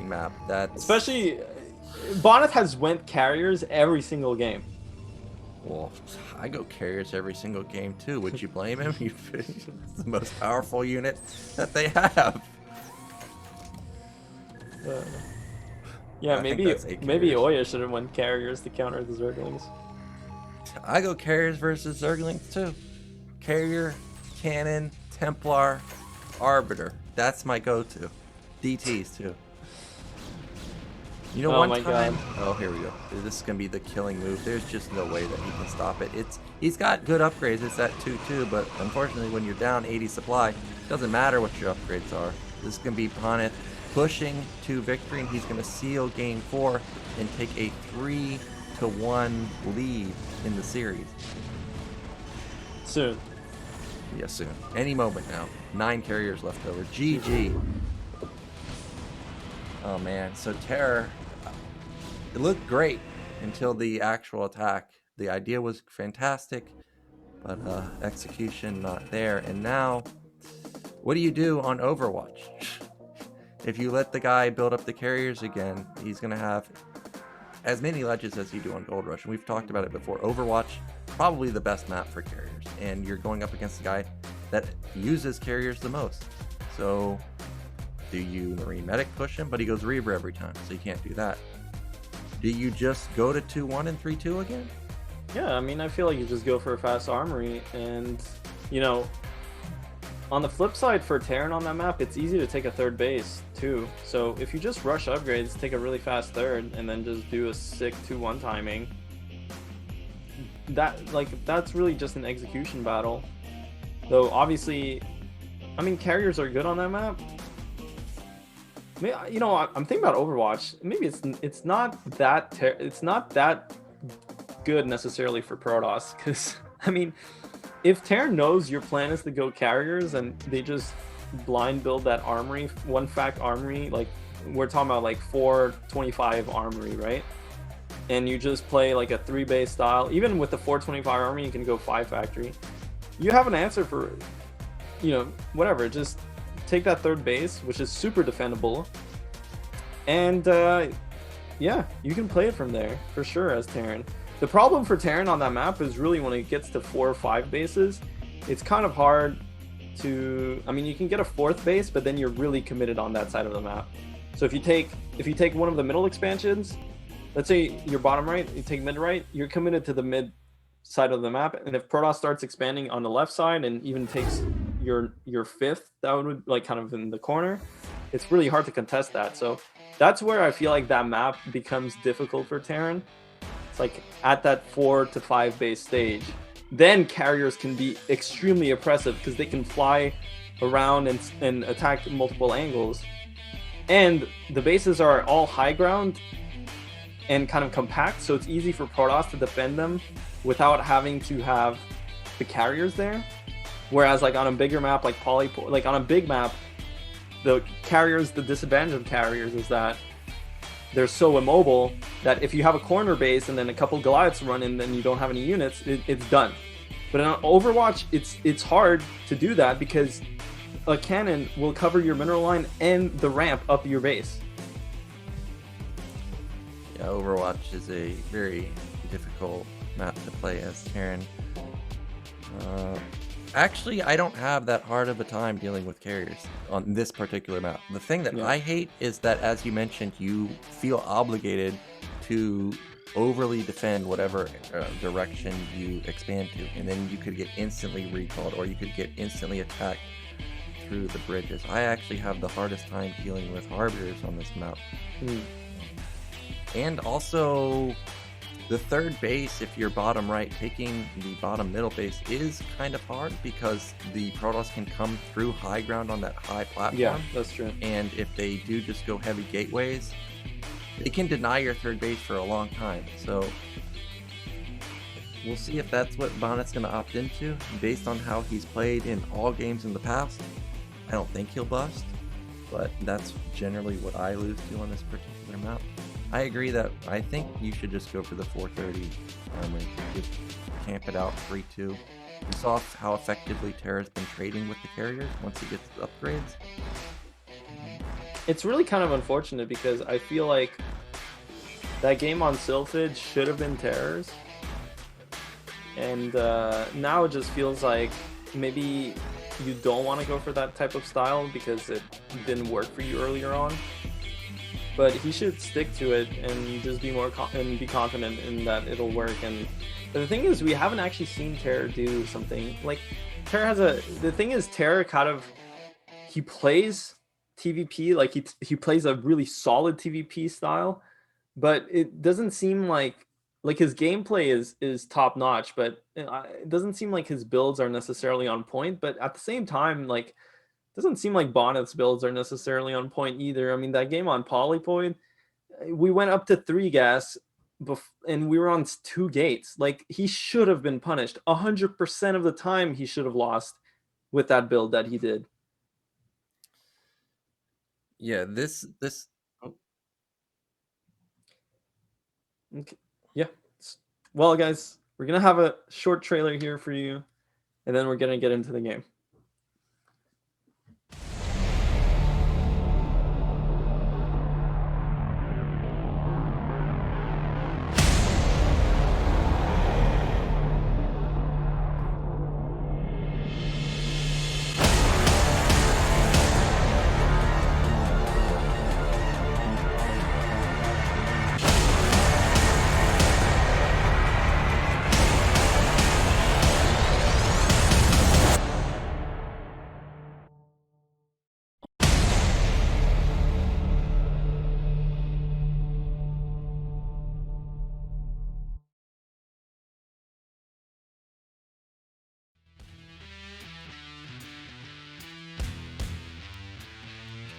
map. That's especially Bonyth has went carriers every single game. Well, I go carriers every single game too. Would you blame him? It's the most powerful unit that they have. Yeah, maybe Oya should have won carriers to counter the Zerglings. I go carriers versus Zerglings too. Carrier, Cannon, Templar, Arbiter. That's my go-to. DTs too. You know, one time. Oh, here we go. This is gonna be the killing move. There's just no way that he can stop it. He's got good upgrades. It's at 2-2, but unfortunately, when you're down 80 supply, it doesn't matter what your upgrades are. This is gonna be Bonyth pushing to victory, and he's going to seal game 4 and take a 3-1 lead in the series. Soon. Yeah, soon. Any moment now. 9 carriers left over. GG. Oh man, so Terror, it looked great until the actual attack. The idea was fantastic, but execution not there. And now, what do you do on Overwatch? If you let the guy build up the carriers again, he's going to have as many ledges as you do on Gold Rush. And we've talked about it before. Overwatch, probably the best map for carriers. And you're going up against a guy that uses carriers the most. So, do you Marine Medic push him? But he goes Reaver every time, so you can't do that. Do you just go to 2-1 and 3-2 again? Yeah, I mean, I feel like you just go for a fast armory. And, you know, on the flip side for Terran on that map, it's easy to take a third base too. So if you just rush upgrades, take a really fast third, and then just do a sick 2-1 timing, that's really just an execution battle. Though obviously, I mean, carriers are good on that map. You know, I'm thinking about Overwatch. Maybe it's not that good necessarily for Protoss, because I mean, if Terran knows your plan is to go carriers and they just blind build that armory, 1-fact armory, like we're talking about like 425 armory, right? And you just play like a 3-base style, even with the 425 armory, you can go 5-factory. You have an answer for, you know, whatever. Just take that third base, which is super defendable, and yeah, you can play it from there for sure as Terran. The problem for Terran on that map is really when it gets to 4 or 5 bases, it's kind of hard to. I mean, you can get a 4th base, but then you're really committed on that side of the map. So if you take one of the middle expansions, let's say you're bottom right, you take mid right, you're committed to the mid side of the map. And if Protoss starts expanding on the left side and even takes your 5th, that would like kind of in the corner, it's really hard to contest that. So that's where I feel like that map becomes difficult for Terran. It's like at that 4 to 5 base stage, then carriers can be extremely oppressive because they can fly around and attack multiple angles. And the bases are all high ground and kind of compact, so it's easy for Protoss to defend them without having to have the carriers there. Whereas like on a bigger map like like on a big map, the disadvantage of carriers is that they're so immobile that if you have a corner base and then a couple Goliaths run in, then you don't have any units, it's done. But in Overwatch, it's hard to do that because a cannon will cover your mineral line and the ramp up your base. Yeah, Overwatch is a very difficult map to play as Terran. Actually, I don't have that hard of a time dealing with carriers on this particular map. The thing that I hate is that, as you mentioned, you feel obligated to overly defend whatever direction you expand to, and then you could get instantly recalled or you could get instantly attacked through the bridges. I actually have the hardest time dealing with Harbiters on this map. And also, the third base, if you're bottom right, taking the bottom middle base is kind of hard because the Protoss can come through high ground on that high platform. Yeah, that's true. And if they do just go heavy gateways, they can deny your third base for a long time. So we'll see if that's what Bonyth's going to opt into. Based on how he's played in all games in the past, I don't think he'll bust, but that's generally what I lose to on this particular map. I agree that I think you should just go for the 430 armor. Just camp it out 3-2. You saw how effectively Terra's been trading with the carriers once he gets the upgrades. It's really kind of unfortunate because I feel like that game on Sylphid should have been Terror's. And now it just feels like maybe you don't want to go for that type of style because it didn't work for you earlier on. But he should stick to it and just be more be confident in that it'll work. And the thing is, we haven't actually seen Terror do something like Terror has a. The thing is, Terror kind of he plays TVP like he plays a really solid TVP style, but it doesn't seem like his gameplay is top notch. But it doesn't seem like his builds are necessarily on point. But at the same time, like. Doesn't seem like Bonyth's builds are necessarily on point either. I mean, that game on Polypoid, we went up to 3 gas and we were on 2 gates. Like, he should have been punished. 100% of the time he should have lost with that build that he did. Yeah, this Okay. Yeah. Well, guys, we're going to have a short trailer here for you, and then we're going to get into the game.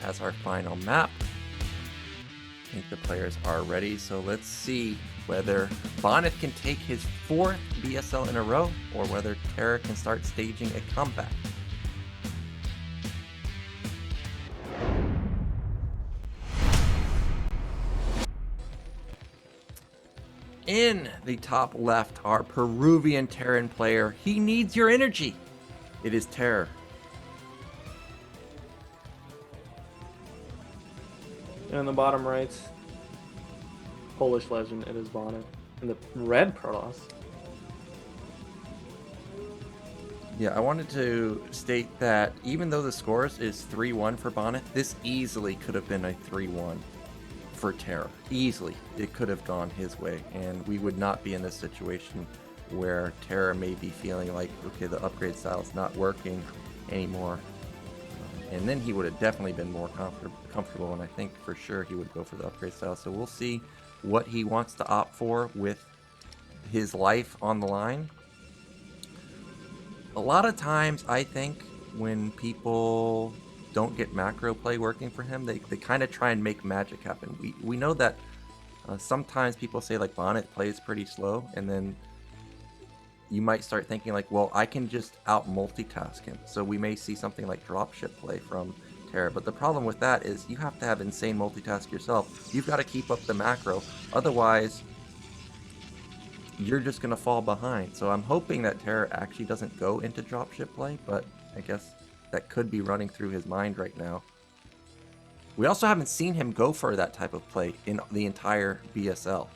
as our final map. I think the players are ready, so let's see whether Bonyth can take his 4th BSL in a row or whether Terra can start staging a comeback. In the top left, our Peruvian Terran player. He needs your energy. It is Terror. And in the bottom right, Polish legend, it is Bonyth. And the red Protoss. Yeah, I wanted to state that even though the scores is 3-1 for Bonyth, this easily could have been a 3-1 for Terror. Easily. It could have gone his way, and we would not be in this situation where Terror may be feeling like, okay, the upgrade style is not working anymore. And then he would have definitely been more comfortable, and I think for sure he would go for the upgrade style. So we'll see what he wants to opt for with his life on the line. A lot of times, I think, when people don't get macro play working for him, they kind of try and make magic happen. We know that sometimes people say, like, Bonyth plays pretty slow, and then you might start thinking, like, well, I can just out-multitask him. So we may see something like dropship play from Terra. But the problem with that is you have to have insane multitask yourself. You've got to keep up the macro. Otherwise, you're just going to fall behind. So I'm hoping that Terra actually doesn't go into dropship play, but I guess that could be running through his mind right now. We also haven't seen him go for that type of play in the entire BSL.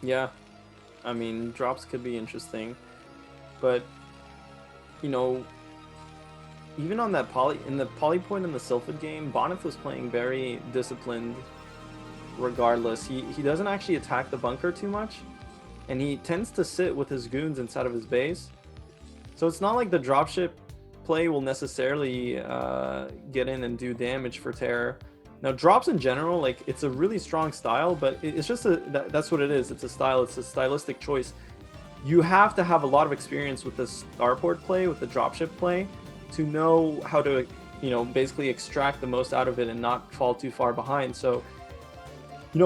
Yeah, I mean, drops could be interesting, but you know, even on that in the poly point in the Sylphid game, Bonyth was playing very disciplined. Regardless, he doesn't actually attack the bunker too much, and he tends to sit with his goons inside of his base. So it's not like the dropship play will necessarily get in and do damage for Terror. Now, drops in general, like, it's a really strong style, but it's just that's what it is. It's a style. It's a stylistic choice. You have to have a lot of experience with the starport play, with the dropship play, to know how to, basically extract the most out of it and not fall too far behind. So,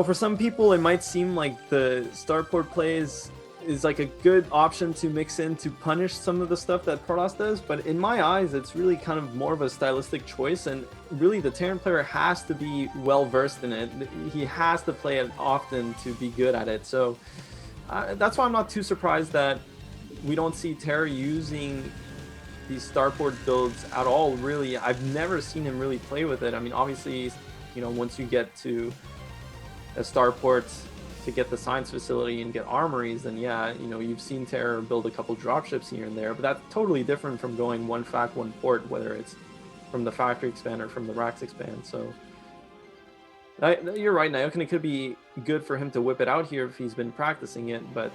for some people, it might seem like the starport play is like a good option to mix in to punish some of the stuff that Protoss does, but in my eyes, it's really kind of more of a stylistic choice, and really the Terran player has to be well versed in it. He has to play it often to be good at it. So that's why I'm not too surprised that we don't see Terra using these starport builds at all, really. I've never seen him really play with it. I mean, obviously, once you get to a starport to get the science facility and get armories, then yeah, you've seen Terror build a couple dropships here and there, but that's totally different from going one fact, one port, whether it's from the factory expand or from the racks expand. So you're right, Naokin, it could be good for him to whip it out here if he's been practicing it, but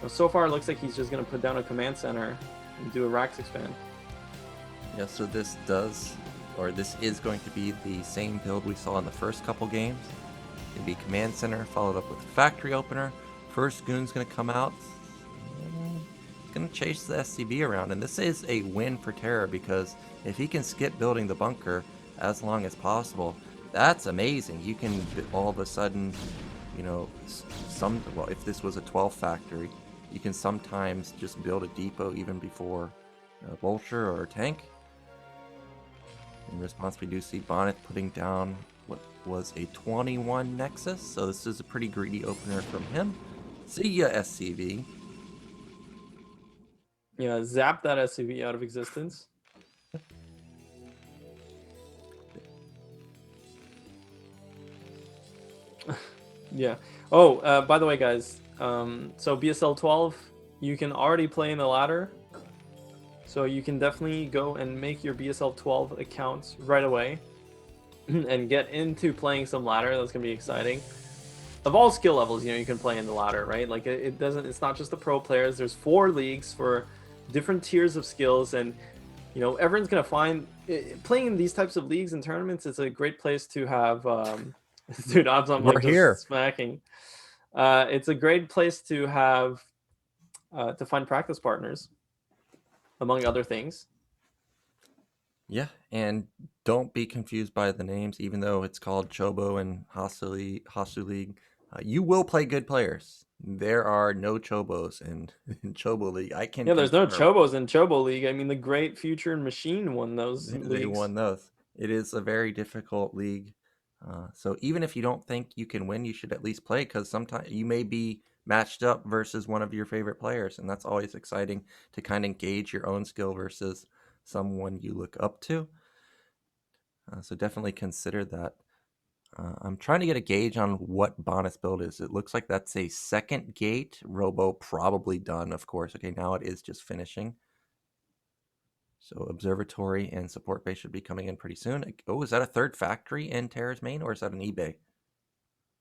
so far it looks like he's just going to put down a command center and do a racks expand. Yeah, so this is going to be the same build we saw in the first couple games. It'll be command center followed up with factory opener. First goon's going to come out. He's going to chase the SCV around, and this is a win for Terror, because if he can skip building the bunker as long as possible, that's amazing. You can all of a sudden, if this was a 12 factory, you can sometimes just build a depot even before a vulture or a tank. In response, we do see Bonyth putting down what was a 21 Nexus, so this is a pretty greedy opener from him. See ya, SCV. Yeah, zap that SCV out of existence. Yeah. Oh, by the way, guys, so BSL12, you can already play in the ladder. So you can definitely go and make your BSL12 accounts right away and get into playing some ladder. That's going to be exciting. Of all skill levels, you can play in the ladder, right? Like, it's not just the pro players. There's 4 leagues for different tiers of skills, and everyone's going to find playing in these types of leagues and tournaments is a great place to have dude, I'm like just here. smacking. It's a great place to have to find practice partners, among other things. Yeah, and don't be confused by the names, even though it's called Chobo and Hasu League. You will play good players. There are no Chobos in Chobo League. I can. Yeah, there's no confirm. Chobos in Chobo League. I mean, the Great Future and Machine won those leagues. They won those. It is a very difficult league. So even if you don't think you can win, you should at least play, because sometimes you may be matched up versus one of your favorite players, and that's always exciting to kind of gauge your own skill versus someone you look up to. So definitely consider that. I'm trying to get a gauge on what Bonyth's build is. It looks like that's a second gate. Robo probably done, of course. Okay, now it is just finishing. So observatory and support base should be coming in pretty soon. Oh, is that a third factory in Terra's main, or is that an eBay?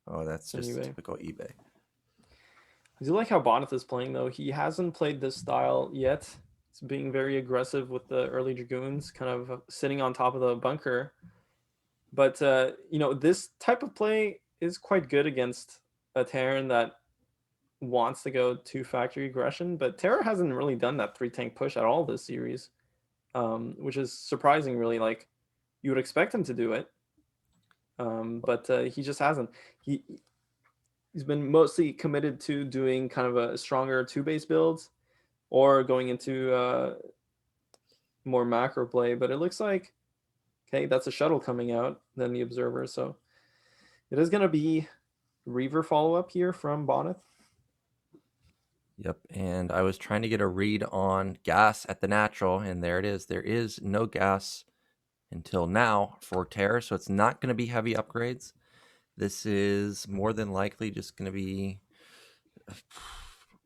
Oh, that's just eBay. typical eBay. I do like how Bonyth is playing, though. He hasn't played this style yet. He's being very aggressive with the early Dragoons, kind of sitting on top of the bunker. But, you know, this type of play is quite good against a Terran that wants to go 2-factory aggression. But Terra hasn't really done that 3-tank push at all this series, which is surprising, really. Like, you would expect him to do it, but he just hasn't. He's been mostly committed to doing kind of a stronger 2-base builds or going into more macro play. But it looks like, okay, that's a shuttle coming out, then the observer. So it is going to be Reaver follow-up here from Bonyth. Yep, and I was trying to get a read on gas at the natural, and there it is. There is no gas until now for Terra, so it's not going to be heavy upgrades. This is more than likely just going to be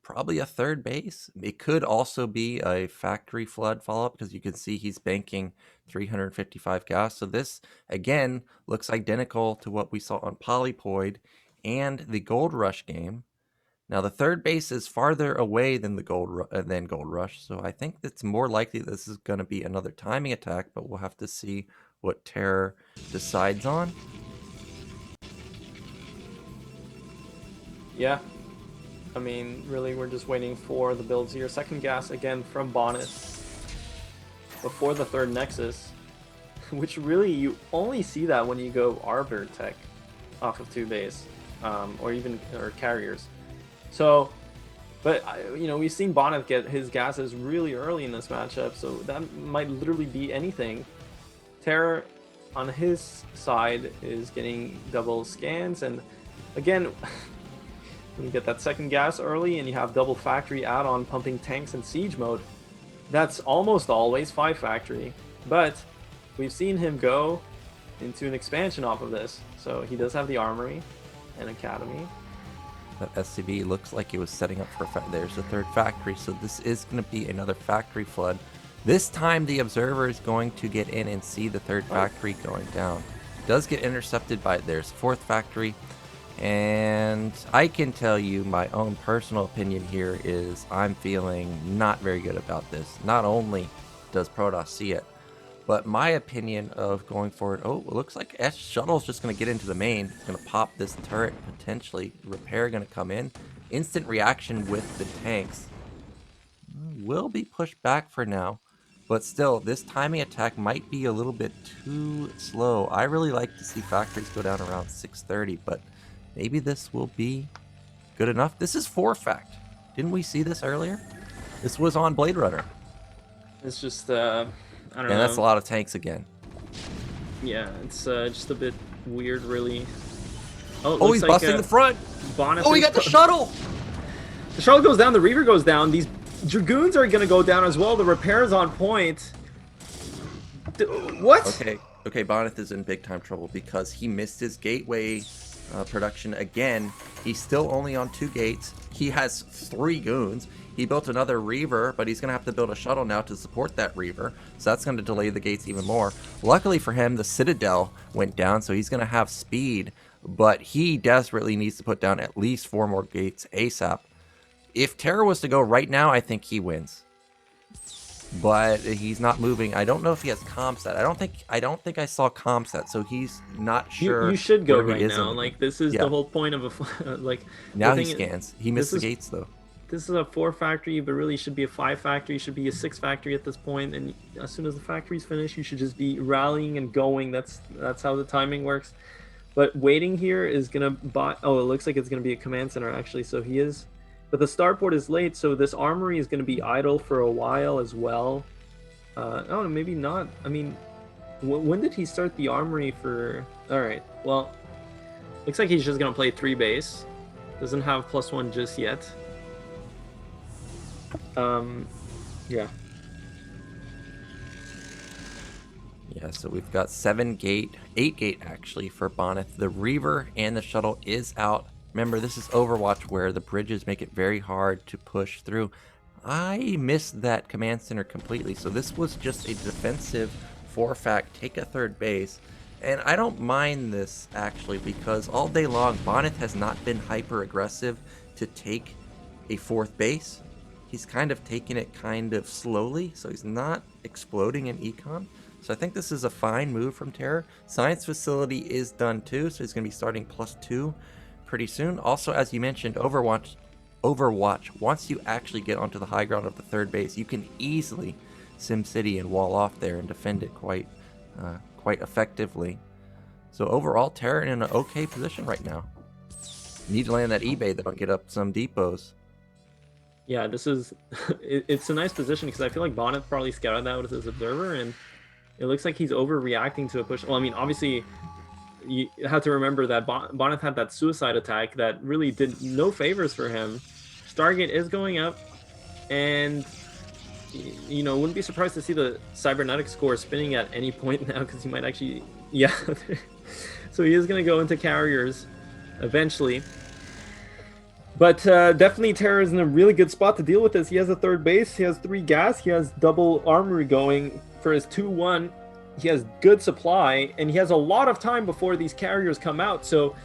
probably a third base. It could also be a factory flood follow-up because you can see he's banking 355 gas. So this, again, looks identical to what we saw on Polypoid and the Gold Rush game. Now, the third base is farther away than the Gold Rush, so I think it's more likely this is going to be another timing attack, but we'll have to see what Terror decides on. Yeah. I mean, really, we're just waiting for the builds here. Second gas, again, from Bonyth before the third Nexus, which really, you only see that when you go Arbor Tech off of 2-base, or carriers. So, but, you know, we've seen Bonyth get his gases really early in this matchup, so that might literally be anything. Terror, on his side, is getting double scans, and again, when you get that second gas early and you have double factory add-on pumping tanks in siege mode, that's almost always 5-factory. But we've seen him go into an expansion off of this, so he does have the armory and academy. That SCV looks like it was setting up for there's the third factory, so this is going to be another factory flood. This time the observer is going to get in and see the third factory going down. It does get intercepted by there's fourth factory, and I can tell you my own personal opinion here is I'm feeling not very good about this. Not only does Protoss see it, but my opinion of going forward, oh, it looks like S Shuttle's just going to get into the main. It's going to pop this turret, potentially. Repair going to come in. Instant reaction with the tanks. Will be pushed back for now. But still, this timing attack might be a little bit too slow. I really like to see factories go down around 630, but maybe this will be good enough. This is 4-fact. Didn't we see this earlier? This was on Blade Runner. It's just, I don't know. And that's a lot of tanks again. Yeah, it's just a bit weird, really. Oh, he's busting the front. Bonyth oh, he got the shuttle. The shuttle goes down. The Reaver goes down. These Dragoons are going to go down as well. The repair's on point. What? Okay, Bonyth is in big time trouble because he missed his gateway production again. He's still only on 2 gates. He has 3 goons. He built another Reaver, but he's going to have to build a shuttle now to support that Reaver. So that's going to delay the gates even more. Luckily for him, the Citadel went down, so he's going to have speed. But he desperately needs to put down at least 4 more gates ASAP. If Terror was to go right now, I think he wins. But he's not moving. I don't know if he has Comsat. I don't think I saw Comsat, so he's not sure. You should go right now. Like, this is the whole point of a like. Now he scans. He missed the gates though. This is a 4-factory, but really should be a 5-factory. Should be a 6-factory at this point. And as soon as the factory's finished, you should just be rallying and going. That's how the timing works. But waiting here is gonna buy. Oh, it looks like it's gonna be a command center actually. So he is. But the starport is late, so this armory is going to be idle for a while as well. Oh, maybe not. I mean, when did he start the armory for... Alright, well, looks like he's just going to play 3-base. Doesn't have +1 just yet. Yeah. Yeah, so we've got 7-gate, 8-gate actually for Bonyth. The Reaver and the shuttle is out. Remember, this is Overwatch where the bridges make it very hard to push through. I missed that command center completely, so this was just a defensive 4-fact, take a third base. And I don't mind this actually because all day long, Bonyth has not been hyper aggressive to take a 4th base. He's kind of taking it kind of slowly, so he's not exploding in econ. So I think this is a fine move from Terror. Science Facility is done too, so he's going to be starting +2 pretty soon. Also, as you mentioned, Overwatch, once you actually get onto the high ground of the 3rd base, you can easily SimCity and wall off there and defend it quite effectively. So overall, Terror in an okay position right now. Need to land that eBay though and get up some depots. Yeah, this is it's a nice position because I feel like Bonyth probably scouted that with his observer, and it looks like he's overreacting to a push. Well, I mean, obviously, you have to remember that Bonyth had that suicide attack that really did no favors for him. Stargate is going up, and you know, wouldn't be surprised to see the cybernetic score spinning at any point now because he might actually, yeah. So he is going to go into carriers eventually. But definitely Terror is in a really good spot to deal with this. He has a 3rd base, he has 3 gas, he has double armory going for his 2-1. He has good supply, and he has a lot of time before these carriers come out. So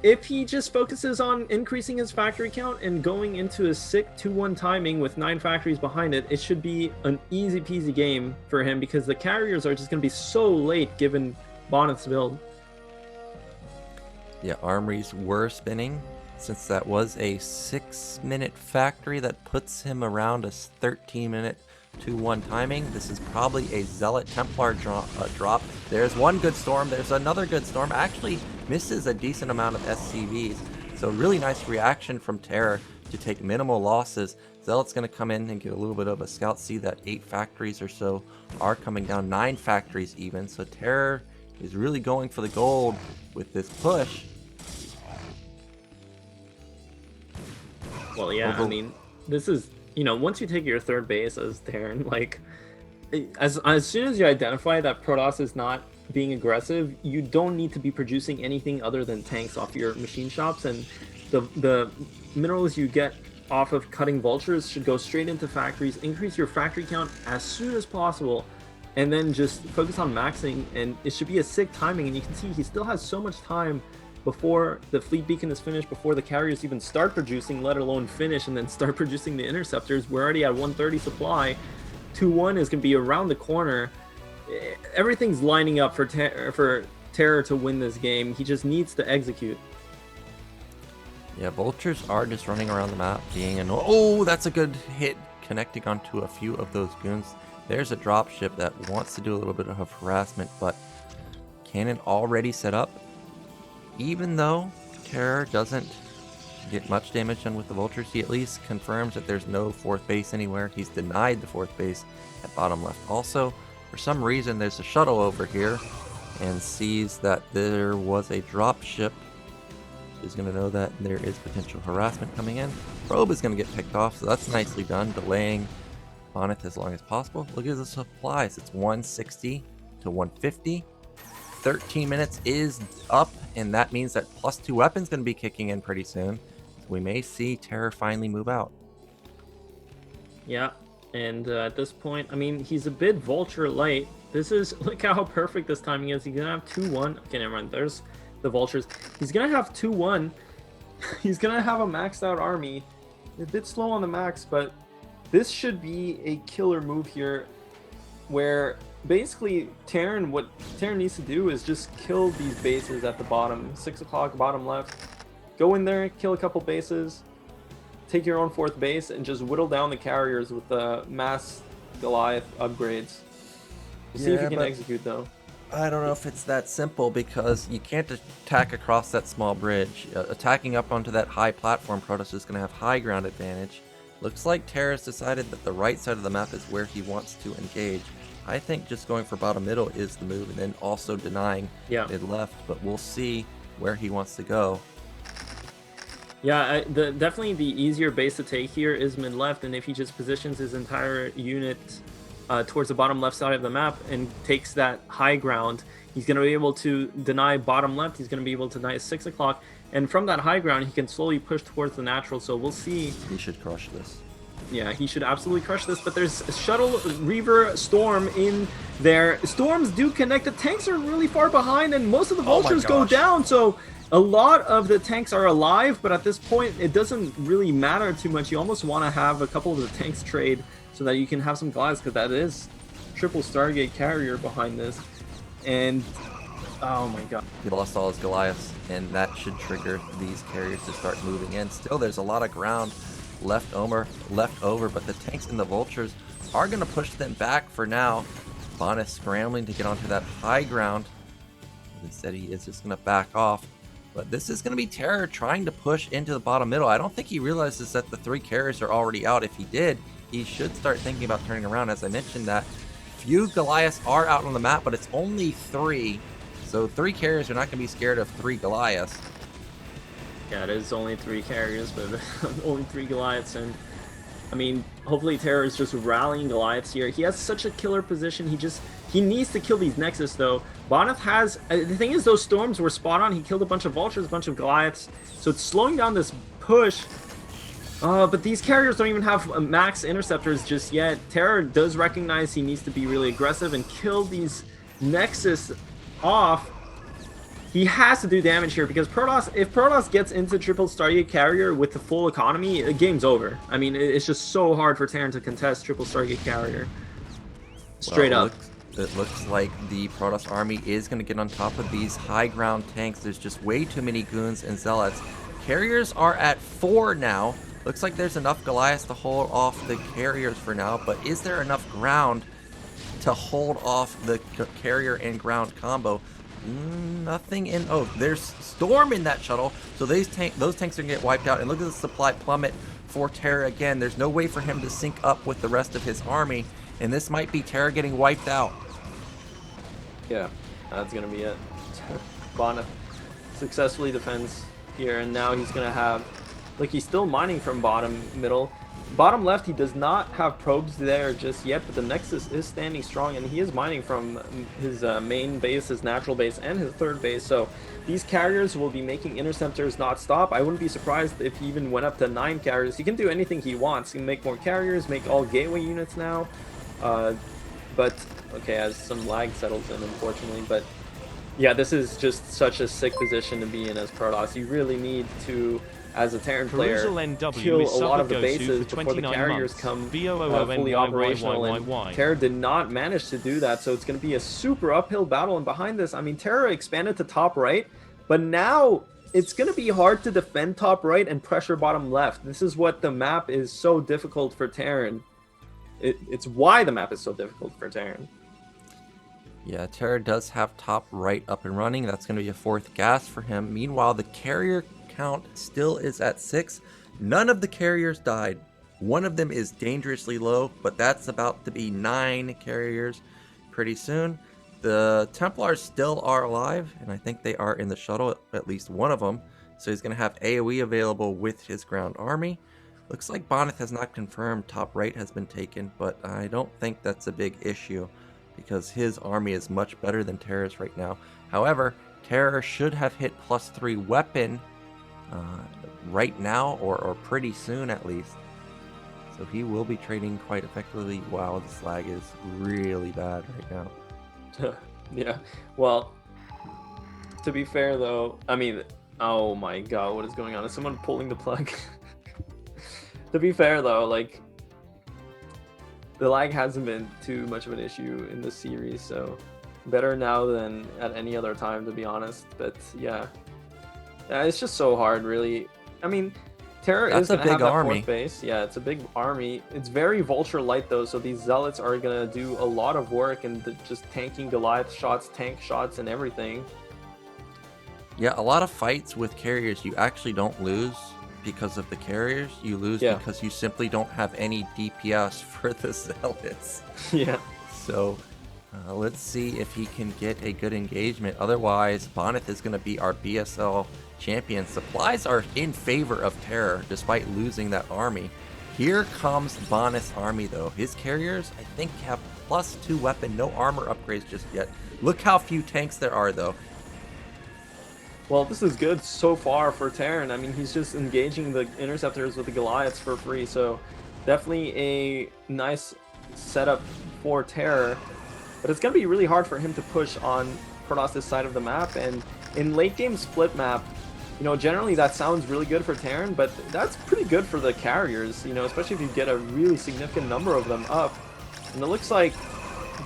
if he just focuses on increasing his factory count and going into a sick 2-1 timing with 9 factories behind it, it should be an easy peasy game for him because the carriers are just going to be so late given Bonyth's build. Yeah, armories were spinning. Since that was a 6-minute factory, that puts him around a 13-minute 2-1 timing. This is probably a Zealot Templar drop. There's one good storm. There's another good storm. Actually misses a decent amount of SCVs. So really nice reaction from Terror to take minimal losses. Zealot's going to come in and get a little bit of a scout. See that 8 factories or so are coming down. 9 factories even. So Terror is really going for the gold with this push. Well, yeah, I mean, this is, you know, once you take your 3rd base as Terran, like, as soon as you identify that Protoss is not being aggressive, you don't need to be producing anything other than tanks off your machine shops, and the minerals you get off of cutting vultures should go straight into factories. Increase your factory count as soon as possible, and then just focus on maxing, and it should be a sick timing. And you can see he still has so much time before the fleet beacon is finished, before the carriers even start producing, let alone finish and then start producing the interceptors. We're already at 130 supply. 2-1 is going to be around the corner. Everything's lining up for Terror to win this game. He just needs to execute. Yeah, vultures are just running around the map being annoying. Oh, that's a good hit, connecting onto a few of those goons. There's a dropship that wants to do a little bit of harassment, but cannon already set up. Even though Terror doesn't get much damage done with the vultures, he at least confirms that there's no 4th base anywhere. He's denied the 4th base at bottom left. Also, for some reason, there's a shuttle over here and sees that there was a drop ship. He's going to know that there is potential harassment coming in. Probe is going to get picked off, so that's nicely done, delaying Bonyth as long as possible. Look at the supplies. It's 160 to 150. 13 minutes is up, and that means that +2 weapons going to be kicking in pretty soon. So we may see Terror finally move out. Yeah, and at this point, I mean, he's a bit vulture light. This is, look how perfect this timing is. He's going to have 2-1. Okay, never mind. There's the vultures. He's going to have 2-1. He's going to have a maxed out army. A bit slow on the max, but this should be a killer move here where basically what Terran needs to do is just kill these bases at the bottom. 6 o'clock, bottom left. Go in there, kill a couple bases, take your own 4th base, and just whittle down the carriers with the mass Goliath upgrades. We'll see if you can execute, though. I don't know if it's that simple because you can't attack across that small bridge. Attacking up onto that high platform, Protoss is going to have high ground advantage. Looks like Terra's decided that the right side of the map is where he wants to engage. I think just going for bottom middle is the move, and then also denying mid left, but we'll see where he wants to go. Yeah, definitely the easier base to take here is mid left, and if he just positions his entire unit towards the bottom left side of the map and takes that high ground, he's going to be able to deny bottom left. He's going to be able to deny 6 o'clock. And from that high ground, he can slowly push towards the natural. So we'll see. He should crush this. Yeah, he should absolutely crush this. But there's Shuttle, Reaver, Storm in there. Storms do connect. The tanks are really far behind, and most of the Vultures go down. So a lot of the tanks are alive, but at this point, it doesn't really matter too much. You almost want to have a couple of the tanks trade so that you can have some Goliaths, because that is triple Stargate carrier behind this. And oh my god. He lost all his Goliaths, and that should trigger these carriers to start moving in. Still, there's a lot of ground left over, but the tanks and the Vultures are going to push them back for now. Bonyth scrambling to get onto that high ground. Instead, he is just going to back off. But this is going to be Terror trying to push into the bottom middle. I don't think he realizes that the 3 carriers are already out. If he did, he should start thinking about turning around. As I mentioned, that few Goliaths are out on the map, but it's only 3. So 3 carriers are not going to be scared of 3 Goliaths. Yeah, it is only 3 carriers, but only 3 Goliaths. And I mean, hopefully Terror is just rallying Goliaths here. He has such a killer position. He needs to kill these Nexus, though. Bonyth has... the thing is, those Storms were spot on. He killed a bunch of Vultures, a bunch of Goliaths. So it's slowing down this push. But these carriers don't even have max interceptors just yet. Terror does recognize he needs to be really aggressive and kill these Nexus off. He has to do damage here, because Protoss, if Protoss gets into triple Stargate carrier with the full economy, the game's over. I mean, it's just so hard for Terran to contest triple Stargate carrier. Straight up. It looks like the Protoss army is going to get on top of these high ground tanks. There's just way too many goons and zealots. Carriers are at 4 now. Looks like there's enough Goliaths to hold off the carriers for now, but is there enough ground to hold off the carrier and ground combo? Nothing in... oh, there's Storm in that shuttle, so those tanks are going to get wiped out. And look at the supply plummet for Terra again. There's no way for him to sync up with the rest of his army, and this might be Terra getting wiped out. Yeah, that's going to be it. Bonyth successfully defends here, and now he's going to have... like, he's still mining from bottom middle. Bottom left, he does not have probes there just yet, but the Nexus is standing strong, and he is mining from his main base, his natural base, and his third base. So these carriers will be making interceptors not stop. I wouldn't be surprised if he even went up to 9 carriers. He can do anything he wants. He can make more carriers, make all gateway units now. But, okay, as some lag settles in, unfortunately. But, yeah, this is just such a sick position to be in as Protoss. You really need to... as a Terran player, kill a lot of the bases before the carriers come fully operational, and Terra did not manage to do that, so it's going to be a super uphill battle. And behind this, I mean, Terra expanded to top right, but now it's going to be hard to defend top right and pressure bottom left. This is what the map is so difficult for Terran. It's why the map is so difficult for Terran. Yeah, Terra does have top right up and running. That's going to be a 4th gas for him. Meanwhile, the carrier count still is at 6. None of the carriers died. One of them is dangerously low, but that's about to be 9 carriers pretty soon. The Templars still are alive, and I think they are in the shuttle, at least one of them. So he's going to have AoE available with his ground army. Looks like Bonyth has not confirmed top right has been taken, but I don't think that's a big issue because his army is much better than Terra's right now. However, Terra should have hit +3 weapon right now, or pretty soon at least. So he will be trading quite effectively. Wow, this lag is really bad right now. Yeah, well, to be fair though, I mean, oh my god, what is going on? Is someone pulling the plug? To be fair though, like, the lag hasn't been too much of an issue in this series, so better now than at any other time, to be honest. But yeah, it's just so hard, really. I mean, Terra is going to have that army. 4th base. Yeah, it's a big army. It's very Vulture light though, so these Zealots are going to do a lot of work and just tanking Goliath shots, tank shots, and everything. Yeah, a lot of fights with carriers you actually don't lose because of the carriers. You lose because you simply don't have any DPS for the Zealots. Yeah. So let's see if he can get a good engagement. Otherwise, Bonyth is going to be our BSL champion. Supplies are in favor of Terror despite losing that army. Here comes Bonyth's army, though. His carriers, I think, have +2 weapon, no armor upgrades just yet. Look how few tanks there are, though. Well, this is good so far for Terran. I mean, he's just engaging the interceptors with the Goliaths for free, so definitely a nice setup for Terror. But it's going to be really hard for him to push on Protoss' side of the map, and in late game split map, you know, generally that sounds really good for Terran, but that's pretty good for the carriers, you know, especially if you get a really significant number of them up. And it looks like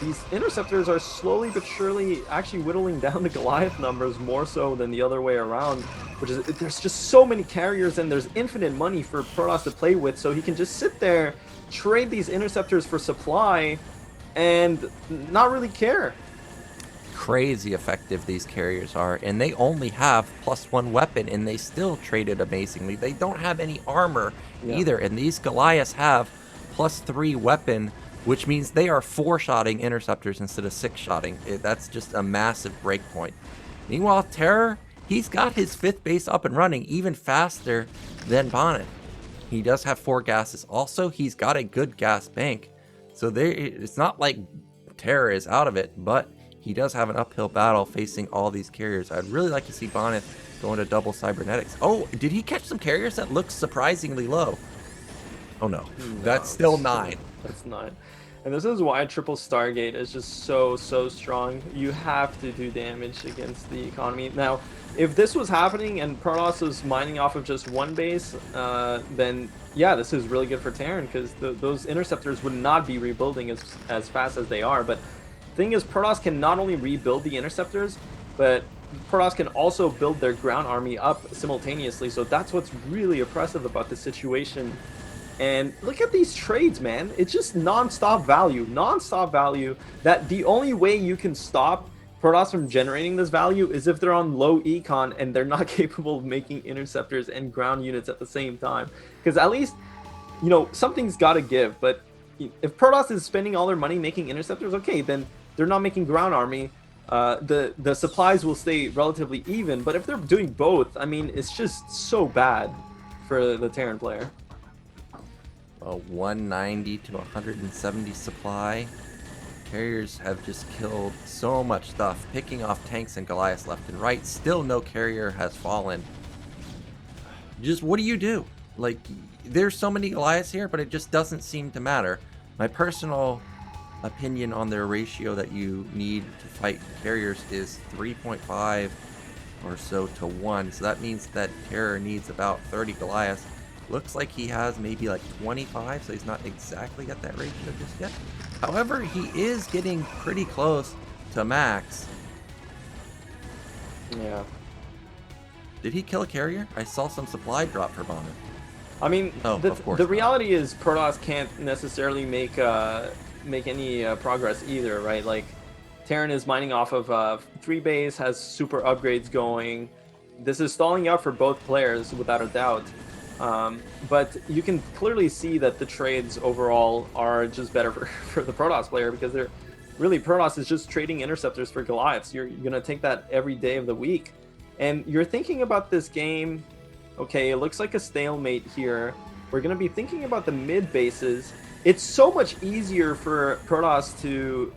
these interceptors are slowly but surely actually whittling down the Goliath numbers more so than the other way around, which is, there's just so many carriers and there's infinite money for Protoss to play with, so he can just sit there, trade these interceptors for supply, and not really care. Crazy effective these carriers are, and they only have +1 weapon, and they still traded amazingly. They don't have any armor either, and these Goliaths have +3 weapon, which means they are 4-shotting interceptors instead of 6-shotting. That's just a massive breakpoint. Meanwhile, Terror, he's got his 5th base up and running even faster than Bonyth. He does have 4 gases. Also, he's got a good gas bank, so it's not like Terror is out of it, but he does have an uphill battle facing all these carriers. I'd really like to see Bonyth go into double cybernetics. Oh, did he catch some carriers? That looks surprisingly low. Oh no, that's still 9. That's 9. And this is why triple Stargate is just so strong. You have to do damage against the economy. Now, if this was happening and Protoss was mining off of just one base, then yeah, this is really good for Terran, because those interceptors would not be rebuilding as fast as they are. But thing is, Protoss can not only rebuild the interceptors, but Protoss can also build their ground army up simultaneously. So that's what's really oppressive about this situation. And look at these trades, man. It's just non-stop value. Non-stop value. That the only way you can stop Protoss from generating this value is if they're on low econ and they're not capable of making interceptors and ground units at the same time. Because at least, you know, something's got to give. But if Protoss is spending all their money making interceptors, okay, then they're not making ground army. The supplies will stay relatively even. But if they're doing both, I mean, it's just so bad for the Terran player. 190 to 170 supply. Carriers have just killed so much stuff, picking off tanks and Goliaths left and right. Still no carrier has fallen. Just what do you do? Like, there's so many Goliaths here, but it just doesn't seem to matter. My personal opinion on their ratio that you need to fight carriers is 3.5 or so to 1. So that means that Terror needs about 30 Goliaths. Looks like he has maybe like 25, so he's not exactly at that ratio just yet. However, he is getting pretty close to max. Yeah. Did he kill a carrier? I saw some supply drop for Bonyth. I mean, of course the reality is Protoss can't necessarily make any progress either, right? Like, Terran is mining off of 3 base, has super upgrades going. This is stalling out for both players without a doubt. But you can clearly see that the trades overall are just better for the Protoss player, because they're really, Protoss is just trading interceptors for Goliaths. You're going to take that every day of the week. And you're thinking about this game, okay, it looks like a stalemate here. We're going to be thinking about the mid bases. It's so much easier for Protoss to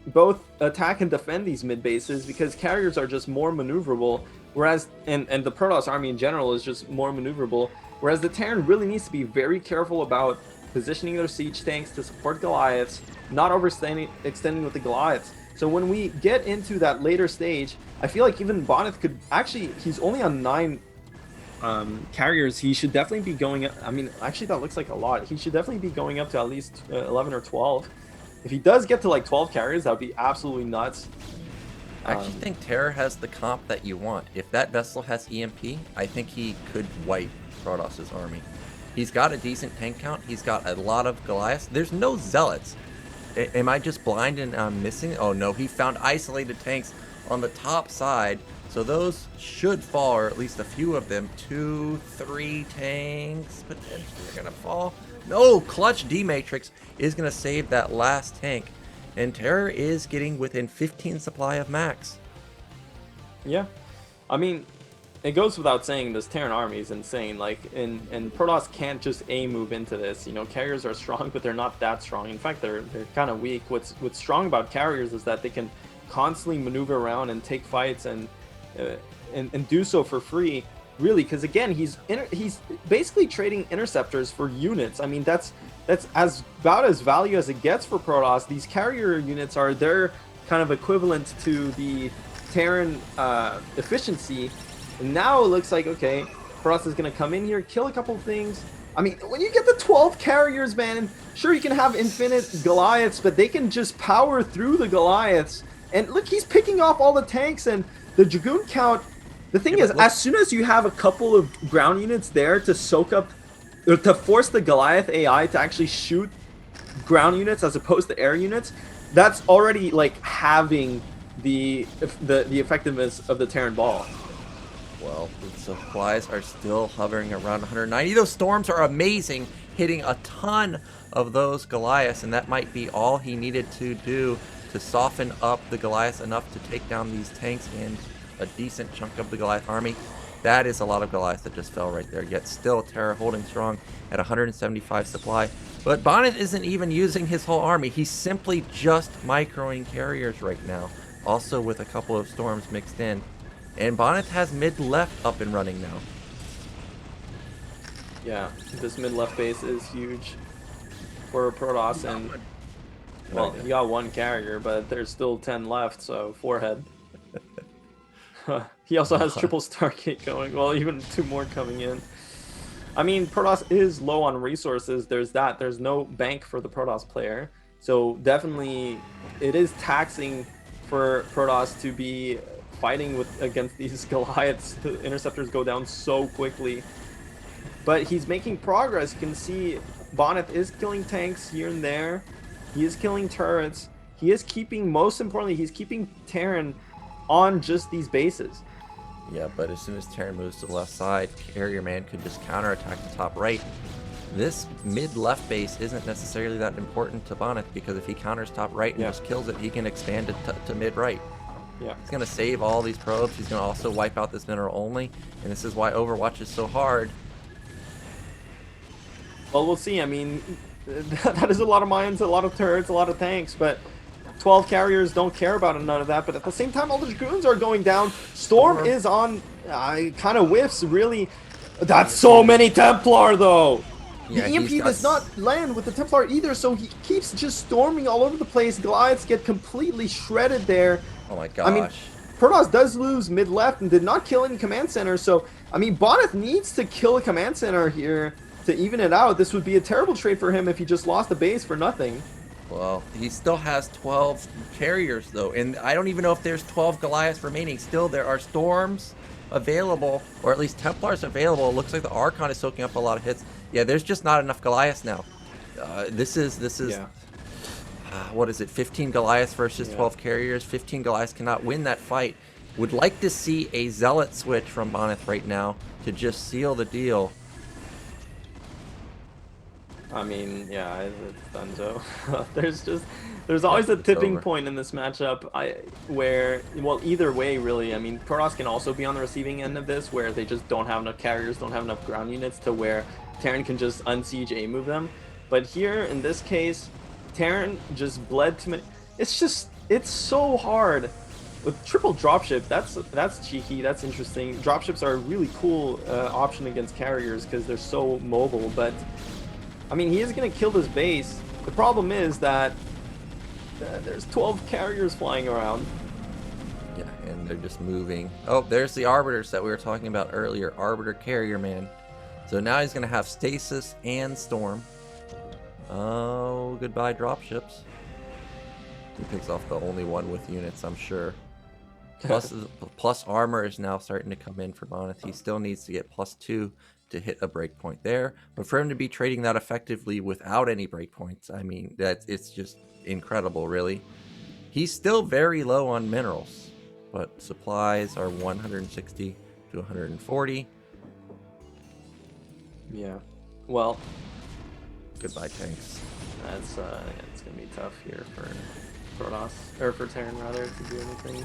both attack and defend these mid bases, because carriers are just more maneuverable, whereas and the Protoss army in general is just more maneuverable, whereas the Terran really needs to be very careful about positioning their siege tanks to support Goliaths, not extending with the Goliaths. So when we get into that later stage, I feel like even Bonyth could actually, he's only on 9 carriers. He should definitely be going up. I mean, actually that looks like a lot. He should definitely be going up to at least 11 or 12. If he does get to like 12 carriers, that would be absolutely nuts. I actually think Terror has the comp that you want. If that vessel has EMP, I think he could wipe Protoss's army. He's got a decent tank count. He's got a lot of Goliaths. There's no Zealots. Am I just blind and I'm missing? Oh no, he found isolated tanks on the top side. So those should fall, or at least a few of them. 2, 3 tanks potentially are going to fall. No, Clutch D-Matrix is going to save that last tank. And Terror is getting within 15 supply of max. Yeah. I mean, it goes without saying this Terran army is insane. Like, and Protoss can't just A move into this. You know, carriers are strong, but they're not that strong. In fact, they're kind of weak. What's strong about carriers is that they can constantly maneuver around and take fights and do so for free. Really, because again, he's basically trading interceptors for units. I mean, that's about as value as it gets for Protoss. These carrier units are their kind of equivalent to the Terran efficiency. And now it looks like, okay, Protoss is going to come in here, kill a couple things. I mean, when you get the 12 carriers, man, sure, you can have infinite Goliaths, but they can just power through the Goliaths. And look, he's picking off all the tanks, and the Dragoon count. The thing is, as soon as you have a couple of ground units there to soak up, or to force the Goliath AI to actually shoot ground units as opposed to air units, that's already like halving the effectiveness of the Terran ball. Well, the supplies are still hovering around 190. Those storms are amazing, hitting a ton of those Goliaths, and that might be all he needed to do to soften up the Goliaths enough to take down these tanks and a decent chunk of the Goliath army. That is a lot of Goliaths that just fell right there, yet still Terra holding strong at 175 supply. But Bonyth isn't even using his whole army. He's simply just microing carriers right now, also with a couple of storms mixed in. And Bonyth has mid-left up and running now. Yeah, this mid-left base is huge for Protoss, and well, he got one carrier, but there's still 10 left, so forehead. He also has triple Stargate going. Well, even 2 more coming in. I mean, Protoss is low on resources. There's that. There's no bank for the Protoss player. So definitely it is taxing for Protoss to be fighting against these Goliaths. The interceptors go down so quickly. But he's making progress. You can see Bonyth is killing tanks here and there. He is killing turrets. He is keeping, most importantly, he's keeping Terran on just these bases. Yeah, but as soon as Terran moves to the left side, Carrier Man could just counterattack the top right. This mid-left base isn't necessarily that important to Bonyth, because if he counters top right and just kills it, he can expand it to mid-right. Yeah. He's going to save all these probes. He's going to also wipe out this mineral only, and this is why Overwatch is so hard. Well, we'll see. I mean, that is a lot of mines, a lot of turrets, a lot of tanks, but 12 carriers don't care about none of that. But at the same time, all the Dragoons are going down. Storm is on, kind of whiffs, really. That's so many Templar, though. Yeah, the EMP does not land with the Templar either, so he keeps just storming all over the place. Goliaths get completely shredded there. Oh my gosh. I mean, Protoss does lose mid-left and did not kill any command center, so, I mean, Bonyth needs to kill a command center here to even it out. This would be a terrible trade for him if he just lost the base for nothing. Well, he still has 12 carriers, though, and I don't even know if there's 12 Goliaths remaining. Still, there are storms available, or at least Templars available. It looks like the Archon is soaking up a lot of hits. Yeah, there's just not enough Goliaths now. This is yeah. What is it, 15 Goliaths versus 12 carriers? 15 Goliaths cannot win that fight. Would like to see a Zealot switch from Bonyth right now to just seal the deal. I mean, yeah, it's done so. there's always a tipping point in this matchup where, well, either way, really. I mean, Protoss can also be on the receiving end of this, where they just don't have enough carriers, don't have enough ground units to where Terran can just unsiege A-move them. But here, in this case, Terran just bled too many. It's so hard. With triple dropship, that's cheeky, that's interesting. Dropships are a really cool option against carriers because they're so mobile, but I mean, he is going to kill this base. The problem is that there's 12 carriers flying around. Yeah, and they're just moving. Oh, there's the Arbiters that we were talking about earlier. Arbiter Carrier Man. So now he's going to have Stasis and Storm. Oh, goodbye dropships. He picks off the only one with units, I'm sure. Plus armor is now starting to come in for Bonyth. He still needs to get +2 to hit a breakpoint there, but for him to be trading that effectively without any breakpoints, I mean, it's just incredible, really. He's still very low on minerals, but supplies are 160 to 140. Yeah, well, goodbye tanks. That's it's gonna be tough here for Protoss, or for Terran rather, to do anything.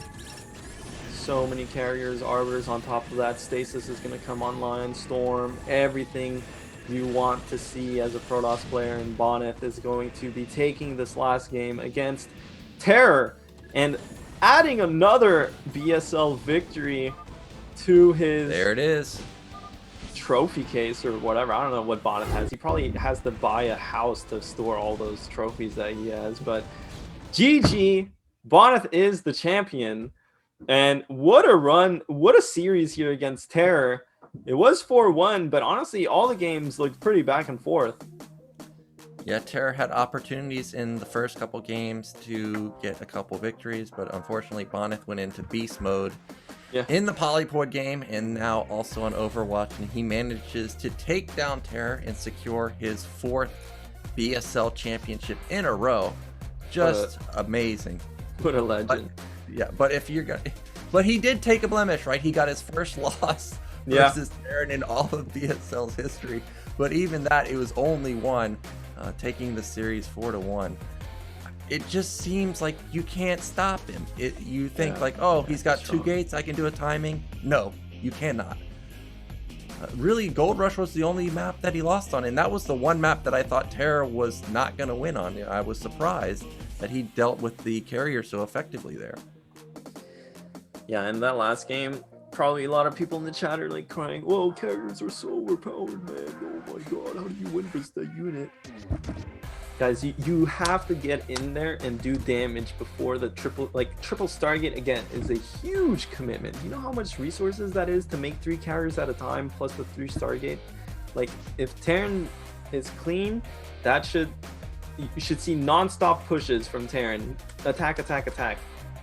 so many carriers, arbiters on top of that. Stasis is going to come online, Storm, everything you want to see as a Protoss player, and Bonyth is going to be taking this last game against TerrOr and adding another BSL victory to his There it is. trophy case or whatever. I don't know what Bonyth has. He probably has to buy a house to store all those trophies that he has, but GG, Bonyth is the champion. And what a run, what a series here against TerrOr. It was 4-1, but honestly, all the games looked pretty back and forth. Yeah, TerrOr had opportunities in the first couple games to get a couple victories, but unfortunately Bonyth went into beast mode in the Polypod game and now also on Overwatch, and he manages to take down TerrOr and secure his 4th BSL championship in a row. Just amazing. What a legend. But he did take a blemish, right? He got his first loss versus TerrOr in all of BSL's history. But even that, it was only one, taking the series 4-1. It just seems like you can't stop him. You think he's got 2 gates, I can do a timing. No, you cannot. Really, Gold Rush was the only map that he lost on, and that was the one map that I thought TerrOr was not going to win on. I was surprised that he dealt with the carrier so effectively there. Yeah, in that last game, probably a lot of people in the chat are like crying, "Whoa, carriers are so overpowered, man. Oh my god, how do you win versus that unit?" Guys, you have to get in there and do damage before the triple Stargate again is a huge commitment. You know how much resources that is to make 3 carriers at a time plus the 3 Stargate? Like, if Terran is clean, you should see non-stop pushes from Terran. Attack, attack, attack.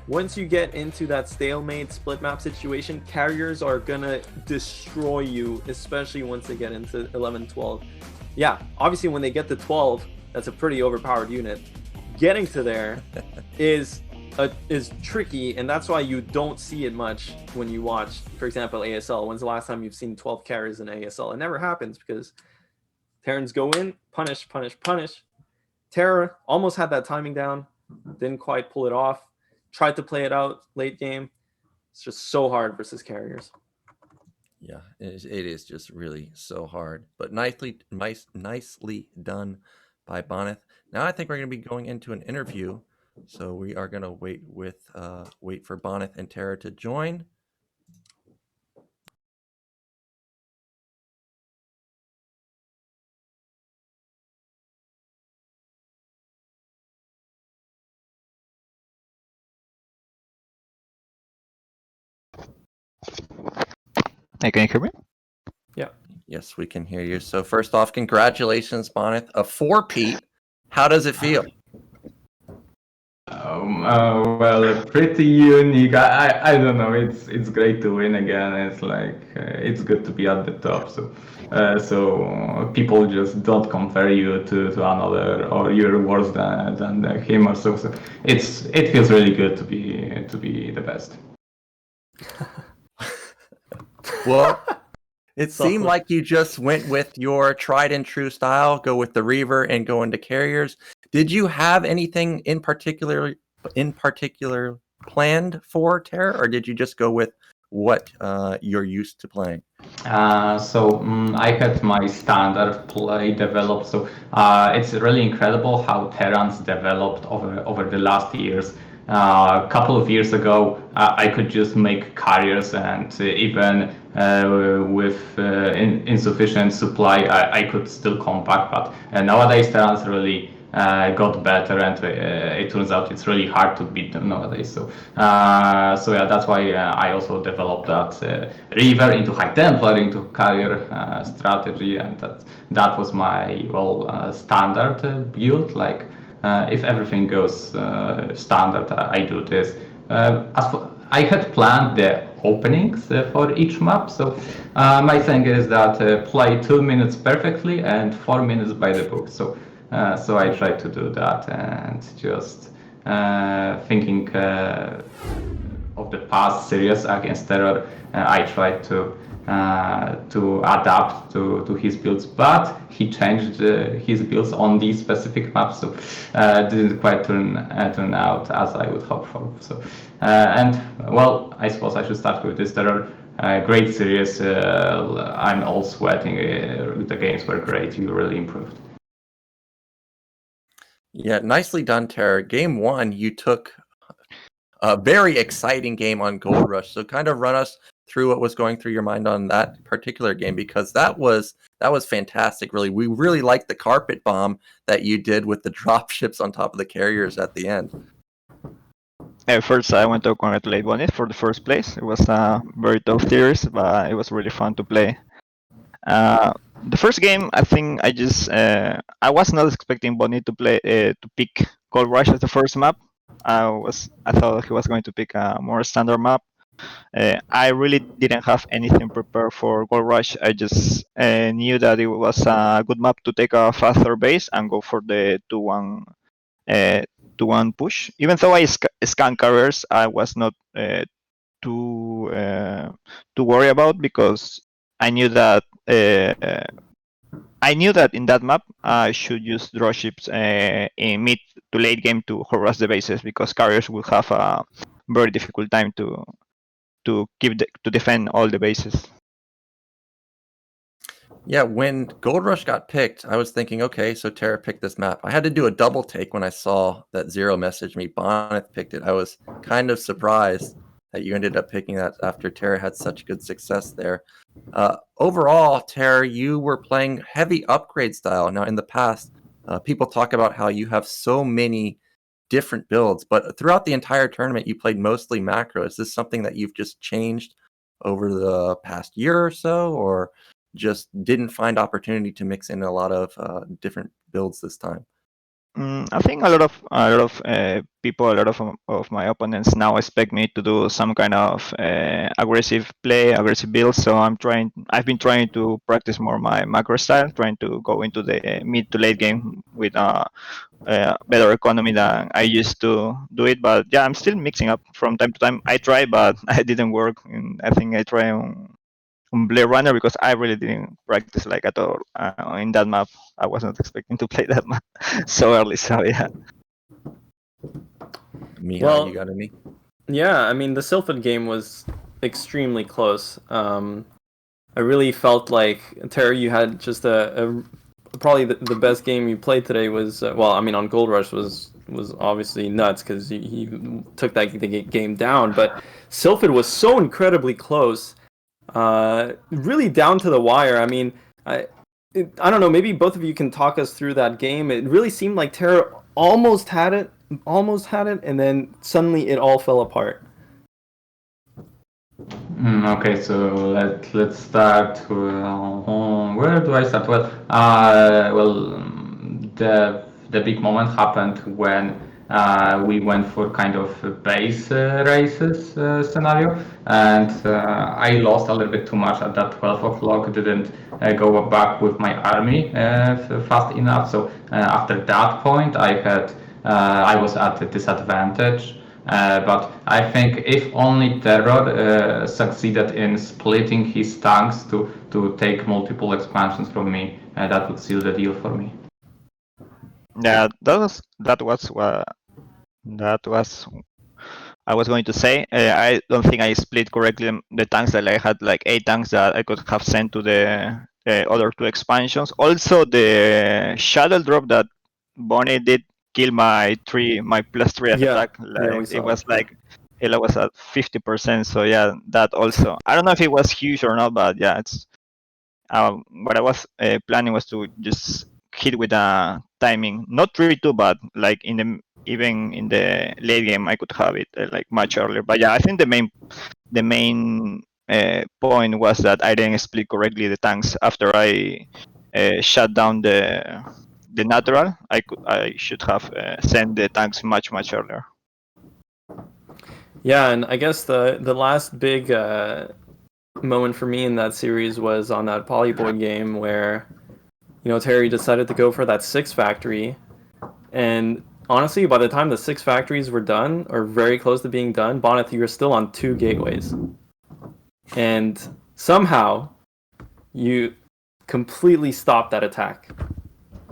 Once you get into that stalemate split map situation, carriers are gonna destroy you, especially once they get into 11, 12. Yeah, obviously when they get to 12, that's a pretty overpowered unit. Getting to there is tricky, and that's why you don't see it much when you watch, for example, ASL. When's the last time you've seen 12 carries in ASL? It never happens because Terrans go in, punish, punish, punish. TerrOr almost had that timing down, didn't quite pull it off. Tried to play it out late game. It's just so hard versus carriers. Yeah, it is just really so hard, but nicely done by Bonyth. Now I think we're going to be going into an interview, so we are going to wait for Bonyth and TerrOr to join. Hey, can you hear me? Yeah. Yes, we can hear you. So first off, congratulations, Bonyth. A 4-peat. How does it feel? Well, pretty unique. I don't know. It's great to win again. It's like it's good to be at the top. So people just don't compare you to another, or you're worse than him or so. So it feels really good to be the best. Well, it seemed like you just went with your tried and true style, go with the Reaver and go into carriers. Did you have anything in particular planned for TerrOr, or did you just go with what you're used to playing? I had my standard play developed. So it's really incredible how Terrans developed over the last years. A couple of years ago, I could just make carriers, and even with insufficient supply, I could still come back. But nowadays, Terrans really got better, and it turns out it's really hard to beat them nowadays. So yeah, that's why I also developed that Reaver into High Templar into carrier strategy, and that was my standard build. Like if everything goes standard, I do this. I had planned the openings for each map, so my thing is that play 2 minutes perfectly and 4 minutes by the book. So I try to do that, and just thinking of the past series against TerrOr, I tried to adapt to his builds, but he changed his builds on these specific maps, so didn't quite turn out as I would hope for. So And well, I suppose I should start with this. There are great series. I'm all sweating. The games were great. You really improved. Yeah, nicely done, Terror. Game 1, you took a very exciting game on Gold Rush. So kind of run us through what was going through your mind on that particular game, because that was fantastic. Really, we really liked the carpet bomb that you did with the drop ships on top of the carriers at the end. First, I want to congratulate Bonyth for the first place. It was a very tough series, but it was really fun to play. The first game, I think I was not expecting Bonyth to pick Gold Rush as the first map. I thought he was going to pick a more standard map. I really didn't have anything prepared for Gold Rush. I just knew that it was a good map to take a faster base and go for the 2-1 push. Even though I scanned carriers, I was not too worried about, because I knew that in that map I should use draw ships in mid to late game to harass the bases, because carriers will have a very difficult time to defend all the bases. Yeah, when Gold Rush got picked, I was thinking, okay, so Terra picked this map. I had to do a double take when I saw that Zero messaged me. Bonyth picked it. I was kind of surprised that you ended up picking that after Terra had such good success there. Overall, Terra, you were playing heavy upgrade style. Now, in the past, people talk about how you have so many different builds, but throughout the entire tournament, you played mostly macro. Is this something that you've just changed over the past year or so, or just didn't find opportunity to mix in a lot of different builds this time? I think a lot of people, a lot of my opponents now expect me to do some kind of aggressive build. So I've been trying to practice more my macro style, trying to go into the mid to late game with a better economy than I used to do it. But yeah, I'm still mixing up from time to time. I try, but it didn't work. And I think I try on Blade Runner, because I really didn't practice like at all in that map. I was not expecting to play that map so early. So yeah. Mihai, you got any? Yeah, I mean the Sylphid game was extremely close. I really felt like Terra, you had just probably the best game you played today was well, I mean on Gold Rush was obviously nuts because he took the game down, but Sylphid was so incredibly close. Really down to the wire. I mean, I don't know. Maybe both of you can talk us through that game. It really seemed like Terra almost had it, and then suddenly it all fell apart. Okay, so let's start. Where do I start? Well, the big moment happened when we went for kind of base races scenario, and I lost a little bit too much at that 12 o'clock. Didn't go back with my army fast enough. So after that point, I was at a disadvantage. But I think if only TerrOr succeeded in splitting his tanks to take multiple expansions from me, that would seal the deal for me. Yeah, that was I was going to say. I don't think I split correctly the tanks that I had, like 8 tanks that I could have sent to the other 2 expansions. Also, the shadow drop that Bonnie did kill my +3 attack. It was at 50%. So yeah, that also. I don't know if it was huge or not, but yeah, it's. What I was planning was to just hit with a timing, not 3-2, but like even in the late game, I could have it like much earlier. But yeah, I think the main point was that I didn't split correctly the tanks after I shut down the natural. I should have sent the tanks much earlier. Yeah, and I guess the last big moment for me in that series was on that Polyboy game where, Terry decided to go for that 6 factory, and honestly, by the time the 6 factories were done or very close to being done, Bonyth, you were still on 2 gateways, and somehow you completely stopped that attack.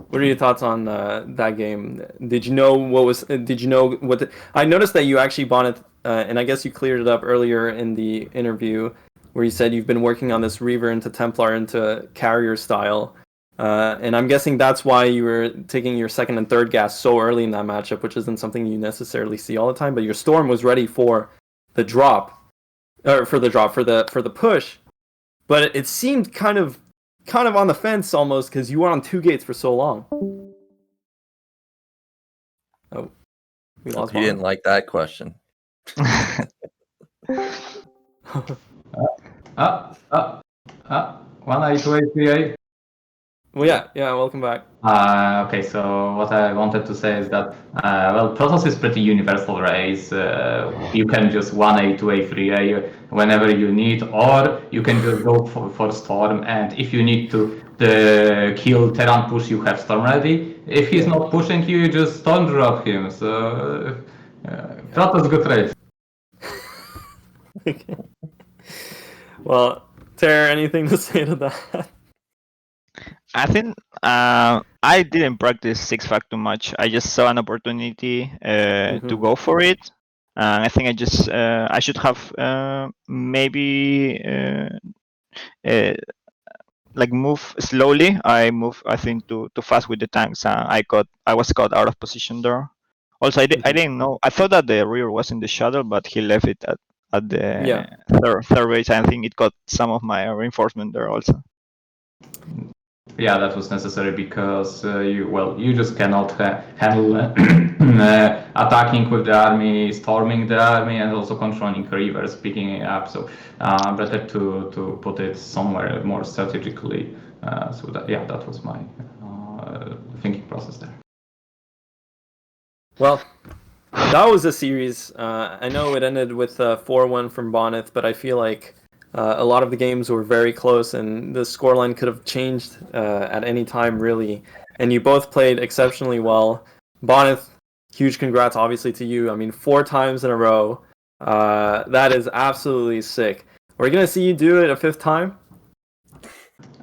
What are your thoughts on that game? Did you know what was? Did you know what? I noticed that you actually bought it, and I guess you cleared it up earlier in the interview, where you said you've been working on this Reaver into Templar into carrier style, and I'm guessing that's why you were taking your second and third gas so early in that matchup, which isn't something you necessarily see all the time. But your Storm was ready for the drop, or for the push, but it seemed kind of on the fence almost because you were on 2 gates for so long. Oh, we lost. You didn't like that question. 1A2A3A. Well, yeah, welcome back. Okay, so what I wanted to say is that, well, Protoss is pretty universal race. You can just 1A, 2A, 3A whenever you need, or you can just go for Storm, and if you need to kill Terran push, you have Storm ready. If he's not pushing you, you just Storm drop him. So, Protoss good race. Okay. Well, Terror, anything to say to that? I think I didn't practice 6-fac too much. I just saw an opportunity to go for it. I think I should have maybe like move slowly. I think too fast with the tanks. I was caught out of position there. Also, I didn't know. I thought that the rear was in the shuttle, but he left it at the third base. I think it got some of my reinforcement there also. Yeah, that was necessary because you just cannot handle attacking with the army, storming the army, and also controlling rivers, picking it up. So better to put it somewhere more strategically. So that was my thinking process there. Well, that was a series. I know it ended with 4-1 from Bonyth, but I feel like a lot of the games were very close, and the scoreline could have changed at any time, really. And you both played exceptionally well. Bonyth, huge congrats, obviously, to you. I mean, 4 times in a row. That is absolutely sick. Are we going to see you do it a 5th time?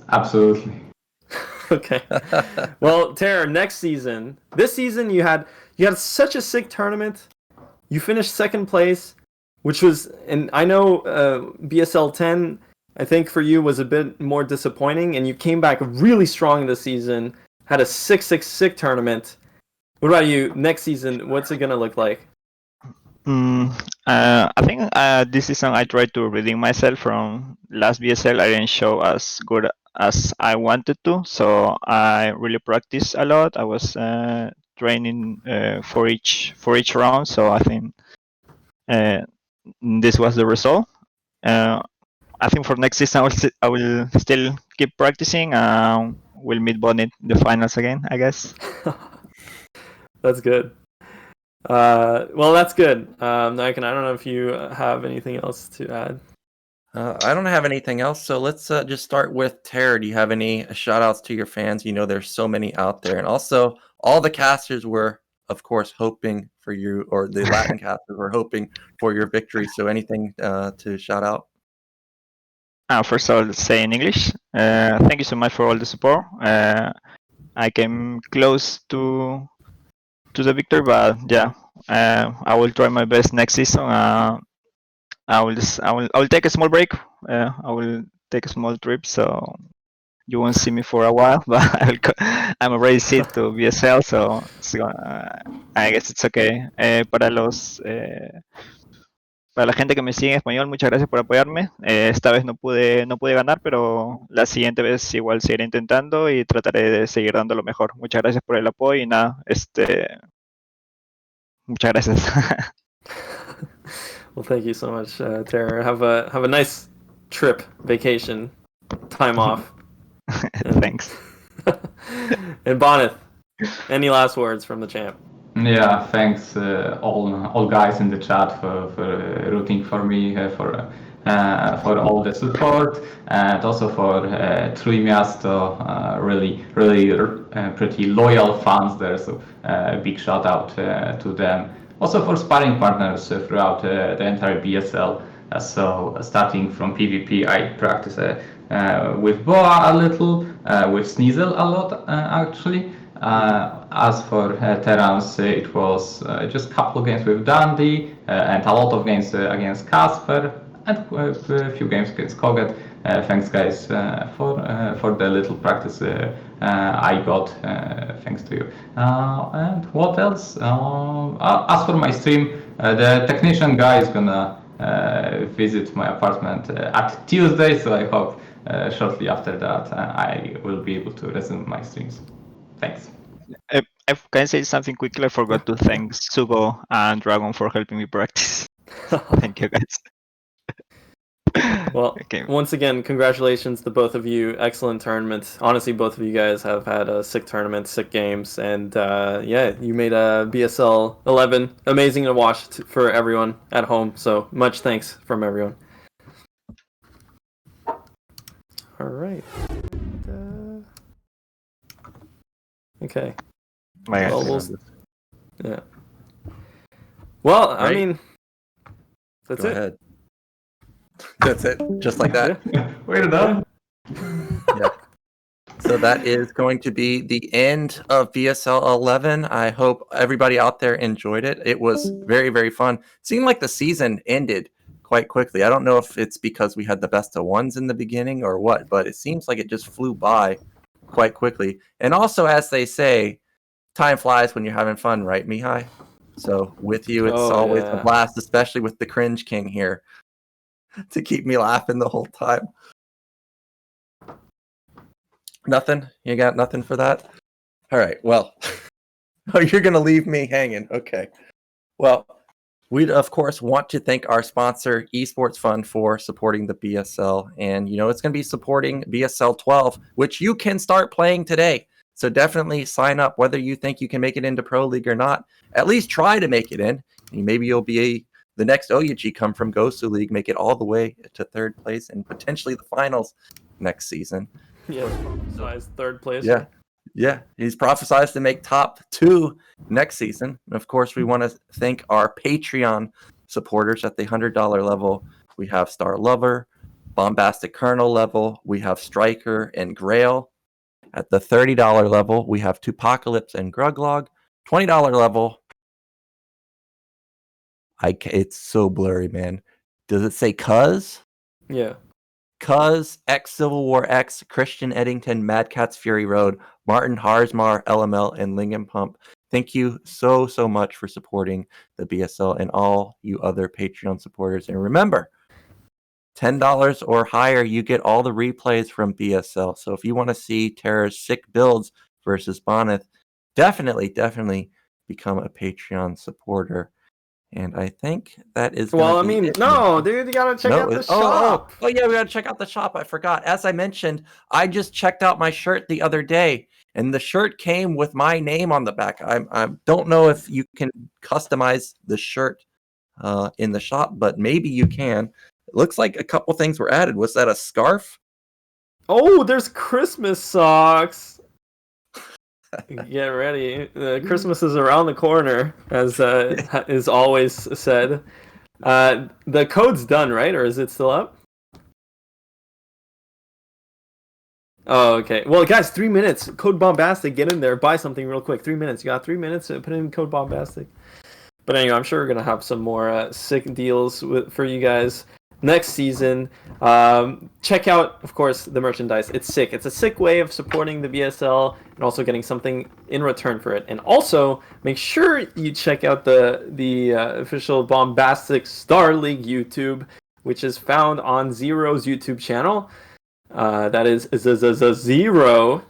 Absolutely. Okay. Well, Terror, next season. This season, you had such a sick tournament. You finished 2nd place. Which was, and I know BSL10, I think for you was a bit more disappointing, and you came back really strong this season, had a 6-6 tournament. What about you? Next season, what's it going to look like? I think this season I tried to redeem myself from last BSL. I didn't show as good as I wanted to, so I really practiced a lot. I was training for each round, so I think this was the result. I think for next season I will still keep practicing. We'll meet Bonyth in the finals again, I guess. That's good. Well, that's good. Niken, I don't know if you have anything else to add. I don't have anything else, so let's just start with Terror. Do you have any shout-outs to your fans? You know there's so many out there. And also, all the casters were, of course, hoping for you, or the Latin casters were hoping for your victory. So anything to shout out? First of all, let's say in English, thank you so much for all the support. I came close to the victory, but yeah, I will try my best next season. I will take a small break. I will take a small trip, so you won't see me for a while. But I'm already set to BSL, so I guess it's okay. Para la gente que me sigue en español, muchas gracias por apoyarme. Esta vez no pude ganar, pero la siguiente vez igual seguiré intentando y trataré de seguir dando lo mejor. Muchas gracias por el apoyo y nada, muchas gracias. Well, thank you so much, Terror. Have a nice trip, vacation, time off. Thanks. And Bonyth, any last words from the champ? Yeah, thanks all guys in the chat for rooting for me, for all the support, and also for Trójmiasto, really pretty loyal fans there. So big shout out to them. Also for sparring partners throughout the entire BSL. So starting from PvP, I practice with Boa a little, with Sneasel a lot actually. As for Terrans, it was just a couple of games with Dandy and a lot of games against Casper and a few games against Koget. Thanks, guys, for the little practice I got. Thanks to you. And what else? As for my stream, the technician guy is gonna visit my apartment at Tuesday, so I hope shortly after that I will be able to resume my streams. Thanks. Can I say something quickly? I forgot to thank Sugo and Dragon for helping me practice. Thank you, guys. Well, Okay. once again, congratulations to both of you. Excellent tournament. Honestly, both of you guys have had a sick tournament, sick games, and yeah, you made a BSL11 amazing to watch for everyone at home. So much thanks from everyone. All right. Okay. Well, Yeah. Well, I Right. mean, that's Go it. ahead. That's it. Just like that. We're done. Yeah. So that is going to be the end of BSL 11. I hope everybody out there enjoyed it. It was very, very fun. It seemed like the season ended quite quickly. I don't know if it's because we had the best of ones in the beginning or what, but it seems like it just flew by quite quickly. And also, as they say, time flies when you're having fun, right, Mihai? So with you, it's always a blast, especially with the Cringe King here to keep me laughing the whole time. Nothing? You got nothing for that? All right, well, oh, you're going to leave me hanging. Okay. Well, we'd, of course, want to thank our sponsor, Esports Fund, for supporting the BSL. And, you know, it's going to be supporting BSL 12, which you can start playing today. So definitely sign up, whether you think you can make it into Pro League or not. At least try to make it in. And maybe you'll be the next OUG come from Gosu League, make it all the way to third place and potentially the finals next season. Yeah, size third place. Yeah. Yeah. He's prophesized to make top 2 next season. And of course, we want to thank our Patreon supporters at the $100 level. We have Star Lover, Bombastic Colonel level. We have Striker and Grail. At the $30 level, we have Tupacalypse and Gruglog. $20 level, it's so blurry, man. Does it say Cuz? Yeah. Cuz, X Civil War X, Christian Eddington, Mad Catz Fury Road, Martin Harsmar, LML, and Lingen Pump. Thank you so, so much for supporting the BSL and all you other Patreon supporters. And remember, $10 or higher, you get all the replays from BSL. So if you want to see Terra's sick builds versus Bonyth, definitely become a Patreon supporter. And I think that is. Well, I mean, no, dude, you gotta check out the shop. Oh, yeah, we gotta check out the shop. I forgot. As I mentioned, I just checked out my shirt the other day, and the shirt came with my name on the back. I don't know if you can customize the shirt in the shop, but maybe you can. It looks like a couple things were added. Was that a scarf? Oh, there's Christmas socks. Get ready. Christmas is around the corner, as is always said. The code's done, right? Or is it still up? Oh, okay. Well, guys, 3 minutes. Code Bombastic. Get in there. Buy something real quick. 3 minutes. You got 3 minutes to put in code Bombastic. But anyway, I'm sure we're going to have some more sick deals for you guys next season. Check out, of course, the merchandise. It's sick. It's a sick way of supporting the BSL and also getting something in return for it. And also, make sure you check out the official Bombastic Starleague YouTube, which is found on Zero's YouTube channel. That is ZZZero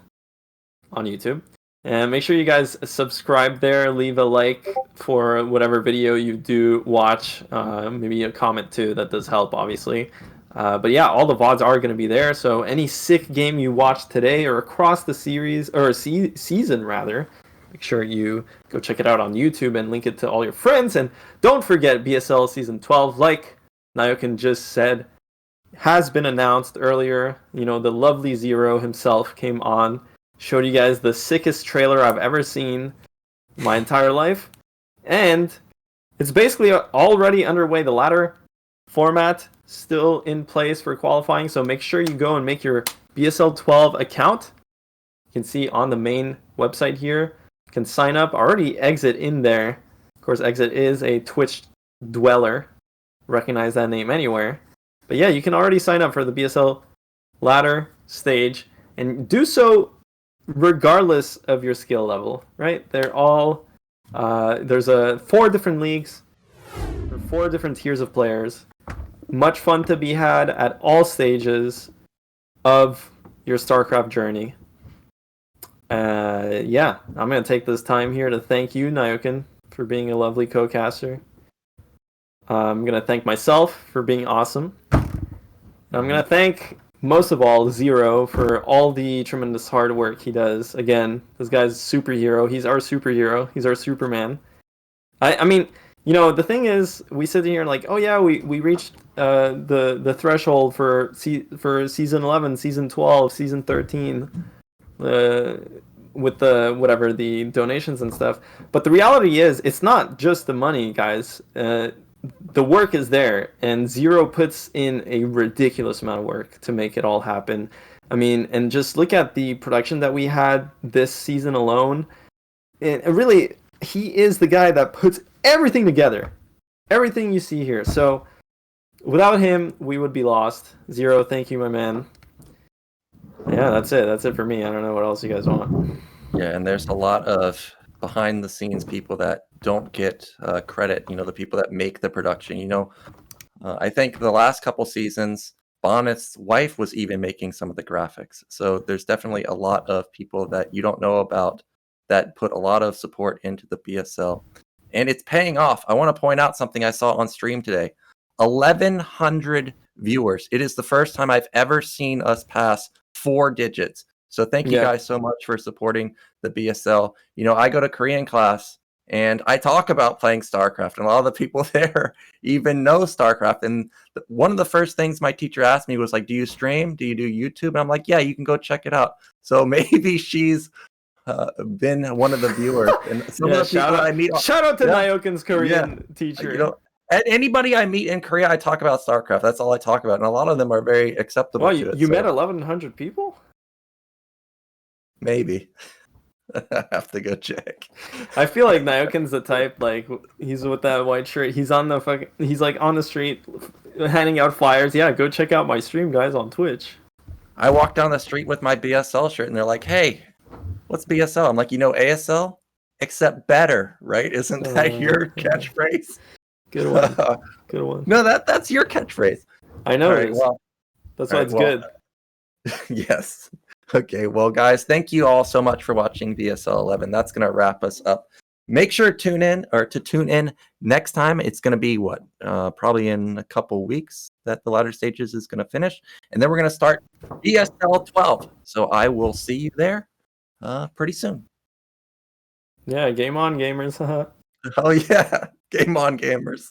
on YouTube. And make sure you guys subscribe there, leave a like for whatever video you do watch, maybe a comment too, that does help, obviously. But yeah, all the VODs are going to be there, so any sick game you watch today or across the series, or season rather, make sure you go check it out on YouTube and link it to all your friends. And don't forget BSL Season 12, like Nayokin just said, has been announced earlier. You know, the lovely Zero himself came on, showed you guys the sickest trailer I've ever seen in my entire life. And it's basically already underway. The ladder format still in place for qualifying. So make sure you go and make your BSL 12 account You can see on the main website here. You can sign up. Already Exit in there. Of course, Exit is a Twitch dweller. Recognize that name anywhere. But yeah, you can already sign up for the BSL ladder stage and do so regardless of your skill level, right? They're all there's 4 different leagues, 4 different tiers of players. Much fun to be had at all stages of your StarCraft journey. Yeah, I'm gonna take this time here to thank you, Nyokin, for being a lovely co-caster. I'm gonna thank myself for being awesome. And I'm gonna thank most of all Zero for all the tremendous hard work he does. Again, this guy's a superhero. He's our superhero. He's our Superman. I mean, you know, the thing is, we sit here and like, oh yeah, we reached the threshold for season 11, season 12, season 13, with the donations and stuff. But the reality is, it's not just the money, guys. The work is there, and Zero puts in a ridiculous amount of work to make it all happen. I mean, and just look at the production that we had this season alone. And really, he is the guy that puts everything together. Everything you see here. So, without him, we would be lost. Zero, thank you, my man. Yeah, that's it. That's it for me. I don't know what else you guys want. Yeah, and there's a lot of behind the scenes people that don't get credit, you know, the people that make the production. You know, I think the last couple seasons, Bonyth's wife was even making some of the graphics. So there's definitely a lot of people that you don't know about that put a lot of support into the BSL. And it's paying off. I want to point out something I saw on stream today. 1,100 viewers. It is the first time I've ever seen us pass 4 digits. So thank you guys so much for supporting the BSL. You know, I go to Korean class and I talk about playing StarCraft, and a lot of the people there even know StarCraft. And one of the first things my teacher asked me was like, do you stream? Do you do YouTube? And I'm like, yeah, you can go check it out. So maybe she's been one of the viewers. And some of the people I meet. Shout out to Nyokin's Korean teacher. You know, anybody I meet in Korea, I talk about StarCraft. That's all I talk about. And a lot of them are very acceptable to it. You met 1,100 people? Maybe. I have to go check. I feel like Nyokin's the type, like, he's with that white shirt. He's on the he's like on the street handing out flyers. Yeah, go check out my stream, guys, on Twitch. I walk down the street with my BSL shirt and they're like, hey, what's BSL? I'm like, you know ASL? Except better, right? Isn't that your catchphrase? Good one. Good one. No, that's your catchphrase. I know. Right, well, that's why it's good. Yes. Okay, well, guys, thank you all so much for watching BSL11. That's going to wrap us up. Make sure to tune in next time. It's going to be probably in a couple weeks that the ladder stages is going to finish, and then we're going to start BSL12. So I will see you there pretty soon. Yeah, game on, gamers. Oh yeah, game on, gamers.